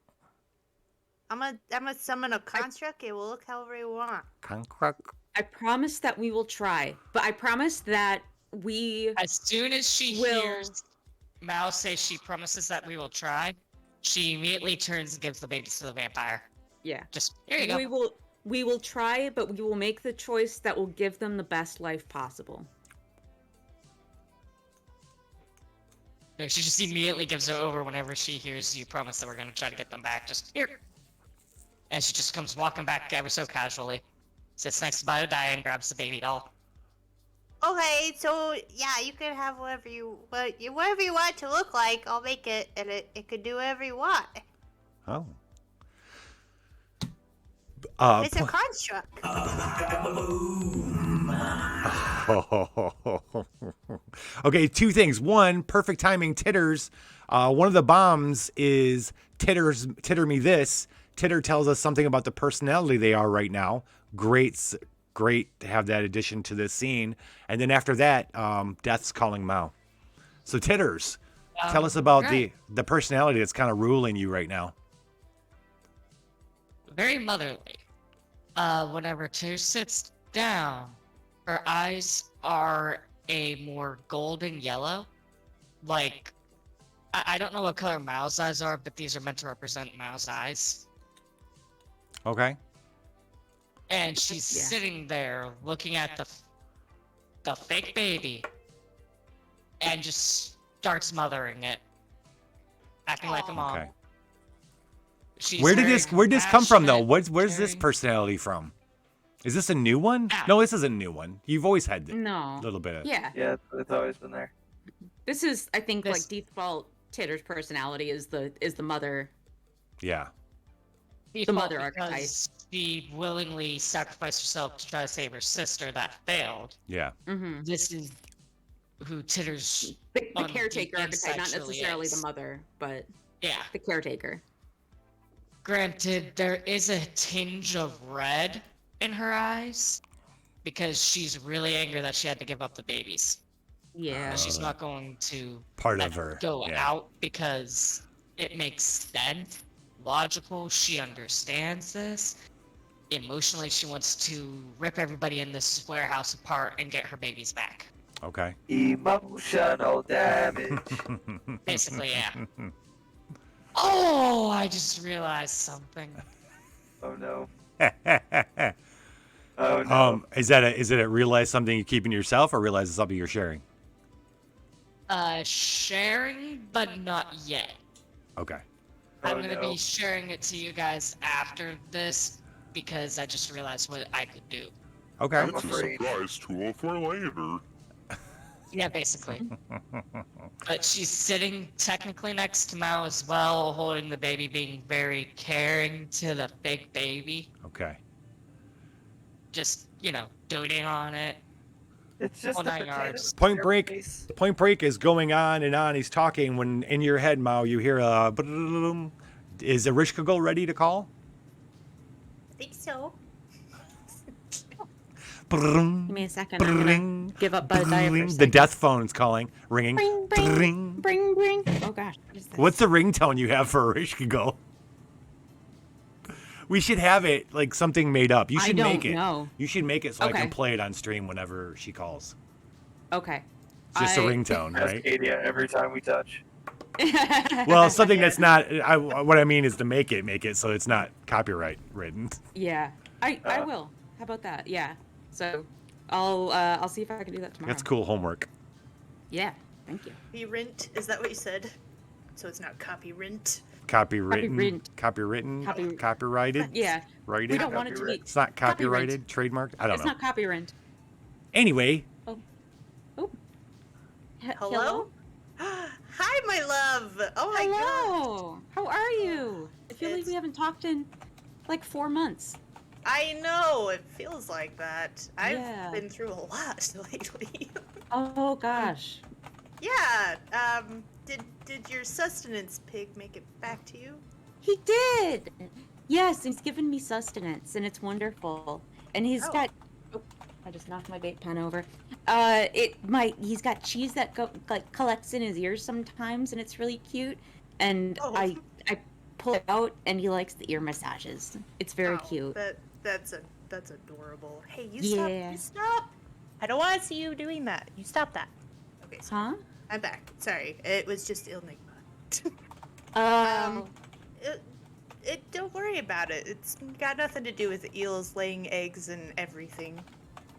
Speaker 8: I'm gonna summon a construct. It will look however you want.
Speaker 6: I promise that we will try, but I promise that we.
Speaker 5: As soon as she
Speaker 6: will...
Speaker 5: hears Mao say she promises that we will try, she immediately turns and gives the babies to the vampire.
Speaker 6: Yeah.
Speaker 5: Just, here you go.
Speaker 6: We will try, but we will make the choice that will give them the best life possible.
Speaker 5: No, she just immediately gives it over whenever she hears you promise that we're gonna try to get them back. Just here. And she just comes walking back ever so casually. Sits next by the die and grabs the baby doll.
Speaker 8: Okay, so yeah, you can have whatever you want it to look like. I'll make it, and it could do whatever you want.
Speaker 4: Oh.
Speaker 8: It's a construct.
Speaker 4: Okay, two things. One, perfect timing. Titters. One of the bombs is titter me this. Titter tells us something about the personality they are right now. Great to have that addition to this scene. And then after that, Death's calling Mao. So Titters, tell us about
Speaker 5: right.
Speaker 4: the personality that's kind of ruling you right now.
Speaker 5: Very motherly. Whenever Titter sits down, her eyes are a more golden yellow. Like, I don't know what color Mao's eyes are, but these are meant to represent Mao's eyes.
Speaker 4: Okay.
Speaker 5: And she's sitting there looking at the fake baby and just starts mothering it, acting like a mom.
Speaker 4: Okay.
Speaker 5: She's
Speaker 4: Where'd
Speaker 5: very
Speaker 4: this come from though?
Speaker 5: compassionate,
Speaker 4: Where's this
Speaker 5: caring.
Speaker 4: personality from? Is this a new one? No, this isn't a new one. You've always had
Speaker 6: No.
Speaker 4: a little bit of.
Speaker 6: Yeah.
Speaker 7: Yeah, it's always been there.
Speaker 6: This is, I think, like default Titter's personality is the mother.
Speaker 4: Yeah.
Speaker 6: The mother
Speaker 5: Because
Speaker 6: archetype.
Speaker 5: she willingly sacrificed herself to try to save her sister that failed.
Speaker 4: Yeah.
Speaker 6: Mm-hmm.
Speaker 5: This is who Titter's
Speaker 6: The
Speaker 5: on
Speaker 6: caretaker
Speaker 5: the
Speaker 6: archetype, not
Speaker 5: inside truly
Speaker 6: necessarily
Speaker 5: is.
Speaker 6: the mother, but
Speaker 5: Yeah.
Speaker 6: the caretaker.
Speaker 5: Granted, there is a tinge of red in her eyes because she's really angry that she had to give up the babies.
Speaker 6: Yeah.
Speaker 5: She's not going to
Speaker 4: Part
Speaker 5: let
Speaker 4: of her.
Speaker 5: go
Speaker 4: Yeah.
Speaker 5: out because it makes sense, logical. She understands this. Emotionally, she wants to rip everybody in this warehouse apart and get her babies back.
Speaker 4: Okay.
Speaker 7: Emotional damage.
Speaker 5: Basically, yeah. Oh, I just realized something.
Speaker 7: Oh no. Oh no.
Speaker 4: Is it a realize something you keep in yourself or realize it's something you're sharing?
Speaker 5: Sharing, but not yet.
Speaker 4: Okay.
Speaker 5: I'm gonna be sharing it to you guys after this because I just realized what I could do.
Speaker 4: Okay.
Speaker 3: It's a surprise tool for later.
Speaker 5: Yeah, basically. But she's sitting technically next to Mao as well, holding the baby, being very caring to the fake baby.
Speaker 4: Okay.
Speaker 5: Just, doting on it.
Speaker 7: It's just
Speaker 5: All
Speaker 7: the
Speaker 5: 9
Speaker 7: potato
Speaker 5: yards.
Speaker 4: Point Break is going on and on. He's talking when in your head, Mao, you hear a. Is Erishkigal ready to call?
Speaker 8: I think so.
Speaker 6: Give me a second. I'm gonna give up Bud Dye for a
Speaker 4: The
Speaker 6: second.
Speaker 4: death phone's calling, ringing.
Speaker 6: Bring, bring, bring, bring. Oh gosh. What is this?
Speaker 4: What's the ringtone you have for Erishkigal? We should have it like something made up. You
Speaker 6: I
Speaker 4: should
Speaker 6: don't
Speaker 4: make it.
Speaker 6: know.
Speaker 4: You should make it so I
Speaker 6: Okay.
Speaker 4: can play it on stream whenever she calls.
Speaker 6: Okay.
Speaker 4: It's just a ringtone,
Speaker 7: Ask
Speaker 4: right?
Speaker 7: Adia every time we touch.
Speaker 4: Well, something that's not. What I mean is to make it so it's not copyright written.
Speaker 6: Yeah. I will. How about that? Yeah. So I'll see if I can do that tomorrow.
Speaker 4: That's cool homework.
Speaker 6: Yeah. Thank you.
Speaker 8: Copyrint? Is that what you said? So it's not copyrint?
Speaker 4: Copywritten. Copyrighted.
Speaker 6: Yeah.
Speaker 4: Righted.
Speaker 6: We don't want it to be.
Speaker 4: It's not copyrighted. Trademarked. I don't
Speaker 6: It's
Speaker 4: know.
Speaker 6: not copyrighted.
Speaker 4: Anyway.
Speaker 8: Hello? Hi, my love. Oh my
Speaker 6: Hello. How are you? I feel like we haven't talked in like 4 months.
Speaker 8: I know. It feels like that. I've
Speaker 6: Yeah.
Speaker 8: been through a lot lately.
Speaker 6: Oh gosh.
Speaker 8: Yeah. Did your sustenance pig make it back to you?
Speaker 6: He did. Yes, he's given me sustenance, and it's wonderful. And he's got. Oh, I just knocked my vape pen over. He's got cheese that collects in his ears sometimes, and it's really cute. And I pull it out, and he likes the ear massages. It's very cute.
Speaker 8: That's adorable. Hey, you
Speaker 6: Yeah.
Speaker 8: stop. I don't want to see you doing that. You stop that. Okay.
Speaker 6: Huh?
Speaker 8: I'm back. Sorry. It was just Ilnigma. Don't worry about it. It's got nothing to do with eels laying eggs and everything.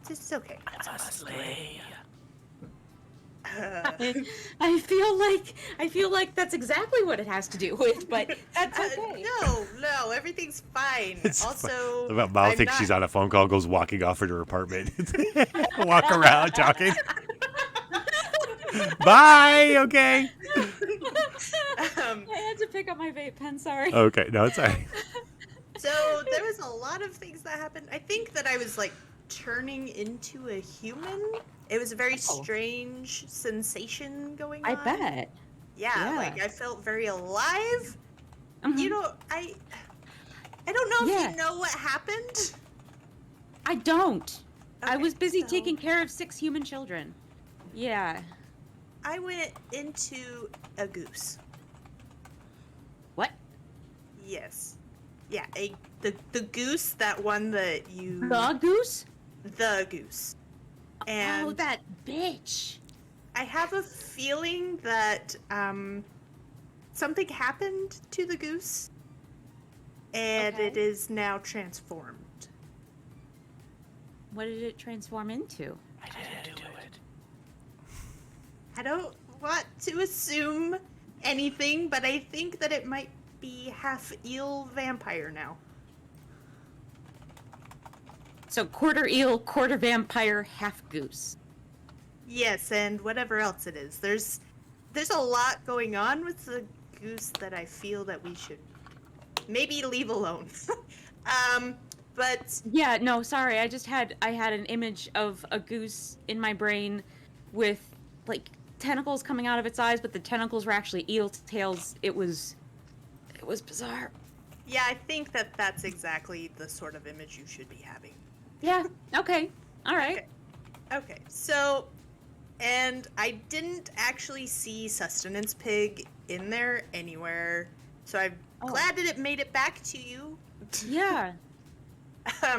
Speaker 8: It's okay.
Speaker 6: I feel like that's exactly what it has to do with, but that's okay.
Speaker 8: No, everything's fine. Also,
Speaker 4: Mal
Speaker 8: I'm
Speaker 4: thinks
Speaker 8: not-
Speaker 4: she's on a phone call, goes walking off in her apartment. Walk around talking. Bye, okay.
Speaker 6: I had to pick up my vape pen, sorry.
Speaker 4: Okay, no, it's all right.
Speaker 8: So there was a lot of things that happened. I think that I was like turning into a human. It was a very strange sensation going on.
Speaker 6: I bet.
Speaker 8: Yeah,
Speaker 6: Yeah.
Speaker 8: like I felt very alive. You know, I don't know
Speaker 6: Yeah.
Speaker 8: if you know what happened.
Speaker 6: I don't. I
Speaker 8: Okay,
Speaker 6: was busy
Speaker 8: so-
Speaker 6: taking care of 6 human children. Yeah.
Speaker 8: I went into a goose.
Speaker 6: What?
Speaker 8: Yes. Yeah, the goose, that one that you...
Speaker 6: The goose?
Speaker 8: The goose. And
Speaker 6: Oh, that bitch.
Speaker 8: I have a feeling that something happened to the goose, and it is now transformed.
Speaker 6: What did it transform into?
Speaker 8: I don't want to assume anything, but I think that it might be half eel vampire now.
Speaker 6: So quarter eel, quarter vampire, half goose.
Speaker 8: Yes, and whatever else it is. There's a lot going on with the goose that I feel that we should maybe leave alone. But
Speaker 6: Yeah, no, sorry. I had an image of a goose in my brain with like tentacles coming out of its eyes, but the tentacles were actually eel tails. It was bizarre.
Speaker 8: yeah, I think that that's exactly the sort of image you should be having.
Speaker 6: Yeah. Okay. All right.
Speaker 8: Okay, so, and I didn't actually see Sustenance Pig in there anywhere, so I'm glad that it made it back to you.
Speaker 6: Yeah.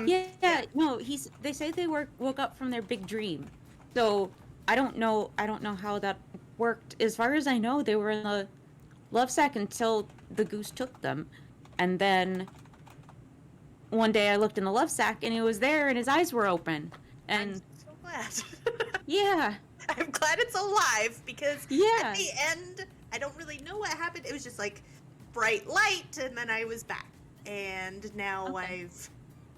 Speaker 8: Yeah.
Speaker 6: No, they say they woke up from their big dream. So I don't know how that worked. As far as I know, they were in the love sack until the goose took them. And then one day I looked in the love sack and it was there and his eyes were open. And
Speaker 8: I'm so glad.
Speaker 6: yeah.
Speaker 8: I'm glad it's alive because
Speaker 6: Yeah.
Speaker 8: at the end, I don't really know what happened. It was just like bright light, and then I was back. And now I've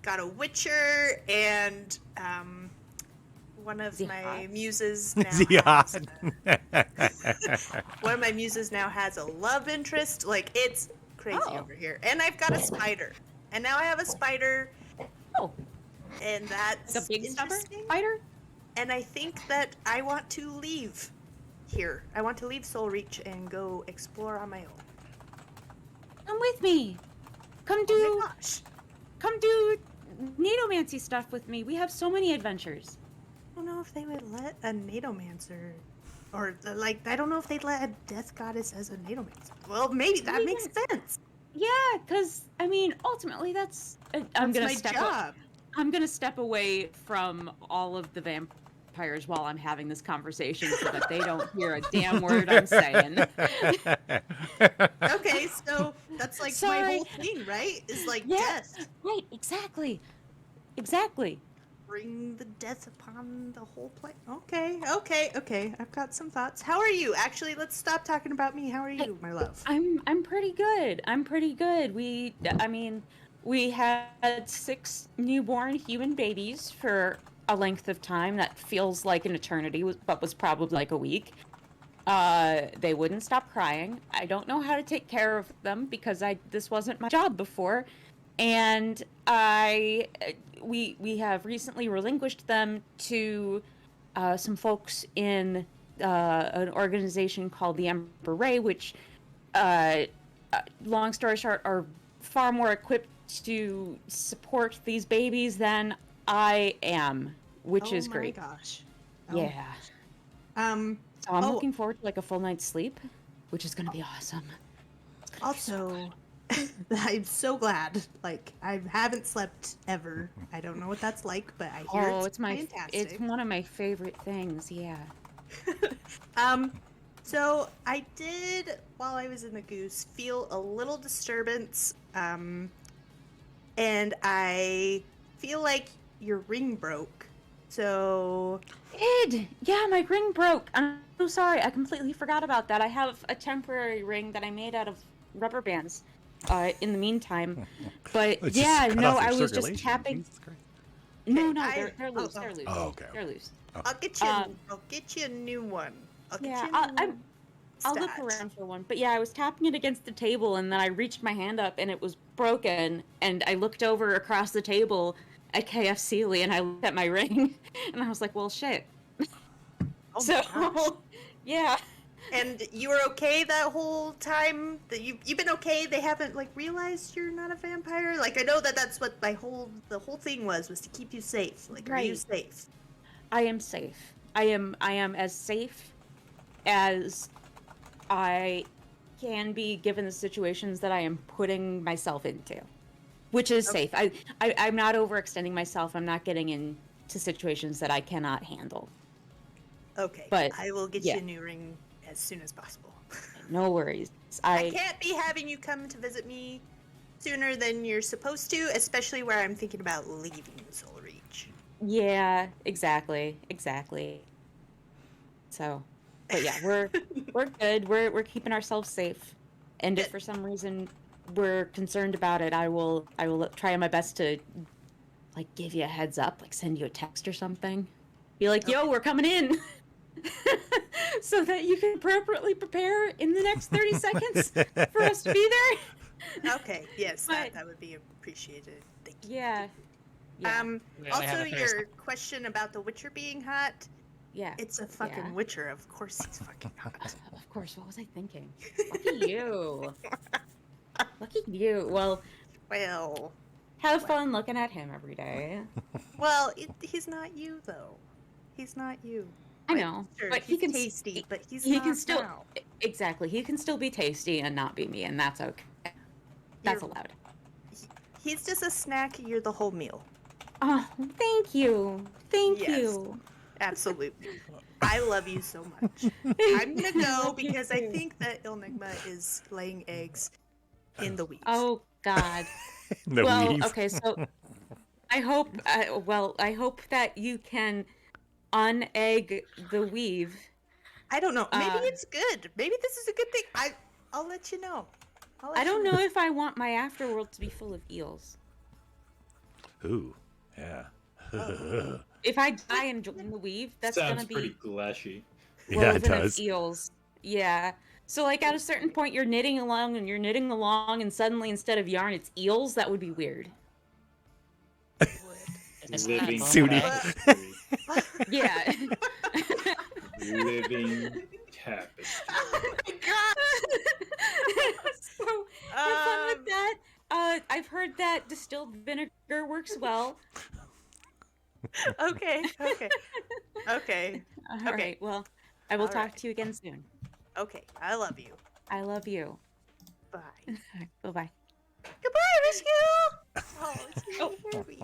Speaker 8: got a Witcher, and one of my muses now has, one of my muses now has a love interest. Like, it's crazy over here. And I've got a spider. And now I have a spider.
Speaker 6: Oh.
Speaker 8: And that's
Speaker 6: The big
Speaker 8: interesting.
Speaker 6: spider?
Speaker 8: And I think that I want to leave here. I want to leave Soul Reach and go explore on my own.
Speaker 6: Come with me. Come do Neomancy stuff with me. We have so many adventures.
Speaker 8: I don't know if they would let a Nadomancer, or like, I don't know if they'd let a death goddess as a Nadomancer. Well, maybe that makes sense.
Speaker 6: Yeah, because I mean, ultimately, that's I'm gonna
Speaker 8: my
Speaker 6: step
Speaker 8: job.
Speaker 6: I'm gonna step away from all of the vampires while I'm having this conversation so that they don't hear a damn word I'm saying.
Speaker 8: Okay, so that's like my
Speaker 6: Sorry.
Speaker 8: whole thing, right? Is like
Speaker 6: Yeah,
Speaker 8: death.
Speaker 6: right, exactly.
Speaker 8: Bring the death upon the whole place. Okay. I've got some thoughts. How are you? Actually, let's stop talking about me. How are you, my love?
Speaker 6: I'm pretty good. We had 6 newborn human babies for a length of time that feels like an eternity, but was probably like a week. They wouldn't stop crying. I don't know how to take care of them because this wasn't my job before, and we have recently relinquished them to some folks in an organization called the Emperor Ray, which, long story short, are far more equipped to support these babies than I am, which is great.
Speaker 8: Oh my gosh.
Speaker 6: Yeah. So I'm looking forward to like a full night's sleep, which is gonna be awesome.
Speaker 8: Also, I'm so glad. Like, I haven't slept ever. I don't know what that's like, but I hear it's fantastic.
Speaker 6: It's one of my favorite things. Yeah.
Speaker 8: So I did, while I was in the goose, feel a little disturbance, and I feel like your ring broke. So,
Speaker 6: Id, yeah, my ring broke. I'm so sorry. I completely forgot about that. I have a temporary ring that I made out of rubber bands. In the meantime, but
Speaker 4: It's just
Speaker 6: yeah,
Speaker 4: cut
Speaker 6: no,
Speaker 4: off your
Speaker 6: I was just
Speaker 4: circulation.
Speaker 6: tapping.
Speaker 4: Jesus Christ.
Speaker 6: No, no,
Speaker 8: I-
Speaker 6: they're loose.
Speaker 8: oh,
Speaker 6: They're loose.
Speaker 4: Oh, okay.
Speaker 6: They're loose.
Speaker 8: I'll get you. I'll get you a new one. I'll get
Speaker 6: Yeah,
Speaker 8: you a new
Speaker 6: I'll look
Speaker 8: stat.
Speaker 6: around for one. But yeah, I was tapping it against the table, and then I reached my hand up, and it was broken. And I looked over across the table at KFC, and I looked at my ring, and I was like, "Well, shit."
Speaker 8: Oh
Speaker 6: So,
Speaker 8: my gosh.
Speaker 6: yeah.
Speaker 8: And you were okay that whole time? That you've been okay? They haven't like realized you're not a vampire? Like I know that that's what the whole thing was to keep you safe. Like are you
Speaker 6: Right.
Speaker 8: safe?
Speaker 6: I am safe. I am as safe as I can be given the situations that I am putting myself into, which is safe. I'm not overextending myself. I'm not getting into situations that I cannot handle.
Speaker 8: Okay.
Speaker 6: But
Speaker 8: I will get
Speaker 6: yeah.
Speaker 8: you a new ring as soon as possible.
Speaker 6: No worries.
Speaker 8: I can't be having you come to visit me sooner than you're supposed to, especially where I'm thinking about leaving Soul Reach.
Speaker 6: Yeah, exactly. So, but yeah, we're good. We're keeping ourselves safe. And if for some reason we're concerned about it, I will try my best to like give you a heads up, like send you a text or something. Be like, "Yo, we're coming in." So that you can appropriately prepare in the next 30 seconds for us to be there.
Speaker 8: Okay, yes, that would be appreciated. Thank you.
Speaker 6: Yeah.
Speaker 8: Also, your question about the Witcher being hot.
Speaker 6: Yeah.
Speaker 8: It's a fucking Witcher. Of course he's fucking hot.
Speaker 6: Of course. What was I thinking? Lucky you. Lucky you. Well, have fun looking at him every day.
Speaker 8: Well, he's not you though. He's not you.
Speaker 6: I know,
Speaker 8: Sure,
Speaker 6: but
Speaker 8: he's tasty, but he
Speaker 6: can still
Speaker 8: now.
Speaker 6: Exactly. He can still be tasty and not be me, and that's okay. That's allowed.
Speaker 8: He's just a snack. You're the whole meal.
Speaker 6: Oh, thank you. Thank
Speaker 8: Yes.
Speaker 6: you.
Speaker 8: Absolutely. I love you so much. I'm gonna go because I think that Ilnigma is laying eggs in the weeds.
Speaker 6: Oh God.
Speaker 4: The weave.
Speaker 6: Okay, so I hope. I hope that you can unegg the weave.
Speaker 8: I don't know. Maybe it's good. Maybe this is a good thing. I'll let you know.
Speaker 6: I don't know if I want my afterworld to be full of eels.
Speaker 4: Ooh, yeah.
Speaker 6: If I die and join the weave, that's
Speaker 9: Sounds
Speaker 6: gonna be
Speaker 9: pretty glashy.
Speaker 4: Yeah, it
Speaker 6: woven
Speaker 4: does.
Speaker 6: of eels. Yeah. So like at a certain point you're knitting along and suddenly instead of yarn it's eels, that would be weird.
Speaker 9: Living
Speaker 4: Sudi.
Speaker 6: Yeah.
Speaker 9: living tapestry.
Speaker 8: Oh my god!
Speaker 6: So have fun with that. I've heard that distilled vinegar works well.
Speaker 8: Okay.
Speaker 6: All right. Well, I will talk to you again soon.
Speaker 8: Okay. I love you.
Speaker 6: I love you.
Speaker 8: Bye.
Speaker 6: Bye-bye.
Speaker 8: Goodbye, Rescue! Oh, it's so sweet.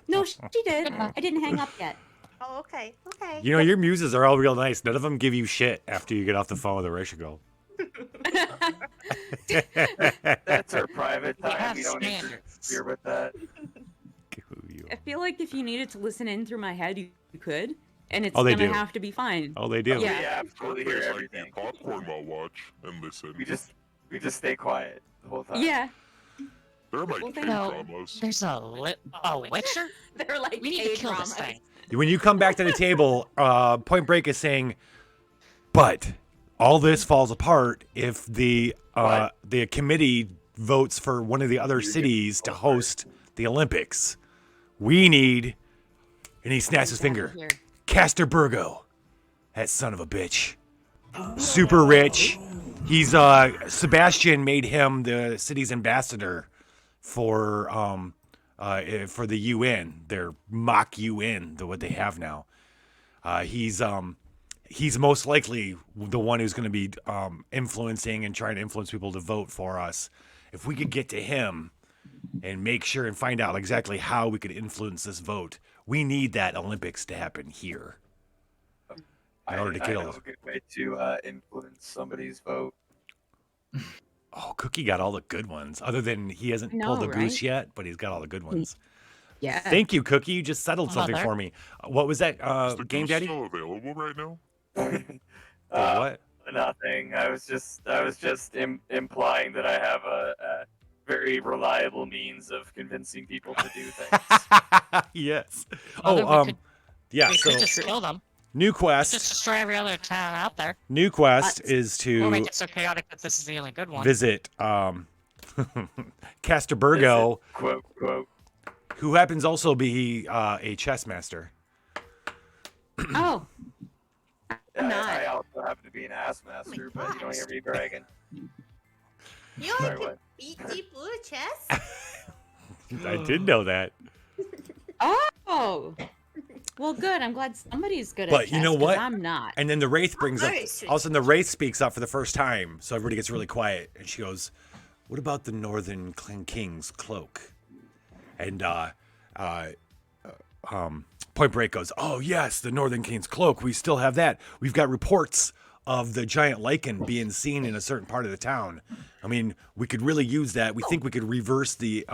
Speaker 6: No, she did. I didn't hang up yet.
Speaker 8: Oh, okay.
Speaker 4: You know, your muses are all real nice. None of them give you shit after you get off the phone with Horatio.
Speaker 7: That's our private
Speaker 5: We
Speaker 7: time.
Speaker 5: have
Speaker 7: We don't
Speaker 5: standards.
Speaker 7: interfere with that.
Speaker 6: I feel like if you needed to listen in through my head, you could, and it's
Speaker 4: Oh, they
Speaker 6: gonna
Speaker 4: do.
Speaker 6: have to be fine.
Speaker 4: Oh, they do.
Speaker 6: Yeah.
Speaker 7: We absolutely hear
Speaker 3: Sharkface, like,
Speaker 7: everything.
Speaker 3: eat popcorn while watch and listen.
Speaker 7: We just stay quiet the whole time.
Speaker 6: Yeah.
Speaker 3: They're my
Speaker 6: Well,
Speaker 3: K-dramas.
Speaker 5: There's a Witcher?
Speaker 6: They're like
Speaker 5: We need to kill this
Speaker 6: K-dramas.
Speaker 5: thing.
Speaker 4: When you come back to the table, Point Break is saying, but all this falls apart if the committee votes for one of the other cities to host the Olympics. We need, and he snaps his finger,
Speaker 6: Here.
Speaker 4: Castor Burgo. That son of a bitch. Super rich. He's Sebastian made him the city's ambassador for the UN, their mock UN, what they have now. He's most likely the one who's going to be influencing and trying to influence people to vote for us. If we could get to him and make sure and find out exactly how we could influence this vote, we need that Olympics to happen here. In order to
Speaker 7: I
Speaker 4: get
Speaker 7: know a good way to influence somebody's vote.
Speaker 4: Oh, Cookie got all the good ones. Other than he hasn't
Speaker 6: No,
Speaker 4: pulled the goose
Speaker 6: right?
Speaker 4: yet, but he's got all the good ones.
Speaker 6: Yeah.
Speaker 4: Thank you, Cookie. You just settled something
Speaker 5: Mother.
Speaker 4: for me. What was that,
Speaker 3: Is the
Speaker 4: Game
Speaker 3: goose
Speaker 4: Daddy?
Speaker 3: still available right now?
Speaker 4: What?
Speaker 7: Nothing. I was just implying that I have a very reliable means of convincing people to do things.
Speaker 4: Yes.
Speaker 5: Mother,
Speaker 4: Oh,
Speaker 5: we could,
Speaker 4: yeah.
Speaker 5: we
Speaker 4: So
Speaker 5: could just kill them.
Speaker 4: new
Speaker 5: Just
Speaker 4: quest.
Speaker 5: destroy every other town out there.
Speaker 4: New quest is
Speaker 5: We'll
Speaker 4: to
Speaker 5: make it so chaotic that this is the only good one.
Speaker 4: visit Casterburgo,
Speaker 7: Quote quote.
Speaker 4: who happens also be a chess master.
Speaker 6: Oh. I'm not.
Speaker 7: I also happen to be an ass master, but you don't hear me bragging.
Speaker 8: You
Speaker 7: Sorry,
Speaker 8: only
Speaker 7: what?
Speaker 8: beat Deep Blue at chess?
Speaker 4: I did know that.
Speaker 6: Oh. Well, good. I'm glad somebody's good at
Speaker 4: But
Speaker 6: chess.
Speaker 4: you know
Speaker 6: 'cause
Speaker 4: what?
Speaker 6: I'm not.
Speaker 4: And then the Wraith brings up,
Speaker 8: very sweet.
Speaker 4: all of a sudden the Wraith speaks up for the first time. So everybody gets really quiet. And she goes, what about the Northern King's cloak? And Point Break goes, oh yes, the Northern King's cloak. We still have that. We've got reports of the giant lichen being seen in a certain part of the town. I mean, we could really use that. We think we could reverse the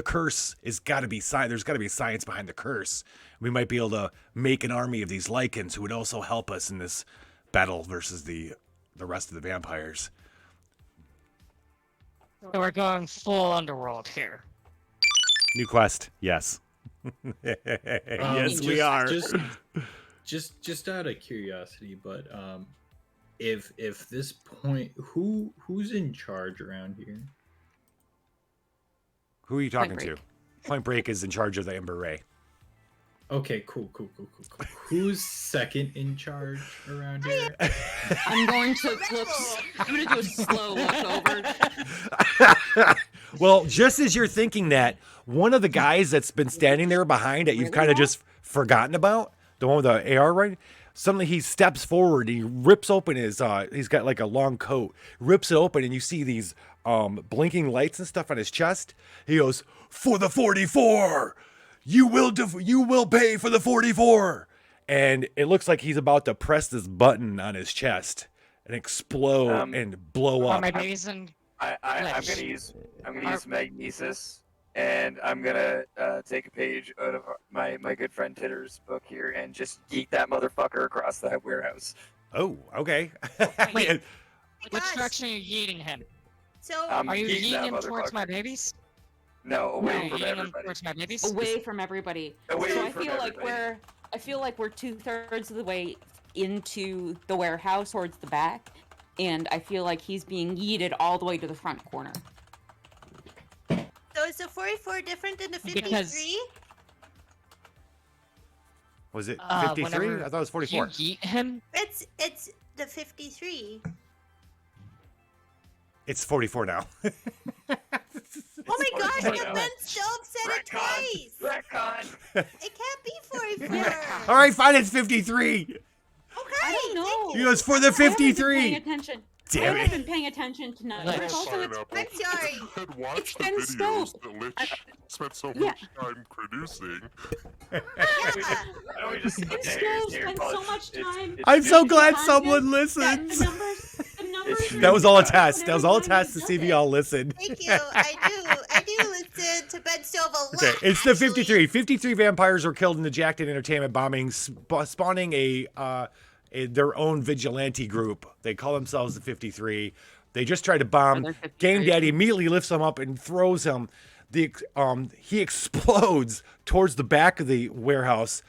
Speaker 4: curse. There's got to be science behind the curse. We might be able to make an army of these lichens who would also help us in this battle versus the rest of the vampires.
Speaker 5: So we're going full underworld here.
Speaker 4: New quest, yes. Yes, we are.
Speaker 9: Just out of curiosity, but if this point, who's in charge around here?
Speaker 4: Who are you talking
Speaker 6: Point
Speaker 4: to?
Speaker 6: Break.
Speaker 4: Point Break is in charge of the Ember Ray.
Speaker 9: Okay, cool. Who's second in charge around here?
Speaker 6: I'm going to look. I'm going to do a slow look over.
Speaker 4: Well, just as you're thinking that, one of the guys that's been standing there behind that you've kind of just forgotten about, the one with the AR right, suddenly he steps forward and he rips open his, he's got like a long coat, rips it open and you see these blinking lights and stuff on his chest. He goes, for the 44! You will pay for the 44! And it looks like he's about to press this button on his chest and explode and blow
Speaker 5: Are
Speaker 4: up.
Speaker 5: my babies in
Speaker 7: I'm gonna use magnesis, and I'm gonna take a page out of my good friend Titter's book here and just yeet that motherfucker across that warehouse.
Speaker 4: Oh, okay.
Speaker 5: Wait. Which
Speaker 8: Gosh.
Speaker 5: direction are you yeeting him?
Speaker 8: So,
Speaker 5: Are you
Speaker 7: yeeting that
Speaker 5: yeeting him towards
Speaker 7: motherfucker.
Speaker 5: my babies?
Speaker 7: No, away
Speaker 5: Are you
Speaker 7: from
Speaker 5: yeeting him
Speaker 7: everybody.
Speaker 5: towards my babies?
Speaker 6: Away from everybody.
Speaker 7: Away
Speaker 6: So I
Speaker 7: from
Speaker 6: feel like
Speaker 7: everybody.
Speaker 6: I feel like we're 2/3 of the way into the warehouse towards the back, and I feel like he's being yeeted all the way to the front corner.
Speaker 8: so is the 44 different than the 53?
Speaker 5: Because-
Speaker 4: Was it
Speaker 5: Uh,
Speaker 4: 53?
Speaker 5: whenever
Speaker 4: I thought it was 44.
Speaker 5: You yeet him?
Speaker 8: It's the 53.
Speaker 4: It's 44 now.
Speaker 8: Oh my gosh,
Speaker 7: Wait,
Speaker 8: the Ben Stove said it twice.
Speaker 7: Retcon.
Speaker 8: It can't be 44.
Speaker 4: All right, fine, it's 53.
Speaker 8: Okay.
Speaker 6: I don't know.
Speaker 4: He goes for the
Speaker 6: I haven't been
Speaker 4: 53.
Speaker 6: paying attention.
Speaker 4: Damn
Speaker 6: I
Speaker 4: it.
Speaker 6: haven't been paying attention tonight.
Speaker 5: Like-
Speaker 6: But also, it's
Speaker 8: I'm sorry.
Speaker 3: You had watched
Speaker 6: It's
Speaker 3: the
Speaker 6: been
Speaker 3: videos
Speaker 6: stoked.
Speaker 3: that Lich spent so
Speaker 6: Yeah.
Speaker 3: much time producing.
Speaker 8: Yeah.
Speaker 7: We just
Speaker 6: Stove spent so much time.
Speaker 4: I'm so glad
Speaker 6: content
Speaker 4: someone
Speaker 6: that
Speaker 4: listens.
Speaker 6: The numbers.
Speaker 4: That was all a test. That was all a test to see if y'all listened.
Speaker 8: Thank you. I do listen to Ben Stove a lot.
Speaker 4: Okay, it's the
Speaker 8: actually.
Speaker 4: 53. 53 vampires were killed in the Jacked Entertainment bombing, spawning their own vigilante group. They call themselves the 53. They just tried to bomb.
Speaker 6: Are there 53?
Speaker 4: Game Daddy immediately lifts him up and throws him. He explodes towards the back of the warehouse,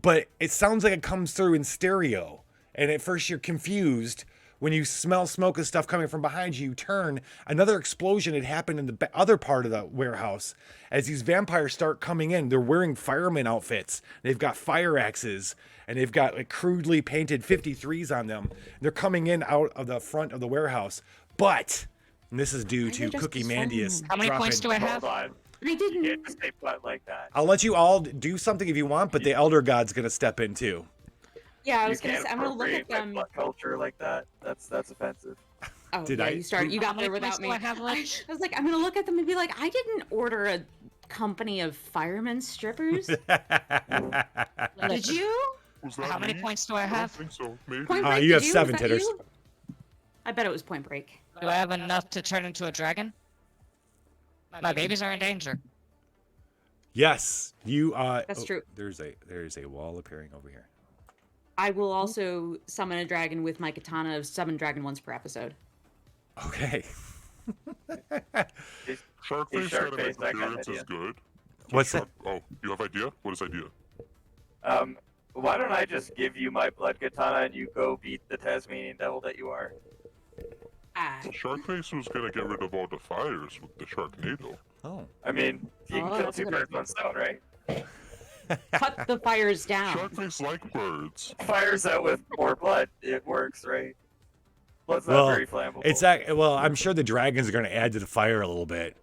Speaker 4: but it sounds like it comes through in stereo. And at first you're confused. When you smell smoke and stuff coming from behind you, you turn. Another explosion had happened in the other part of the warehouse. As these vampires start coming in, they're wearing fireman outfits. They've got fire axes, and they've got like crudely painted 53s on them. They're coming in out of the front of the warehouse. But, and this is due to
Speaker 6: just
Speaker 4: Cookie
Speaker 6: be
Speaker 4: Mandius.
Speaker 5: How many points do I have?
Speaker 7: Hold on.
Speaker 6: I
Speaker 7: You
Speaker 6: didn't.
Speaker 7: can't just stay put like that.
Speaker 4: I'll let you all do something if you want, but the Elder God's going to step in too.
Speaker 6: Yeah, I
Speaker 7: You
Speaker 6: was gonna
Speaker 7: can't
Speaker 6: say I'm gonna look at
Speaker 7: appropriate my
Speaker 6: them.
Speaker 7: blood culture like that. That's offensive.
Speaker 6: Oh,
Speaker 4: Did
Speaker 6: yeah,
Speaker 4: I?
Speaker 6: You started. You
Speaker 5: How
Speaker 6: got
Speaker 5: many
Speaker 6: there
Speaker 5: points
Speaker 6: without
Speaker 5: do
Speaker 6: me.
Speaker 5: I have left?
Speaker 6: I was like, I'm gonna look at them and be like, I didn't order a company of firemen strippers. Did you?
Speaker 3: Was that
Speaker 5: How many
Speaker 3: me?
Speaker 5: points do I
Speaker 3: I don't
Speaker 5: have?
Speaker 3: think so. Maybe.
Speaker 6: Point Break,
Speaker 4: you
Speaker 6: did
Speaker 4: have
Speaker 6: Was
Speaker 4: 7,
Speaker 6: that
Speaker 4: Titters.
Speaker 6: you? I bet it was Point Break.
Speaker 5: Do I have enough to turn into a dragon? My babies are in danger.
Speaker 4: Yes, you.
Speaker 6: That's true.
Speaker 4: There's a wall appearing over here.
Speaker 6: I will also summon a dragon with my katana of summon dragon once per episode.
Speaker 4: Okay.
Speaker 3: Sharkface had an appearance is good.
Speaker 4: What's that?
Speaker 3: Oh, you have idea? What is idea?
Speaker 7: Why don't I just give you my blood katana and you go beat the Tasmanian devil that you are?
Speaker 3: Sharkface was gonna get rid of all the fires with the Sharknado.
Speaker 4: Oh.
Speaker 7: I mean, you can kill
Speaker 6: that's
Speaker 7: two
Speaker 6: a
Speaker 7: birds with one stone, right?
Speaker 6: Cut the fires down.
Speaker 3: Sharkface like birds.
Speaker 7: Fires out with more blood. It works, right? Blood's not very flammable.
Speaker 4: Well, I'm sure the dragons are going to add to the fire a little bit.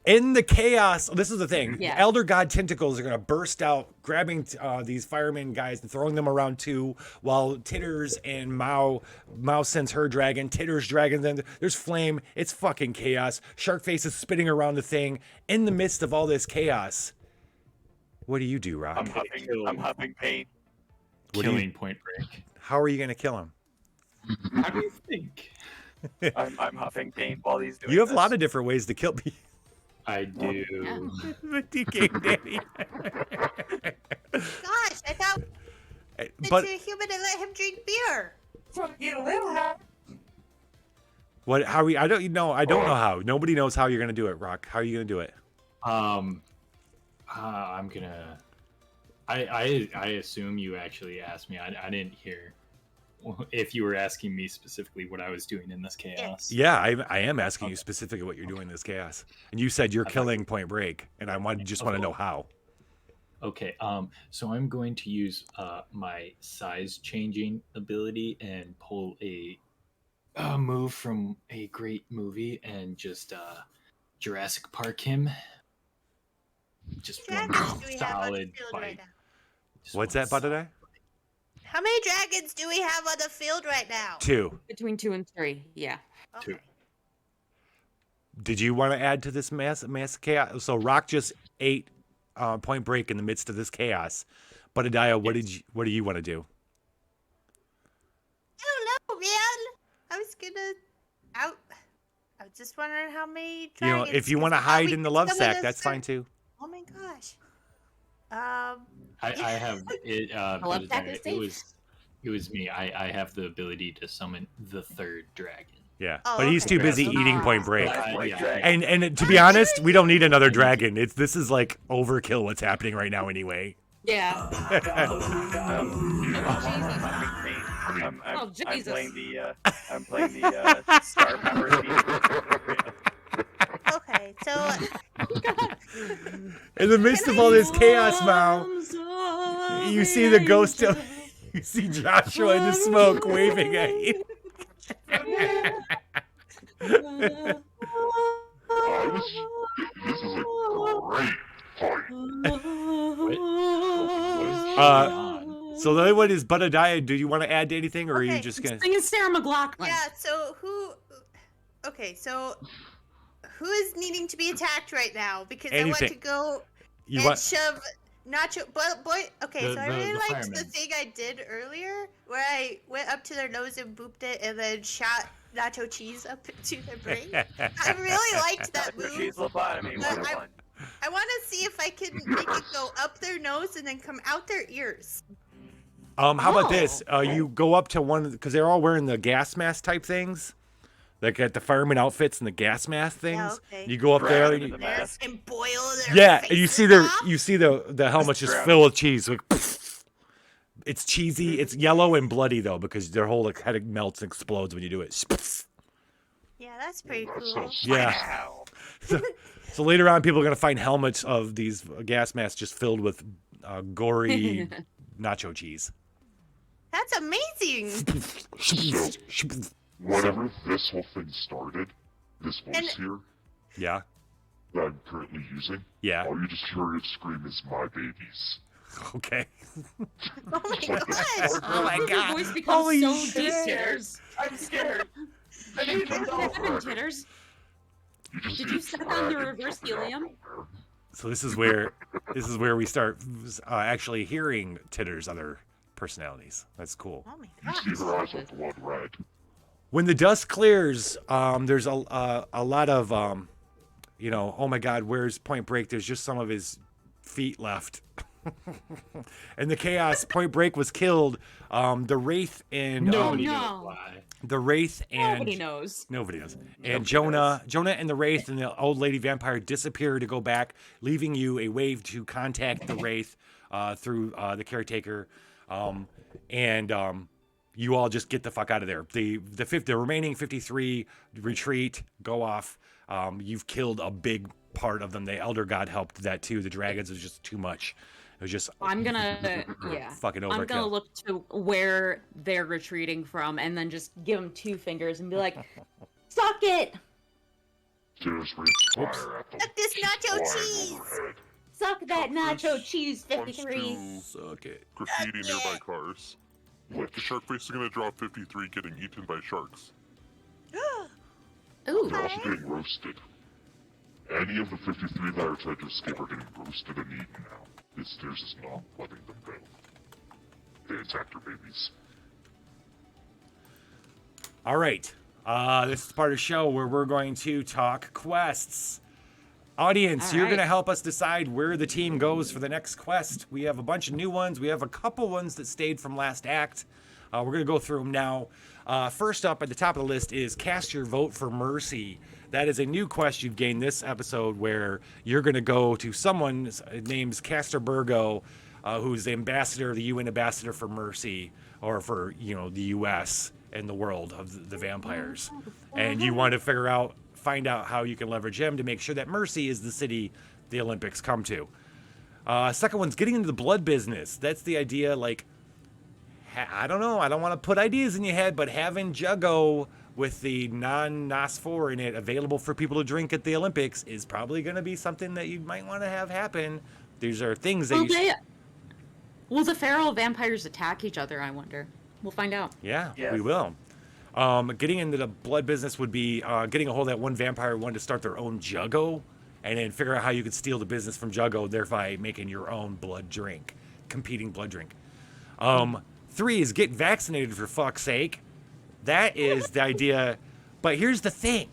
Speaker 4: In the chaos, this is the thing.
Speaker 6: Yeah.
Speaker 4: Elder God tentacles are going to burst out, grabbing these fireman guys and throwing them around too, while Titters and Mao sends her dragon. Titters dragon, then there's flame. It's fucking chaos. Sharkface is spitting around the thing. In the midst of all this chaos, what do you do, Rock?
Speaker 7: I'm huffing paint.
Speaker 9: Killing Point Break.
Speaker 4: How are you going to kill him?
Speaker 9: How do you think?
Speaker 7: I'm huffing paint while he's doing
Speaker 4: You have
Speaker 7: this.
Speaker 4: a lot of different ways to kill me.
Speaker 9: I do.
Speaker 4: The DK Daddy.
Speaker 8: Gosh, I thought
Speaker 4: But
Speaker 8: it's a human and let him drink beer.
Speaker 4: what? How we? I don't know. I don't know how. Nobody knows how you're gonna do it, Rock. How are you gonna do it?
Speaker 9: I'm gonna. I assume you actually asked me. I didn't hear if you were asking me specifically what I was doing in this chaos.
Speaker 4: Yeah, I am asking you specifically what you're doing in this chaos, and you said you're killing Point Break, and I want to know how.
Speaker 9: Okay. So I'm going to use my size changing ability and pull a move from a great movie and just Jurassic Park him. Just one
Speaker 8: Dragons do we have on the
Speaker 9: solid
Speaker 8: field
Speaker 9: bite.
Speaker 8: right now?
Speaker 4: What's that, Butterday?
Speaker 8: How many dragons do we have on the field right now?
Speaker 4: 2.
Speaker 6: Between 2 and 3, yeah.
Speaker 4: Two. Did you want to add to this mass chaos? So Rock just ate Point Break in the midst of this chaos. But Adiah, what do you want to do?
Speaker 8: I don't know, man. I was just wondering how many dragons.
Speaker 4: If you want to hide in the love sack, that's fine too.
Speaker 8: Oh my gosh.
Speaker 9: I have it.
Speaker 6: love sack is
Speaker 9: It was me. I have the ability to summon the third dragon.
Speaker 4: Yeah,
Speaker 8: Oh,
Speaker 4: but he's
Speaker 8: okay.
Speaker 4: too busy eating Point Break.
Speaker 9: Yeah.
Speaker 4: And to be honest, we don't need another dragon. This is like overkill. What's happening right now anyway?
Speaker 6: Yeah.
Speaker 7: I'm
Speaker 6: Jesus.
Speaker 7: playing the star power theme.
Speaker 8: Okay, so
Speaker 4: In the midst of all this chaos, Mao, you see the ghost of you see Joshua in the smoke waving at you.
Speaker 3: This is a great fight.
Speaker 4: So the other one is Butterdiah. Do you want to add anything, or are you just gonna?
Speaker 6: Singing Sarah McLachlan.
Speaker 8: yeah, so who? Okay, so who is needing to be attacked right now? Because I want to
Speaker 4: Anything.
Speaker 8: go
Speaker 4: You
Speaker 8: and
Speaker 4: want?
Speaker 8: shove Nacho. But boy, okay, so I really
Speaker 9: the
Speaker 8: liked the
Speaker 9: fireman.
Speaker 8: thing I did earlier, where I went up to their nose and booped it, and then shot nacho cheese up to their brain. I really liked that move.
Speaker 7: Cheese lobotomy,
Speaker 8: But
Speaker 7: 101.
Speaker 8: I want to see if I can make it go up their nose and then come out their ears.
Speaker 4: How about this? You go up to one because they're all wearing the gas mask type things, like at the fireman outfits and the gas mask things.
Speaker 8: Yeah, okay.
Speaker 4: You go up there, and
Speaker 7: Into the mask.
Speaker 8: And boil their
Speaker 4: yeah, and you
Speaker 8: faces
Speaker 4: see
Speaker 8: off.
Speaker 4: the helmet just
Speaker 7: gross.
Speaker 4: filled with cheese. Like, it's cheesy. It's yellow and bloody though because their whole head melts and explodes when you do it.
Speaker 8: Yeah, that's pretty cool.
Speaker 4: Yeah. So later on, people are gonna find helmets of these gas masks just filled with gory nacho cheese.
Speaker 8: That's amazing.
Speaker 3: Whenever this whole thing started, this voice
Speaker 8: And-
Speaker 3: here
Speaker 4: Yeah.
Speaker 3: that I'm currently using,
Speaker 4: Yeah.
Speaker 3: all you just hear it scream is "my babies."
Speaker 4: Okay.
Speaker 8: Oh my gosh.
Speaker 4: Oh my
Speaker 6: Your
Speaker 4: god.
Speaker 6: voice becomes
Speaker 4: Holy
Speaker 6: so
Speaker 4: shit.
Speaker 6: deep, Titters.
Speaker 7: I'm scared. I need to
Speaker 6: What
Speaker 7: go.
Speaker 6: happened, Titters?
Speaker 3: You just
Speaker 6: Did
Speaker 3: see
Speaker 6: you
Speaker 3: a
Speaker 6: step on the
Speaker 3: dragon
Speaker 6: reverse
Speaker 3: jumping out
Speaker 6: helium?
Speaker 3: nowhere.
Speaker 4: So this is where we start actually hearing Titter's other personalities. That's cool.
Speaker 8: Oh my
Speaker 3: You see her eyes are blood red.
Speaker 4: When the dust clears, there's a lot of oh my God, where's Point Break? There's just some of his feet left. And the chaos, Point Break was killed. The Wraith and
Speaker 9: Nobody knows why.
Speaker 4: the Wraith and
Speaker 6: Nobody knows.
Speaker 4: Nobody knows. And Jonah and the Wraith and the old lady vampire disappear to go back, leaving you a way to contact the Wraith through the caretaker. You all just get the fuck out of there. The remaining 53 retreat, go off. You've killed a big part of them. The Elder God helped that too. The dragons was just too much. It was just
Speaker 6: I'm gonna
Speaker 4: fucking overkill.
Speaker 6: I'm gonna look to where they're retreating from and then just give them 2 fingers and be like, suck it!
Speaker 3: Oops.
Speaker 8: Suck this nacho cheese!
Speaker 6: Suck that nacho cheese, 53!
Speaker 4: Suck it.
Speaker 3: Graffiti nearby cars. The shark face is gonna draw 53 getting eaten by sharks.
Speaker 6: Ooh.
Speaker 3: They're also getting roasted. Any of the 53 that are trying to escape are getting roasted and eaten now. This stairs is not letting them go. They attacked her babies.
Speaker 4: All right. This is part of the show where we're going to talk quests. Audience, you're going to help us decide where the team goes for the next quest. We have a bunch of new ones. We have a couple ones that stayed from last act. We're going to go through them now. First up at the top of the list is Cast Your Vote for Mercy. That is a new quest you've gained this episode where you're going to go to someone's name's Caster Burgo, who's the ambassador, the UN ambassador for Mercy, or for, the U.S. and the world of the vampires. And you want to find out how you can leverage him to make sure that Mercy is the city the Olympics come to. Second one's getting into the blood business. That's the idea, I don't know, I don't want to put ideas in your head, but having Juggo with the non-NOS4 in it available for people to drink at the Olympics is probably going to be something that you might want to have happen. These are things that
Speaker 6: Will the feral vampires attack each other, I wonder? We'll find out.
Speaker 4: Yeah,
Speaker 7: Yes.
Speaker 4: we will. Getting into the blood business would be getting a hold of that one vampire who wanted to start their own Juggo, and then figure out how you could steal the business from Juggo, thereby making your own blood drink, competing blood drink. 3 is get vaccinated for fuck's sake. That is the idea. But here's the thing.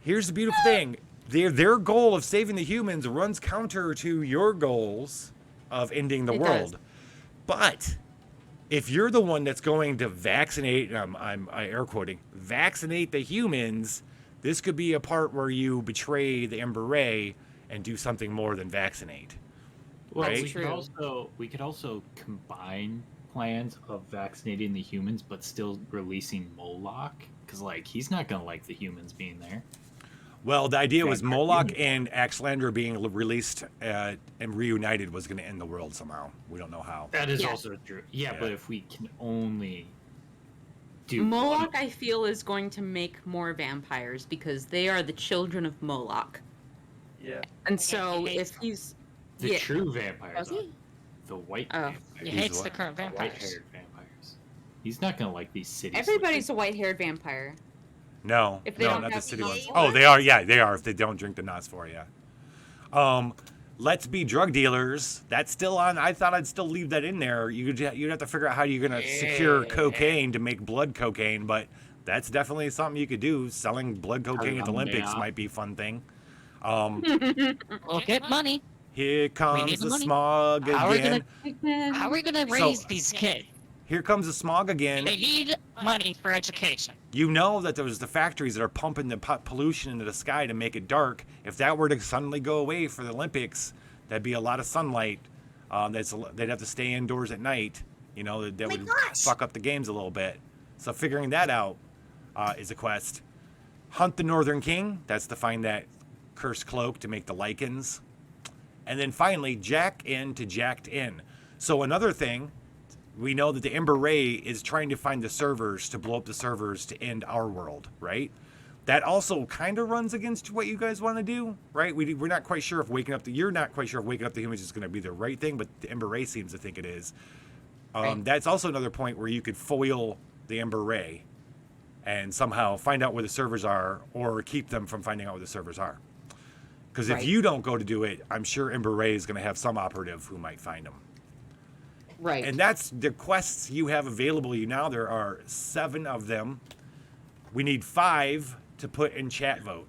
Speaker 4: Here's the beautiful thing. Their goal of saving the humans runs counter to your goals of ending the world.
Speaker 6: Does.
Speaker 4: But if you're the one that's going to vaccinate, I'm air quoting, vaccinate the humans, this could be a part where you betray the Ember Ray and do something more than vaccinate.
Speaker 9: Well,
Speaker 4: Right?
Speaker 9: we could also combine plans of vaccinating the humans, but still releasing Moloch, because he's not gonna like the humans being there.
Speaker 4: Well, the idea was Moloch and Axlander being released and reunited was going to end the world somehow. We don't know how.
Speaker 9: That is also true. Yeah, but if we can only do
Speaker 6: Moloch, I feel, is going to make more vampires because they are the children of Moloch.
Speaker 7: Yeah.
Speaker 6: And so if he's
Speaker 9: the true vampires,
Speaker 6: Does he?
Speaker 9: the white
Speaker 6: Oh.
Speaker 9: vampires,
Speaker 5: He hates the current vampires.
Speaker 9: white-haired vampires. He's not gonna like these cities.
Speaker 6: Everybody's a white-haired vampire.
Speaker 4: No,
Speaker 6: If they
Speaker 4: no,
Speaker 6: don't
Speaker 4: not the
Speaker 6: have
Speaker 4: city
Speaker 6: the
Speaker 4: ones.
Speaker 6: NOS4?
Speaker 4: Oh, they are. Yeah, they are. If they don't drink the NOS4, yeah. Let's be drug dealers. That's still on. I thought I'd still leave that in there. You'd have to figure out how you're gonna secure cocaine to make blood cocaine, but that's definitely something you could do. Selling blood cocaine at the Olympics might be a fun thing.
Speaker 5: We'll get money.
Speaker 4: Here
Speaker 5: We
Speaker 4: comes
Speaker 5: need
Speaker 4: the
Speaker 5: money.
Speaker 4: smog
Speaker 5: How are we
Speaker 4: again.
Speaker 5: How are we gonna raise these kids?
Speaker 4: Here comes the smog again.
Speaker 5: They need money for education.
Speaker 4: You know that there's the factories that are pumping the pollution into the sky to make it dark. If that were to suddenly go away for the Olympics, that'd be a lot of sunlight. They'd have to stay indoors at night. That would fuck up the games a little bit. So figuring that out is a quest. Hunt the Northern King. That's to find that cursed cloak to make the lichens. And then finally, jack in to jacked in. So another thing, we know that the Ember Ray is trying to find the servers to blow up the servers to end our world, right? That also kind of runs against what you guys want to do, right? We're not quite sure if you're not quite sure if waking up the humans is going to be the right thing, but the Ember Ray seems to think it is. That's also another point where you could foil the Ember Ray and somehow find out where the servers are or keep them from finding out where the servers are. Because if you don't go to do it, I'm sure Ember Ray is going to have some operative who might find them.
Speaker 6: Right.
Speaker 4: And that's the quests you have available to you now. There are 7 of them. We need 5 to put in chat vote.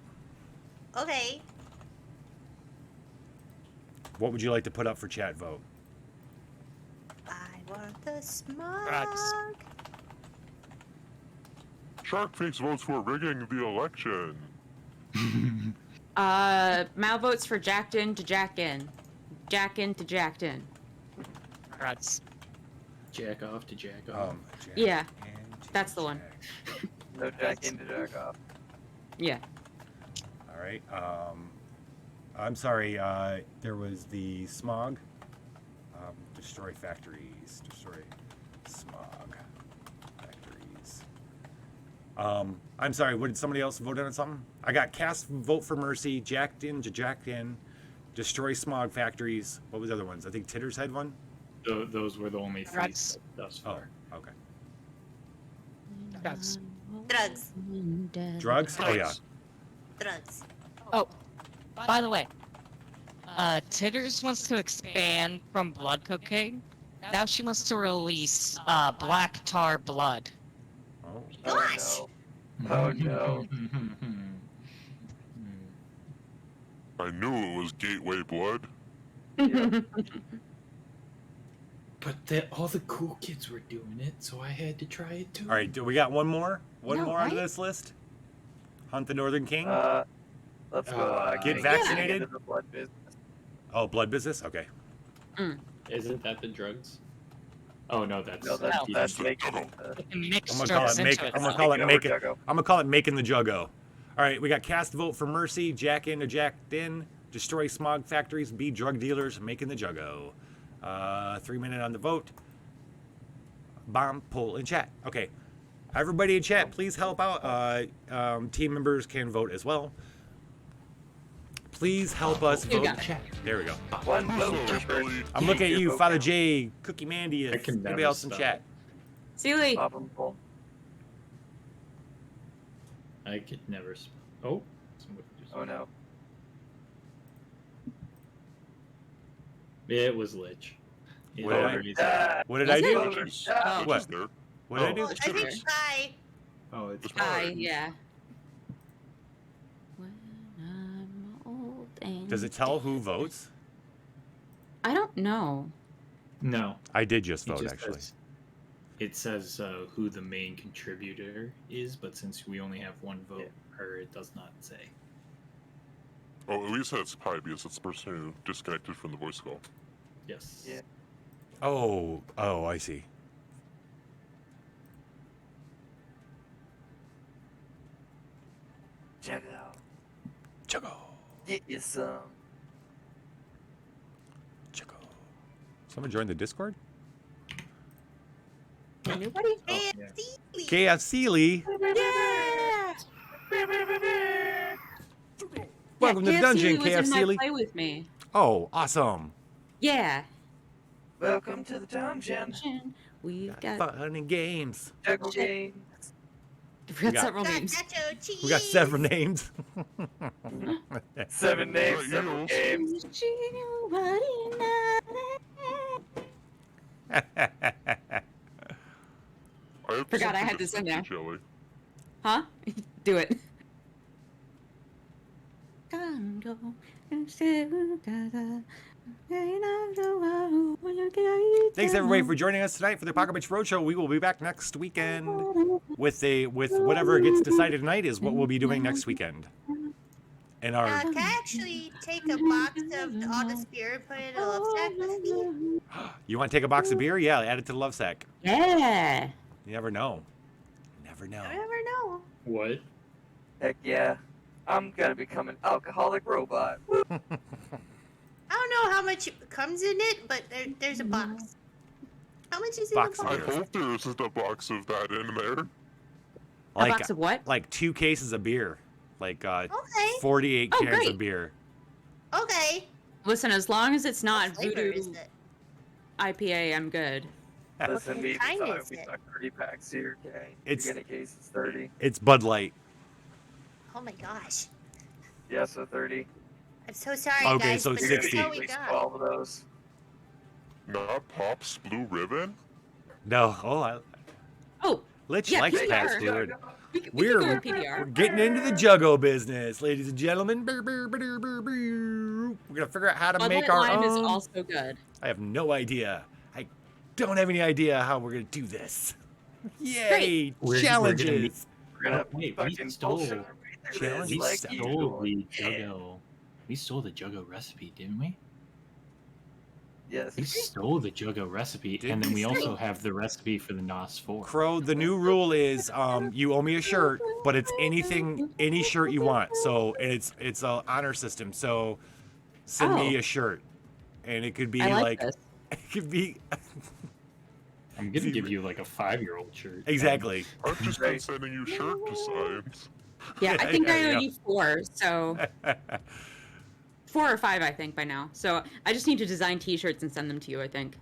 Speaker 8: Okay.
Speaker 4: What would you like to put up for chat vote?
Speaker 8: I want the smog.
Speaker 5: Drugs.
Speaker 3: Sharkface votes for rigging the election.
Speaker 6: Mal votes for jacked in to jack in. Jack in to jacked in.
Speaker 5: Drugs.
Speaker 9: Jack off to jack off.
Speaker 4: Jack
Speaker 6: Yeah,
Speaker 4: and
Speaker 6: that's the one.
Speaker 7: No jack in to jack off.
Speaker 6: Yeah.
Speaker 4: All right. I'm sorry. There was the smog. Destroy factories. Destroy smog factories. I'm sorry. What did somebody else vote on something? I got cast vote for mercy. Jacked in to jacked in. Destroy smog factories. What was the other ones? I think Titters had one.
Speaker 9: Those were the only three
Speaker 5: Drugs.
Speaker 9: thus
Speaker 4: Oh,
Speaker 9: far.
Speaker 4: okay.
Speaker 5: Drugs.
Speaker 8: Drugs.
Speaker 4: Drugs? Oh yeah.
Speaker 8: Drugs.
Speaker 5: Oh, by the way, Titters wants to expand from blood cocaine. Now she wants to release black tar blood.
Speaker 4: Oh.
Speaker 8: Gosh.
Speaker 7: Oh no.
Speaker 3: I knew it was Gateway Blood.
Speaker 9: But all the cool kids were doing it, so I had to try it too.
Speaker 4: All right. Do we got one more? One
Speaker 6: No,
Speaker 4: more on
Speaker 6: right?
Speaker 4: this list? Hunt the Northern King.
Speaker 7: Let's go.
Speaker 4: Get vaccinated?
Speaker 7: Into the blood business.
Speaker 4: Oh, blood business. Okay.
Speaker 9: Isn't that the drugs? Oh no, that's
Speaker 7: No, that's making.
Speaker 5: Mix
Speaker 4: I'm gonna call it
Speaker 5: drugs
Speaker 4: make.
Speaker 5: into it.
Speaker 4: I'm gonna call it
Speaker 7: Taking
Speaker 4: make
Speaker 7: over
Speaker 4: it.
Speaker 7: Juggo.
Speaker 4: I'm gonna call it making the Juggo. All right, we got cast vote for mercy. Jack in to jacked in. Destroy smog factories. Be drug dealers. Making the Juggo. 3 minute on the vote. Bomb poll in chat. Okay, everybody in chat, please help out. Team members can vote as well. Please help us
Speaker 6: You
Speaker 4: vote.
Speaker 6: got it.
Speaker 4: There we go.
Speaker 7: One vote for
Speaker 3: Billy.
Speaker 4: I'm looking at you,
Speaker 7: Vote
Speaker 4: Father
Speaker 7: count.
Speaker 4: J, Cookie Mandy,
Speaker 9: I
Speaker 4: and
Speaker 9: can
Speaker 4: anybody
Speaker 9: never
Speaker 4: else in
Speaker 9: spell.
Speaker 4: chat.
Speaker 6: Sealy.
Speaker 7: Pop 'em full.
Speaker 9: I could never spell. Oh. Somebody just-
Speaker 7: Oh no.
Speaker 9: It was Lich. It
Speaker 4: What did I-
Speaker 9: already-
Speaker 4: What did I do?
Speaker 3: Voters.
Speaker 6: Oh.
Speaker 4: What?
Speaker 3: There.
Speaker 4: What did I do?
Speaker 3: Oh,
Speaker 8: I think I.
Speaker 9: Oh, it's
Speaker 3: It's
Speaker 6: Hi,
Speaker 3: fine.
Speaker 6: yeah.
Speaker 4: Does it tell who votes?
Speaker 6: I don't know.
Speaker 9: no.
Speaker 4: I did just
Speaker 9: It
Speaker 4: vote,
Speaker 9: just
Speaker 4: actually.
Speaker 9: says- It says who the main contributor is, but since we only have one vote, her it does not say.
Speaker 3: Oh, at least that's Pi because it's the person who disconnected from the voice call.
Speaker 9: Yes.
Speaker 7: Yeah.
Speaker 4: Oh, I see.
Speaker 7: Check it out.
Speaker 4: Juggo.
Speaker 7: Get you some.
Speaker 4: Juggo. Someone joined the Discord?
Speaker 6: Anybody?
Speaker 7: Oh, yeah.
Speaker 4: KFC Lee.
Speaker 6: Yeah.
Speaker 4: Welcome to the dungeon,
Speaker 6: was in
Speaker 4: KFC
Speaker 6: my
Speaker 4: Lee.
Speaker 6: play with me.
Speaker 4: Oh, awesome.
Speaker 6: Yeah.
Speaker 7: Welcome to the dungeon.
Speaker 6: We've got
Speaker 4: Fun and games.
Speaker 7: Juggle game.
Speaker 6: we got
Speaker 4: got-
Speaker 6: several
Speaker 8: Got
Speaker 6: names.
Speaker 8: nacho cheese.
Speaker 4: We got several names.
Speaker 7: 7 names,
Speaker 3: Right,
Speaker 7: 7
Speaker 3: you.
Speaker 7: games.
Speaker 6: Forgot I
Speaker 3: something
Speaker 6: had
Speaker 3: to
Speaker 6: this in
Speaker 3: say,
Speaker 6: there.
Speaker 3: Jelly.
Speaker 6: Huh? Do it.
Speaker 4: Thanks everybody for joining us tonight for the Apocabitch Roadshow. We will be back next weekend with whatever gets decided tonight is what we'll be doing next weekend. And our
Speaker 8: Can I actually take a box of the honest beer and put it in a love sack with me?
Speaker 4: you want to take a box of beer? Yeah, add it to the love sack.
Speaker 6: Yeah.
Speaker 4: You never know. Never know.
Speaker 8: I never know.
Speaker 9: What?
Speaker 7: Heck yeah. I'm gonna become an alcoholic robot. Woo.
Speaker 8: I don't know how much comes in it, but there's a box. How much is in
Speaker 4: Box
Speaker 8: the
Speaker 4: of
Speaker 3: I
Speaker 8: box?
Speaker 4: beer.
Speaker 3: hope there isn't a box of that in there.
Speaker 6: A box of what?
Speaker 4: Like 2 cases of beer. Like
Speaker 8: Okay.
Speaker 4: 48
Speaker 6: Oh,
Speaker 4: cans
Speaker 6: great.
Speaker 4: of beer.
Speaker 8: Okay.
Speaker 6: Listen, as long as it's not
Speaker 8: What flavor
Speaker 6: voodoo
Speaker 8: is it?
Speaker 6: IPA, I'm good.
Speaker 7: Listen, we
Speaker 8: kind
Speaker 7: talk,
Speaker 8: is
Speaker 7: we
Speaker 8: it?
Speaker 7: talk 30 packs here, okay?
Speaker 4: It's-
Speaker 7: You get a case, it's 30.
Speaker 4: It's Bud Light.
Speaker 8: Oh my gosh.
Speaker 7: Yeah, so 30.
Speaker 8: I'm so sorry,
Speaker 4: Okay,
Speaker 8: guys.
Speaker 4: so
Speaker 8: but this
Speaker 4: 60.
Speaker 8: is all
Speaker 7: At
Speaker 8: we
Speaker 7: least
Speaker 8: got.
Speaker 7: 12 of those.
Speaker 3: Not Pop's Blue Ribbon?
Speaker 4: No. Oh,
Speaker 6: Oh,
Speaker 4: Lich
Speaker 6: Yeah,
Speaker 4: likes
Speaker 6: PBR.
Speaker 4: fast food.
Speaker 6: We can
Speaker 4: We're,
Speaker 6: go with PBR.
Speaker 4: we're getting into the juggo business, ladies and gentlemen. We're gonna figure out how to
Speaker 6: Bud
Speaker 4: make
Speaker 6: Light
Speaker 4: our
Speaker 6: Lime
Speaker 4: own.
Speaker 6: is also good.
Speaker 4: I have no idea. I don't have any idea how we're gonna do this. Yay! Challenges.
Speaker 7: We're gonna
Speaker 9: Wait,
Speaker 7: fucking
Speaker 9: we stole
Speaker 7: bullshit
Speaker 4: Challenge
Speaker 9: we
Speaker 7: like
Speaker 9: stole
Speaker 7: usual.
Speaker 9: the Juggo. We stole the Juggo recipe, didn't we?
Speaker 7: Yes.
Speaker 9: We stole the Juggo recipe, and then we also have the recipe for the NOS 4.
Speaker 4: Crow, the new rule is you owe me a shirt, but it's any shirt you want. So and it's a honor system. So send me a shirt, and it could be
Speaker 6: I like this.
Speaker 4: it could be
Speaker 9: I'm gonna give you like a 5-year-old shirt.
Speaker 4: exactly.
Speaker 3: I've just been sending you shirt designs.
Speaker 6: Yeah, I think
Speaker 4: There
Speaker 6: I
Speaker 4: you
Speaker 6: owe
Speaker 4: go.
Speaker 6: you 4, so 4 or 5, I think, by now. So I just need to design T-shirts and send them to you. I think.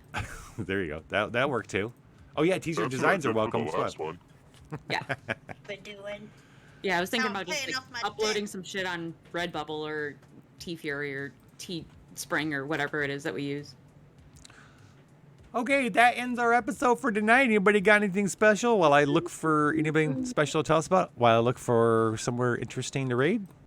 Speaker 4: There you go. That worked too. Oh yeah, t-shirt
Speaker 3: That's what I
Speaker 4: designs are
Speaker 3: did for
Speaker 4: welcome.
Speaker 3: the
Speaker 4: as
Speaker 3: last
Speaker 4: well.
Speaker 3: one.
Speaker 8: Been doing.
Speaker 6: Yeah, I was thinking
Speaker 8: Not
Speaker 6: about just
Speaker 8: paying
Speaker 6: like,
Speaker 8: off my
Speaker 6: uploading some shit on Redbubble or T Fury or T Spring or whatever it is that we use.
Speaker 4: Okay, that ends our episode for tonight. Anybody got anything special? While I look for anything special to tell us about, while I look for somewhere interesting to raid.